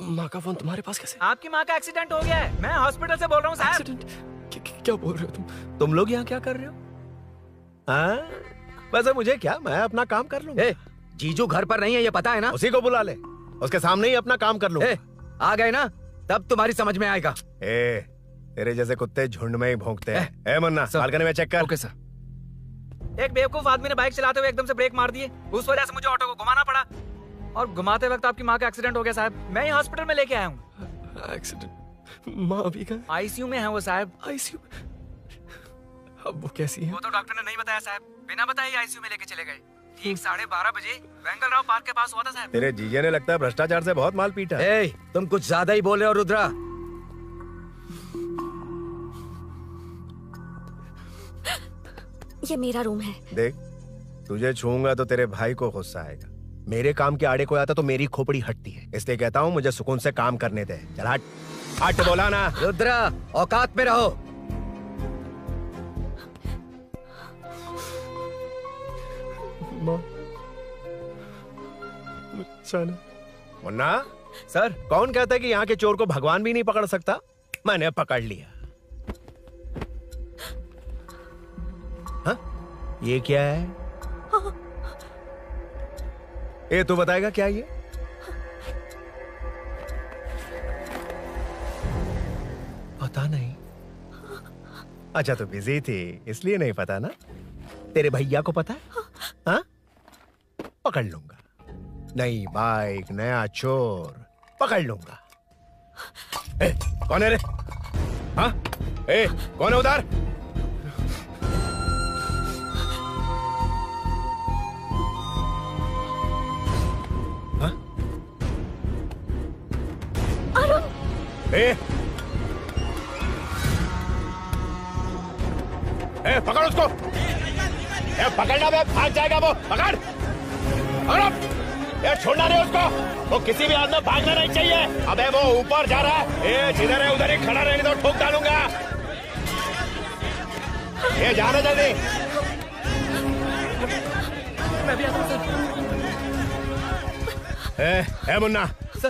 माँ का फोन तुम्हारे पास कैसे? आपकी माँ का एक्सीडेंट हो गया है, मैं हॉस्पिटल से बोल रहा हूँ साहब। क्या बोल रहे हो तुम लोग यहाँ क्या कर रहे हो? वैसे मुझे क्या, मैं अपना काम कर लूंगा। जीजू घर पर नहीं है, ये पता है ना? उसी को बुला ले, उसके सामने ही अपना काम कर लूंगा। आ गए ना, तब तुम्हारी समझ में आएगा। तेरे जैसे कुत्ते झुंड में ही भौंकते हैं। मुन्ना, बालकनी में चेक कर। Okay sir. एक बेवकूफ आदमी ने बाइक चलाते हुए एकदम से ब्रेक मार दिए, उस वजह से मुझे ऑटो को घुमाना पड़ा, और घुमाते वक्त आपकी माँ का एक्सीडेंट हो गया साहब। मैं ही हॉस्पिटल में लेके आया हूँ। एक्सीडेंट? माँ अभी कहाँ? आईसीयू में है वो साहब। आईसीयू? अब वो कैसी है? वो तो डॉक्टर ने नहीं बताया साहब, बिना बताए आईसीयू में लेके चले गए। ठीक 12:30 बजे वेंगल राव पार्क के पास हुआ था साहब। तेरे जीजे ने लगता है भ्रष्टाचार से बहुत माल पीटा। तुम कुछ ज्यादा ही बोल रहे हो रुद्रा। ये मेरा रूम है। देख, तुझे छूंगा तो तेरे भाई को गुस्सा आएगा। मेरे काम के आड़े को आता तो मेरी खोपड़ी हटती है, इसलिए कहता हूँ मुझे सुकून से काम करने दे। चल हट, हट बोला ना। रुद्रा, औकात में रहो। मुन्ना, सर, कौन कहता है कि यहाँ के चोर को भगवान भी नहीं पकड़ सकता? मैंने पकड़ लिया। हाँ? ये क्या है? ये तू बताएगा क्या ये? पता नहीं। अच्छा, तो बिजी थी इसलिए नहीं पता ना? तेरे भैया को पता है? हाँ? पकड़ लूंगा। नई बाइक, नया चोर, पकड़ लूंगा। ए, कौन है रे? हाँ? ए, कौन है उधर? हाँ? अरुण! पकड़ उसको। पकड़ना बे, भाग जाएगा वो। पकड़, छोड़ना नहीं उसको। वो किसी भी हाल में भागना नहीं चाहिए। अबे वो ऊपर जा रहा है। जिधर है उधर ही खड़ा रहने दो, ठोक डालूंगा। जाना जल्दी। मैं भी आता हूं सर। मुन्ना,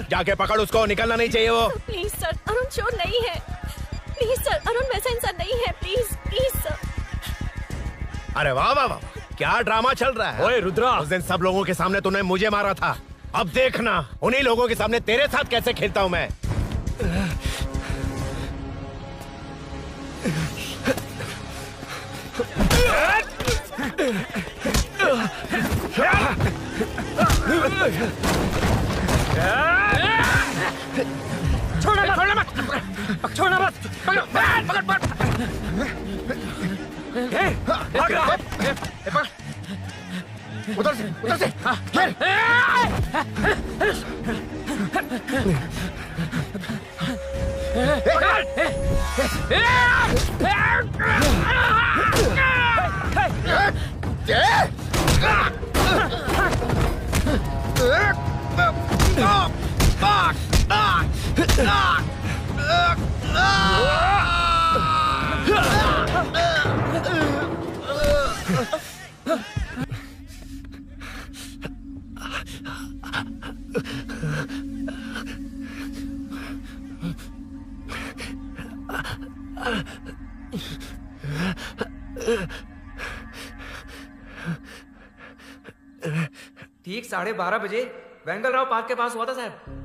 जाके पकड़ उसको, निकलना नहीं चाहिए वो। प्लीज सर, अरुण चोर नहीं है। प्लीज सर, अरुण वैसा इंसान नहीं है। Please please sir. अरे वाह वाह वाह, क्या ड्रामा चल रहा है। ओए रुद्रा, उस दिन सब लोगों के सामने तूने मुझे मारा था। अब देखना उन्हीं लोगों के सामने तेरे साथ कैसे खेलता हूं मैं। छोड़ना मत, छोड़ना मत। पकड़, पकड़, पकड़। भाग रहा। उधर से, उधर से। ठीक 12:30 बजे वेंगल राव पार्क के पास हुआ था साहब।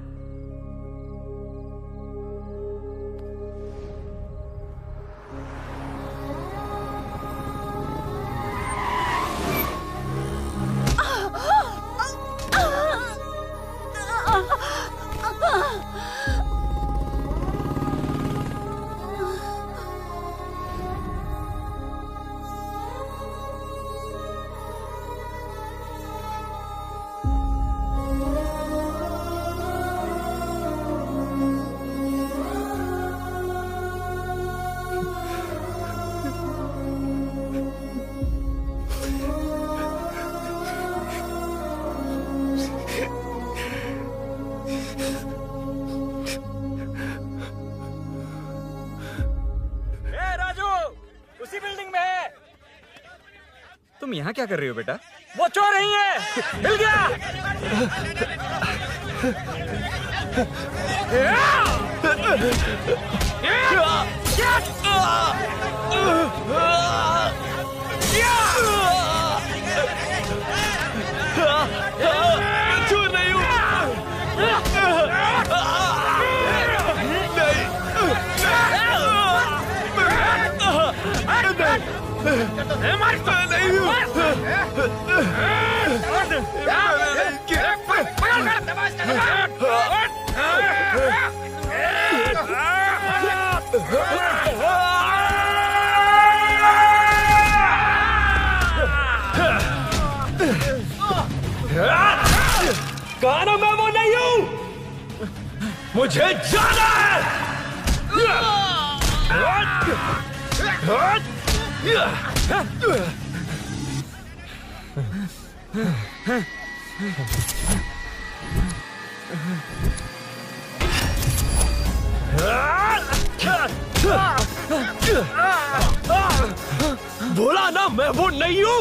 तुम यहाँ क्या कर रही हो बेटा? वो चोर नहीं है, मिल गया। चोर नहीं हूँ। कहा ना मैं वो नहीं हूँ, मुझे जाना बोला ना मैं वो नहीं हूँ।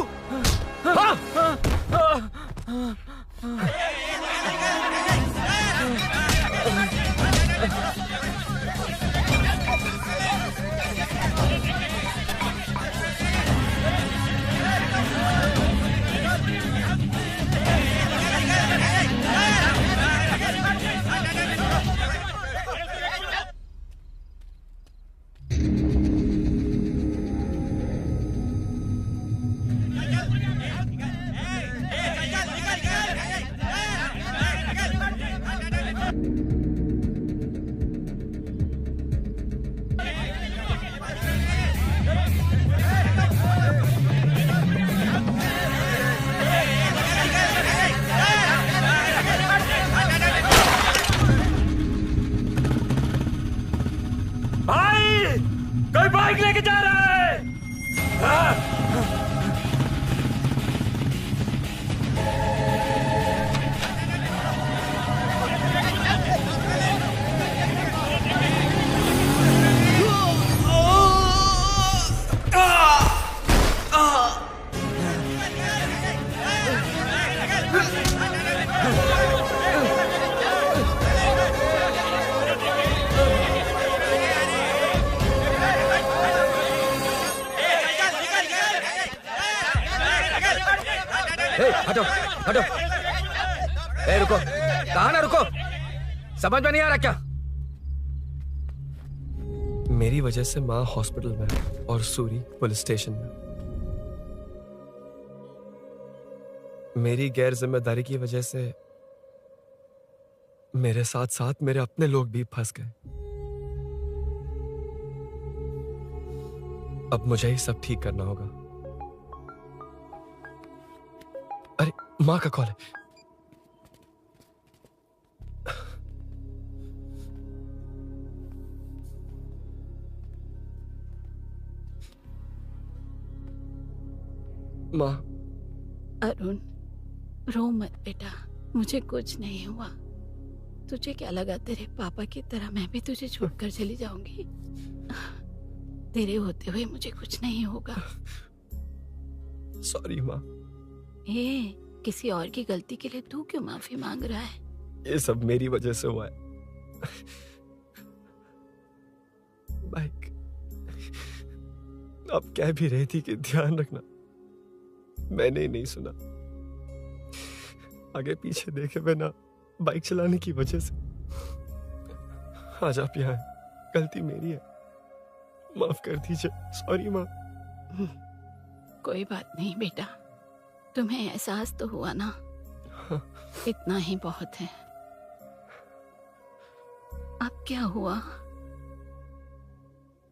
हटो हटो। रुको, कहा ना रुको, समझ में नहीं आ रहा क्या? मेरी वजह से माँ हॉस्पिटल में और सूरी पुलिस स्टेशन में। मेरी गैर जिम्मेदारी की वजह से मेरे साथ साथ मेरे अपने लोग भी फंस गए। अब मुझे ही सब ठीक करना होगा। अरे माँ का कॉल है। माँ। अरुण, रो मत बेटा, मुझे कुछ नहीं हुआ। तुझे क्या लगा तेरे पापा की तरह मैं भी तुझे छोड़कर चली जाऊंगी? तेरे होते हुए मुझे कुछ नहीं होगा। सॉरी माँ। किसी और की गलती के लिए तू क्यों माफी मांग रहा है? ये सब मेरी वजह से हुआ है। बाइक आप कह भी रही थी कि ध्यान रखना, मैंने ही नहीं सुना। आगे पीछे देखे बिना बाइक चलाने की वजह से आज आप यहाँ हैं। गलती मेरी है, माफ कर दीजिए। सॉरी माँ। कोई बात नहीं बेटा, तुम्हें एहसास तो हुआ ना? हाँ। इतना ही बहुत है। अब क्या हुआ?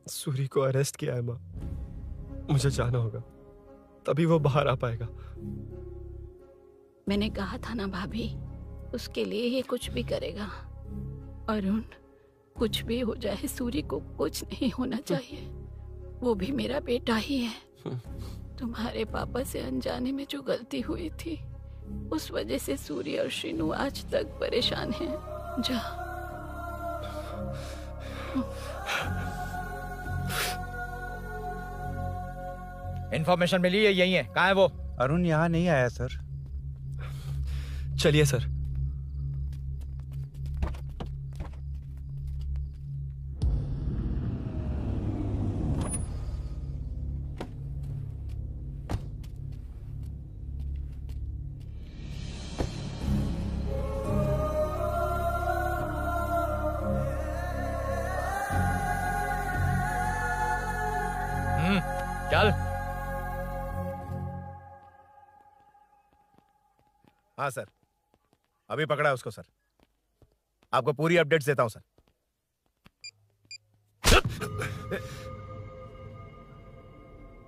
सूरी को अरेस्ट किया है माँ। मुझे जाना होगा, तभी वो बाहर आ पाएगा। मैंने कहा था ना भाभी, उसके लिए ये कुछ भी करेगा। अरुण, कुछ भी हो जाए सूरी को कुछ नहीं होना चाहिए। वो भी मेरा बेटा ही है। तुम्हारे पापा से अनजाने में जो गलती हुई थी, उस वजह से सूरी और श्रीनु आज तक परेशान हैं। जा। इन्फॉर्मेशन मिली है, यही है। कहाँ है वो? अरुण यहाँ नहीं आया सर। चलिए सर। चल। हाँ सर, अभी पकड़ा है उसको सर। आपको पूरी अपडेट्स देता हूं सर।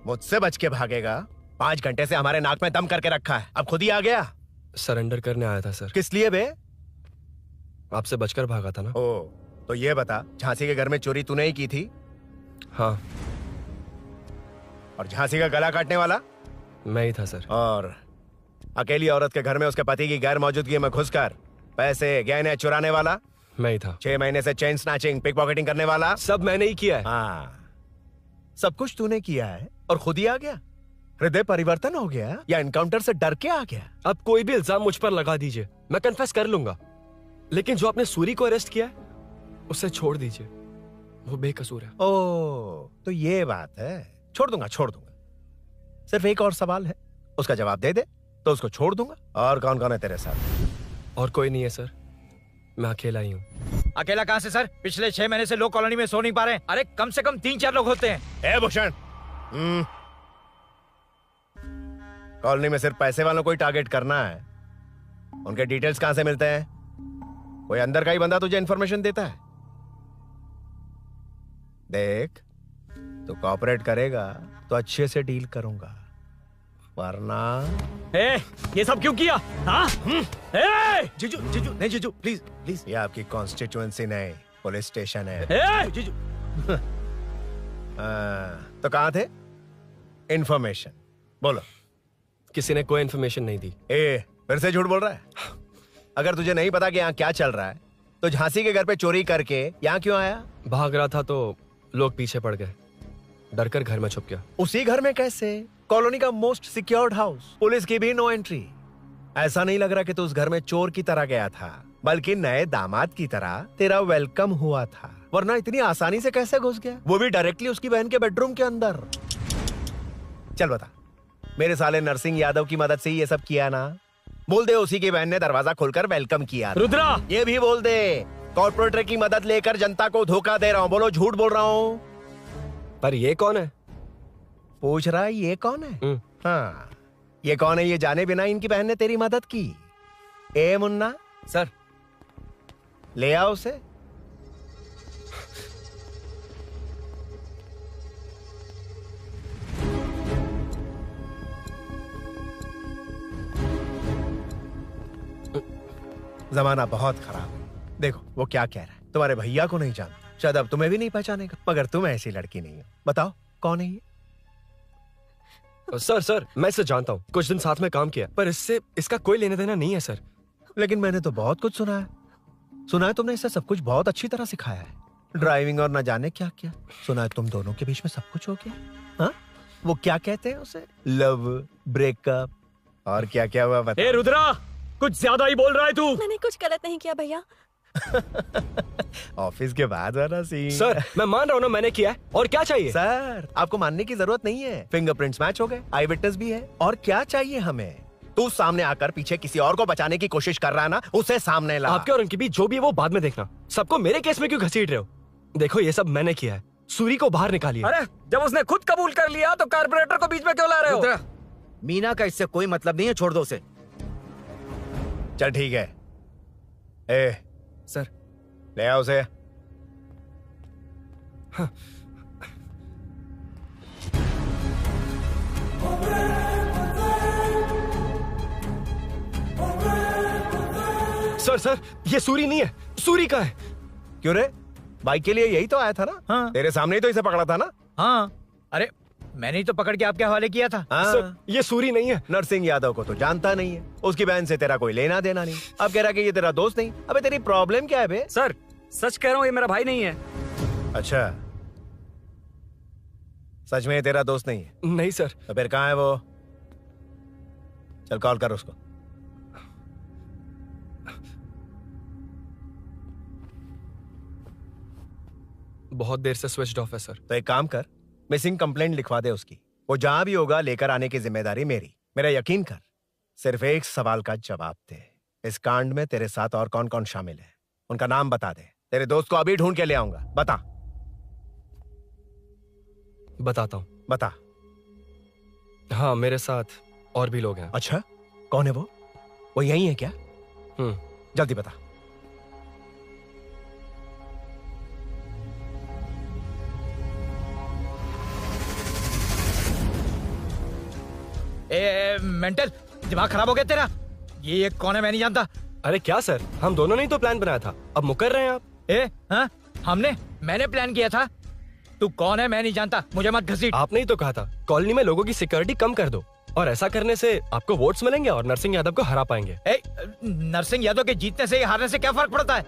मुझसे बच के भागेगा? 5 घंटे से हमारे नाक में दम करके रखा है, अब खुद ही आ गया। सरेंडर करने आया था सर। किस लिए बे? आपसे बचकर भागा था ना। ओ, तो ये बता, झांसी के घर में चोरी तूने ही की थी? हाँ। और झांसी का गला काटने वाला? मैं ही था सर। और अकेली औरत के घर में उसके पति की गैर मौजूदगी में घुसकर पैसे गहने चुराने वाला? मैं ही था। 6 महीने से चेन स्नैचिंग, पिक पॉकेटिंग करने वाला? सब मैंने ही किया है। हाँ, सब कुछ तूने किया है और खुद ही आ गया? हृदय परिवर्तन हो गया या एनकाउंटर से डर के आ गया? अब कोई भी इल्जाम मुझ पर लगा दीजिए, मैं कन्फेस कर लूंगा। लेकिन जो आपने सूरी को अरेस्ट किया है, उसे छोड़ दीजिए, वो बेकसूर है। ओ, तो ये बात है। छोड़ दूंगा, छोड़ दूंगा। सिर्फ एक और सवाल है, उसका जवाब दे दे तो उसको छोड़ दूंगा। और कौन कौन है तेरे साथ? और कोई नहीं है सर, मैं अकेला ही हूँ। अकेला कहाँ से सर? पिछले 6 महीने से लोग कॉलोनी में सो नहीं पा रहे। अरे कम से कम 3-4 लोग होते हैं। ए भूषण, कॉलोनी में सिर्फ पैसे वालों को ही टारगेट करना है। उनके डिटेल्स कहां से मिलते हैं? कोई अंदर का ही बंदा तुझे इंफॉर्मेशन देता है? देख, तू कोऑपरेट करेगा तो अच्छे से डील करूंगा, वरना ये सब क्यों किया? हाँ? जीजू, जीजू, नहीं जीजू, प्लीज प्लीज। ये आपकी कॉन्स्टिट्यूएंसी नहीं, पुलिस स्टेशन है। जीजू। तो कहाँ थे? इंफॉर्मेशन बोलो। किसी ने कोई इंफॉर्मेशन नहीं दी। फिर से झूठ बोल रहा है? अगर तुझे नहीं पता कि यहाँ क्या चल रहा है, तो झांसी के घर पे चोरी करके यहाँ क्यों आया? भाग रहा था तो लोग पीछे पड़ गए, डर कर घर में छुप गया। उसी घर में कैसे? कॉलोनी का मोस्ट सिक्योर्ड हाउस, पुलिस की भी नो एंट्री। ऐसा नहीं लग रहा कि तू उस घर में चोर की तरह गया था, बल्कि नए दामाद की तरह तेरा वेलकम हुआ था। वरना इतनी आसानी से कैसे घुस गया, वो भी डायरेक्टली उसकी बहन के बेडरूम के अंदर? चल बता, मेरे साले नरसिंह यादव की मदद से ही ये सब किया ना। बोल दे उसी की बहन ने दरवाजा खोलकर वेलकम किया। रुद्रा! ये भी बोल दे कॉर्पोरेटर की मदद लेकर जनता को धोखा दे रहा हूँ। बोलो झूठ बोल रहा हूँ। पर ये कौन है? पूछ रहा है ये कौन है? हाँ, ये कौन है ये जाने बिना इनकी बहन ने तेरी मदद की। ए मुन्ना सर, ले आओ उसे। जमाना बहुत खराब है। देखो वो क्या कह रहा है। तुम्हारे भैया को नहीं जानता, शायद अब तुम्हें भी नहीं पहचानेगा, मगर तुम ऐसी लड़की नहीं हो। बताओ कौन है ये? सर मैं इसे जानता हूँ, कुछ दिन साथ में काम किया, पर इससे इसका कोई लेना देना नहीं है सर। लेकिन मैंने तो बहुत कुछ सुना है। सुना है तुमने इसे सब कुछ बहुत अच्छी तरह सिखाया है, ड्राइविंग और न जाने क्या क्या। सुना है तुम दोनों के बीच में सब कुछ हो गया। हाँ, वो क्या कहते हैं उसे, लव, ब्रेकअप और क्या क्या हुआ बता। ए रुद्रा, कुछ ज्यादा ही बोल रहा है तू। मैंने कुछ गलत नहीं किया भैया। ऑफिस के बाद वाला सीन। सर मैं मान रहा हूँ ना मैंने किया है, और क्या चाहिए? सर आपको मानने की जरूरत नहीं है, फिंगरप्रिंट्स मैच हो गए, आई विटनेस भी है, और क्या चाहिए हमें? तू सामने आकर पीछे किसी और को बचाने की कोशिश कर रहा है ना, उसे सामने ला। आपके और उनके बीच जो भी है वो बाद में देखना, सबको मेरे केस में क्यों घसीट रहे हो? देखो ये सब मैंने किया है, सूरी को बाहर निकालिए। अरे जब उसने खुद कबूल कर लिया तो कारपोरेटर को बीच में क्यों ला रहे हो? मीना का इससे कोई मतलब नहीं है, छोड़ दो उसे। चल ठीक है। ए सर ले आओ उसे। हाँ। सर ये सूरी नहीं है, सूरी का है। क्यों रे, बाइक के लिए यही तो आया था ना? हाँ। तेरे सामने ही तो इसे पकड़ा था ना? हाँ, अरे मैंने ही तो पकड़ के आपके हवाले किया था। हाँ। सर ये सूरी नहीं है। नरसिंह यादव को तो जानता नहीं है, उसकी बहन से तेरा कोई लेना देना नहीं, अब कह रहा कि ये तेरा दोस्त नहीं। अबे तेरी प्रॉब्लम क्या है बे? सर सच कह रहा हूँ, ये मेरा भाई नहीं है। अच्छा, सच में ये तेरा दोस्त नहीं है? नहीं सर। तो फिर कहाँ है वो? चल कॉल कर उसको। बहुत देर से स्विच्ड ऑफ है सर। तो एक काम कर, मिसिंग कंप्लेंट लिखवा दे उसकी। वो जहां भी होगा लेकर आने की जिम्मेदारी मेरी। मेरा यकीन कर, सिर्फ एक सवाल का जवाब दे, इस कांड में तेरे साथ और कौन कौन शामिल है, उनका नाम बता दे। तेरे दोस्त को अभी ढूंढ के ले आऊंगा। बता। बताता हूँ। बता। हाँ मेरे साथ और भी लोग हैं। अच्छा, कौन है वो? वो यही है क्या? जल्दी बता। ए मेंटल, दिमाग खराब हो गया तेरा? ये कौन है मैं नहीं जानता। अरे क्या सर, हम दोनों ने ही तो प्लान बनाया था, अब मुकर रहे हैं आप। हाँ मैंने प्लान किया था। तू कौन है मैं नहीं जानता, मुझे मत घसीट। आपने ही तो कहा था कॉलोनी में लोगों की सिक्योरिटी कम कर दो, और ऐसा करने से आपको वोट्स मिलेंगे और नरसिंह यादव को हरा पाएंगे। नरसिंह यादव के जीतने से हारने से क्या फर्क पड़ता है?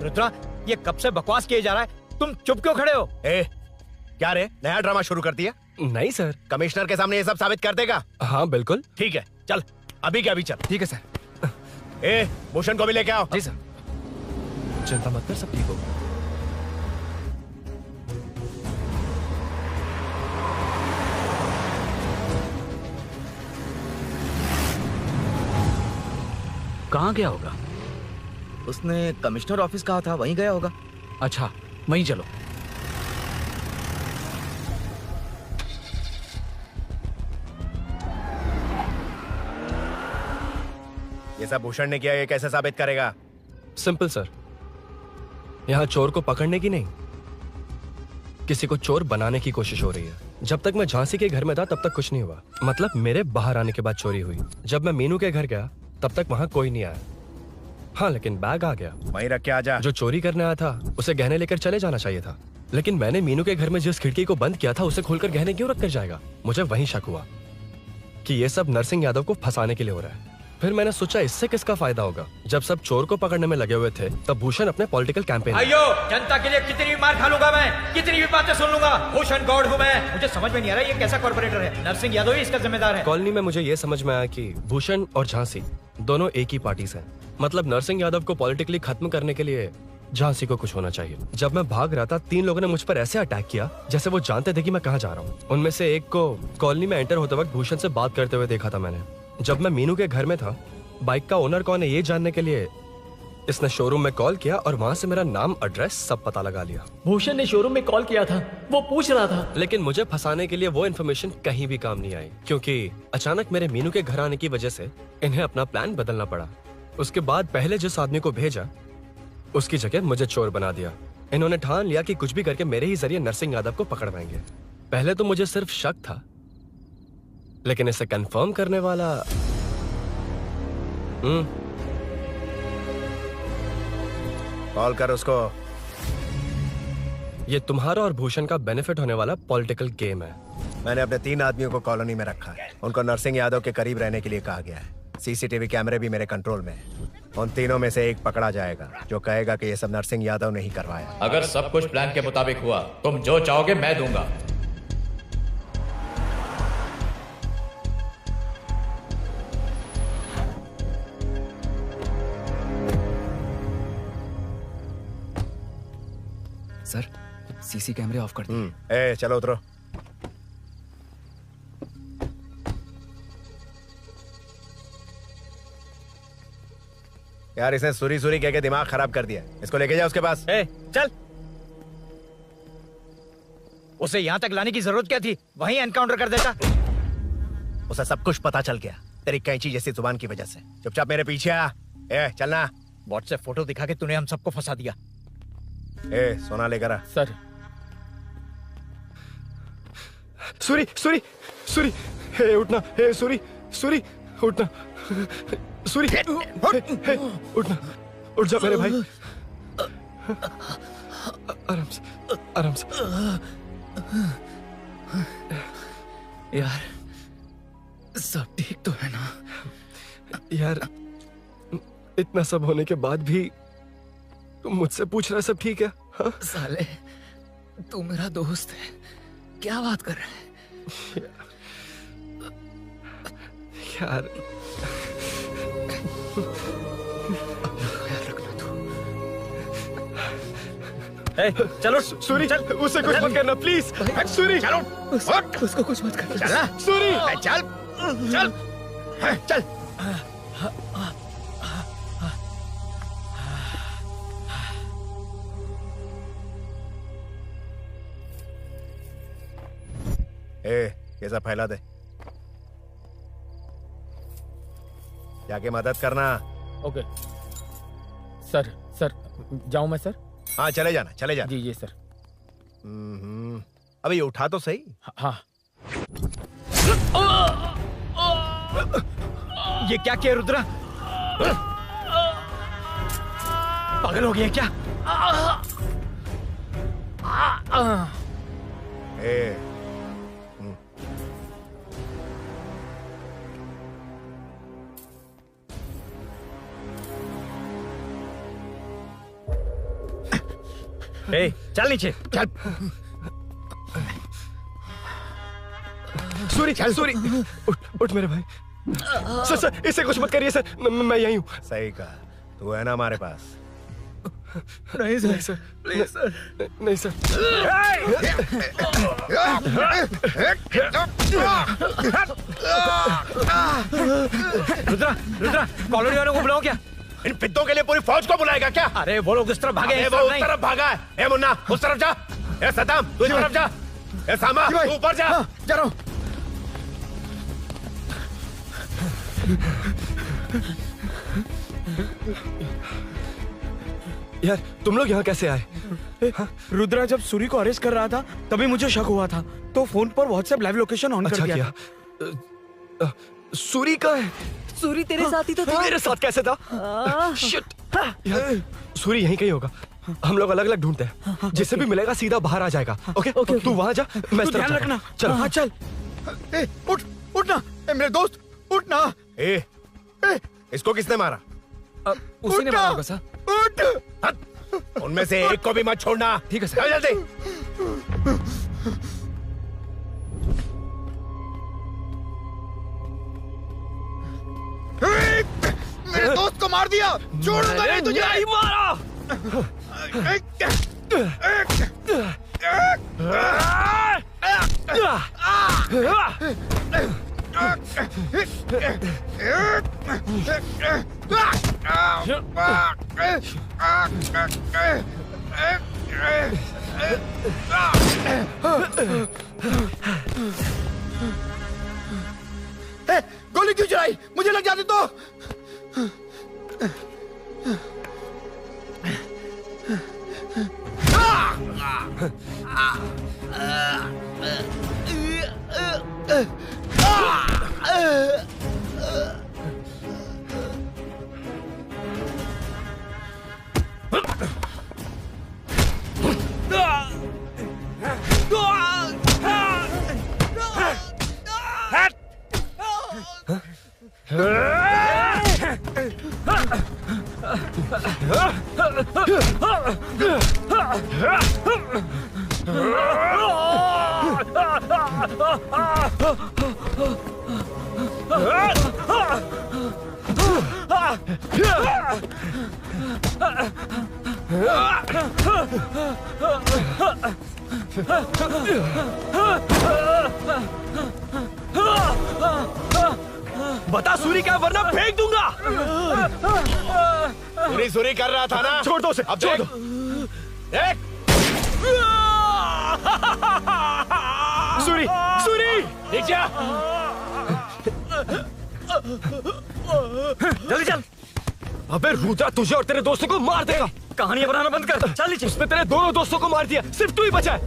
रुद्रा, ये कब से बकवास किए जा रहा है, तुम चुप क्यों खड़े हो? क्या रे, नया ड्रामा शुरू कर दिया? नहीं सर। कमिश्नर के सामने ये सब साबित कर देगा? हाँ बिल्कुल। ठीक है, चल अभी क्या अभी चल। ठीक है सर। भूषण को भी लेके आओ। जी सर। चिंता मत कर, सब ठीक होगा। कहाँ गया होगा? उसने कमिश्नर ऑफिस कहा था, वहीं गया होगा। अच्छा, वहीं चलो। ये सब भूषण ने किया, ये कैसे साबित करेगा? सिंपल सर, यहाँ चोर को पकड़ने की नहीं, किसी को चोर बनाने की कोशिश हो रही है। जब तक मैं झांसी के घर में था तब तक कुछ नहीं हुआ, मतलब मेरे बाहर आने के बाद चोरी हुई। जब मैं मीनू के घर गया तब तक वहां कोई नहीं आया। हाँ लेकिन बैग आ गया। वहीं रख के आ जा। जो चोरी करने आया था उसे गहने लेकर चले जाना चाहिए था, लेकिन मैंने मीनू के घर में जिस खिड़की को बंद किया था उसे खोलकर गहने क्यों रख कर जाएगा? मुझे वहीं शक हुआ कि ये सब नरसिंह यादव को फंसाने के लिए हो रहा है। फिर मैंने सोचा इससे किसका फायदा होगा। जब सब चोर को पकड़ने में लगे हुए थे तब भूषण अपने पॉलिटिकल कैंपेन। अयो, जनता के लिए कितनी भी मार खा लूंगा मैं, कितनी भी बातें सुन लूंगा। भूषण गौड़ हूँ मैं। मुझे समझ में नहीं आ रहा ये कैसा कॉर्पोरेटर है। नरसिंह यादव ही इसका जिम्मेदार है। कॉलोनी में मुझे ये समझ में आया कि भूषण और झांसी दोनों एक ही पार्टी से हैं। मतलब नरसिंह यादव को पॉलिटिकली खत्म करने के लिए झांसी को कुछ होना चाहिए। जब मैं भाग रहा था 3 लोगों ने मुझ पर ऐसे अटैक किया जैसे वो जानते थे कि मैं कहाँ जा रहा हूँ। उनमें से एक को कॉलोनी में एंटर होते वक्त भूषण से बात करते हुए देखा था मैंने। जब मैं मीनू के घर में था, बाइक का ओनर कौन है ये जानने के लिए इसने शोरूम में कॉल किया और वहाँ से मेरा नाम, एड्रेस सब पता लगा लिया। भूषण ने शोरूम में कॉल किया था, वो पूछ रहा था। लेकिन मुझे फंसाने के लिए वो इन्फॉर्मेशन कहीं भी काम नहीं आई, क्योंकि अचानक मेरे मीनू के घर आने की वजह से इन्हें अपना प्लान बदलना पड़ा। उसके बाद पहले जिस आदमी को भेजा उसकी जगह मुझे चोर बना दिया। इन्होंने ठान लिया कि कुछ भी करके मेरे ही जरिए नरसिंह यादव को पकड़वाएंगे। पहले तो मुझे सिर्फ शक था, लेकिन इसे कंफर्म करने वाला कॉल कर उसको। ये तुम्हारा और भूषण का बेनिफिट होने वाला पॉलिटिकल गेम है। मैंने अपने 3 आदमियों को कॉलोनी में रखा है। उनको नरसिंह यादव के करीब रहने के लिए कहा गया है। सीसीटीवी कैमरे भी मेरे कंट्रोल में है। उन तीनों में से एक पकड़ा जाएगा जो कहेगा कि ये सब नरसिंह यादव ने ही करवाया। अगर सब कुछ प्लान के मुताबिक हुआ, तुम जो चाहोगे मैं दूंगा। सर, सीसी कैमरे ऑफ कर दिए। ए, चलो उतरो। यार इसने सुरी सुरी कह के दिमाग खराब कर दिया। इसको लेके जा उसके पास। चल। उसे यहाँ तक लाने की जरूरत क्या थी? वहीं एनकाउंटर कर देता। उसे सब कुछ पता चल गया तेरी कैंची जैसी जुबान की वजह से। चुपचाप मेरे पीछे आ। चलना। व्हाट्सएप फोटो दिखा के तूने हम सबको फंसा दिया। सोना लेकर आ। सर। सूरी सूरी सूरी, उठना। सूरी सूरी, उठना। सूरी उठना, उठ जा मेरे भाई। आराम से, आराम से। यार सब ठीक तो है ना? यार इतना सब होने के बाद भी तुम मुझसे पूछ रहा है सब ठीक है? हाँ? साले तू मेरा दोस्त है, क्या बात कर रहा है? यार चलो सूरी, चल। उसे कुछ मत करना प्लीज। सूरी चलो, उसको कुछ मत करना। चलना सूरी, चल चल चल। ये सब फैला दे। जाके मदद करना। Okay sir. सर जाऊं मैं सर? हाँ चले जाना, चले जाना। जी सर। अबे ये उठा तो सही। हाँ। ये क्या किया रुद्रा? पागल हो गया क्या? चल नीचे चल। सूरी, चल सूरी, उठ मेरे भाई। सर इसे कुछ मत करिए सर, मैं यहीं हूँ। सही कहा, तू है ना हमारे पास। नहीं सर, प्लीज सर, नहीं सर। रुद्रा, रुद्रा, कॉलोनी वालों को बुलाओ क्या? इन पिद्दों के लिए पूरी फौज को बुलाएगा क्या? अरे वो लोग उस तरफ भागे हैं। वो उस तरफ भागा है। ए मुन्ना उस तरफ जा। ए सदाम तू इस तरफ जा। ए सामा तू ऊपर जा। जा रहा हूं। यार तुम लोग यहाँ कैसे आए? रुद्रा जब सूरी को अरेस्ट कर रहा था तभी मुझे शक हुआ था, तो फोन पर व्हाट्सएप लाइव लोकेशन ऑन कर दिया। सूरी का है? सूरी तेरे साथ ही तो था। मेरे साथ कैसे था? शिट। यार सूरी यहीं कहीं होगा, हम लोग अलग अलग ढूंढते हैं। जिसे भी मिलेगा सीधा बाहर आ जाएगा। ओके तू वहां जा, मैं ध्यान रखना। चल। हाँ चल। उठ उठना मेरे दोस्त, उठना। इसको किसने मारा? उसी ने मारा होगा सर। उठ। उनमें से एक को भी मत छोड़ना। ठीक है सर। जल्दी। मेरे दोस्त को मार दिया, छोड़ूंगा नहीं तुझे। नहीं मारा। गोली क्यों चलाई? मुझे लग जाती तो। बता सूरी क्या, वरना फेंक दूंगा। सूरी सूरी कर रहा था ना? छोड़ दो उसे, अब छोड़ देख। दो। देख। सूरी, सूरी, देख जा। जल्दी चल। अबे रुद्रा तुझे और तेरे दोस्तों को मार देगा। कहानियां बनाना बंद कर। चल नीचे। उसने तेरे दोनों दोस्तों को मार दिया, सिर्फ तू ही बचा है।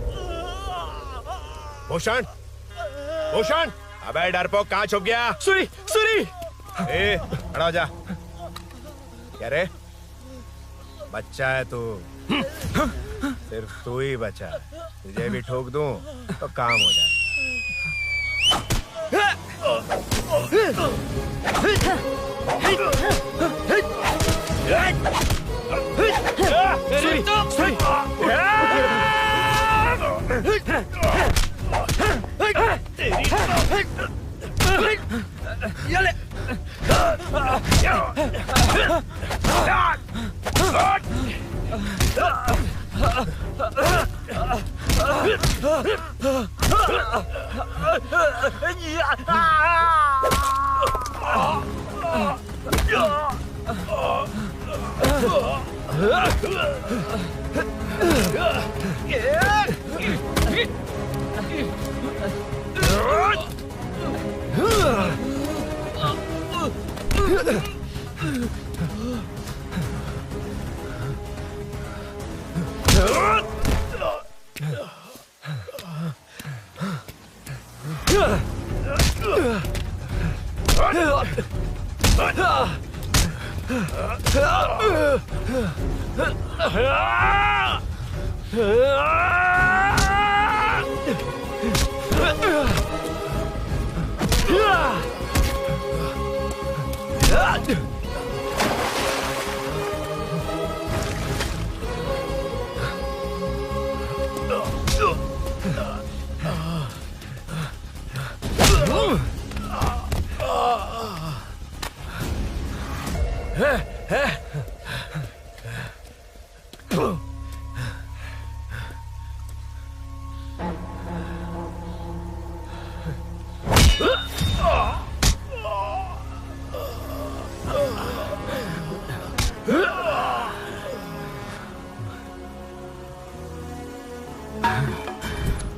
भूषण, भूषण, अबे डरपोक कहाँ छुप गया? सूरी, सूरी। खड़ा हो जा। क्या रे? बच्चा है तू, सिर्फ तू ही बचा। तुझे भी ठोक दूं तो काम हो जाए।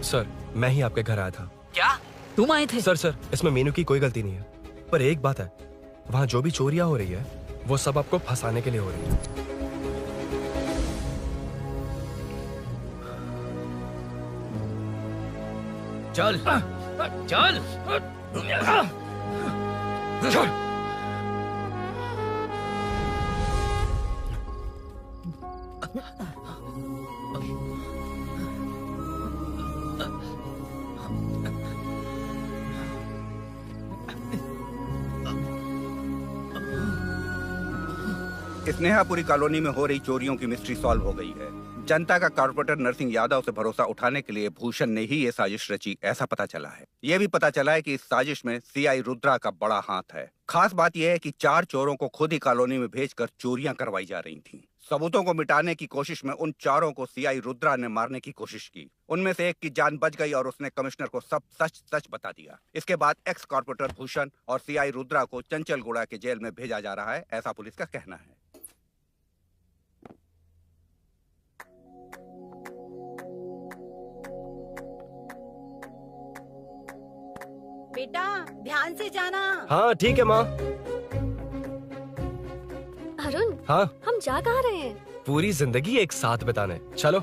सर, मैं ही आपके घर आया था। क्या तुम आए थे? सर, इसमें मीनू की कोई गलती नहीं है, पर एक बात है, वहाँ जो भी चोरियां हो रही है वो सब आपको फंसाने के लिए हो रही है। चल चल चल। स्नेहापुरी कॉलोनी में हो रही चोरियों की मिस्ट्री सॉल्व हो गई है। जनता का कॉर्पोरेटर नरसिंह यादव से भरोसा उठाने के लिए भूषण ने ही ये साजिश रची, ऐसा पता चला है। ये भी पता चला है कि इस साजिश में सीआई रुद्रा का बड़ा हाथ है। खास बात यह है कि 4 चोरों को खुद ही कॉलोनी में भेजकर चोरियां करवाई जा रही थीं। सबूतों को मिटाने की कोशिश में उन चारों को सीआई रुद्रा ने मारने की कोशिश की। उनमें से एक की जान बच गई और उसने कमिश्नर को सब सच सच बता दिया। इसके बाद एक्स कॉर्पोरेटर भूषण और सीआई रुद्रा को चंचलगुड़ा के जेल में भेजा जा रहा है, ऐसा पुलिस का कहना है। बेटा ध्यान से जाना। हाँ ठीक है माँ। अरुण, हाँ हम जा कहाँ रहे हैं? पूरी जिंदगी एक साथ बिताने। चलो।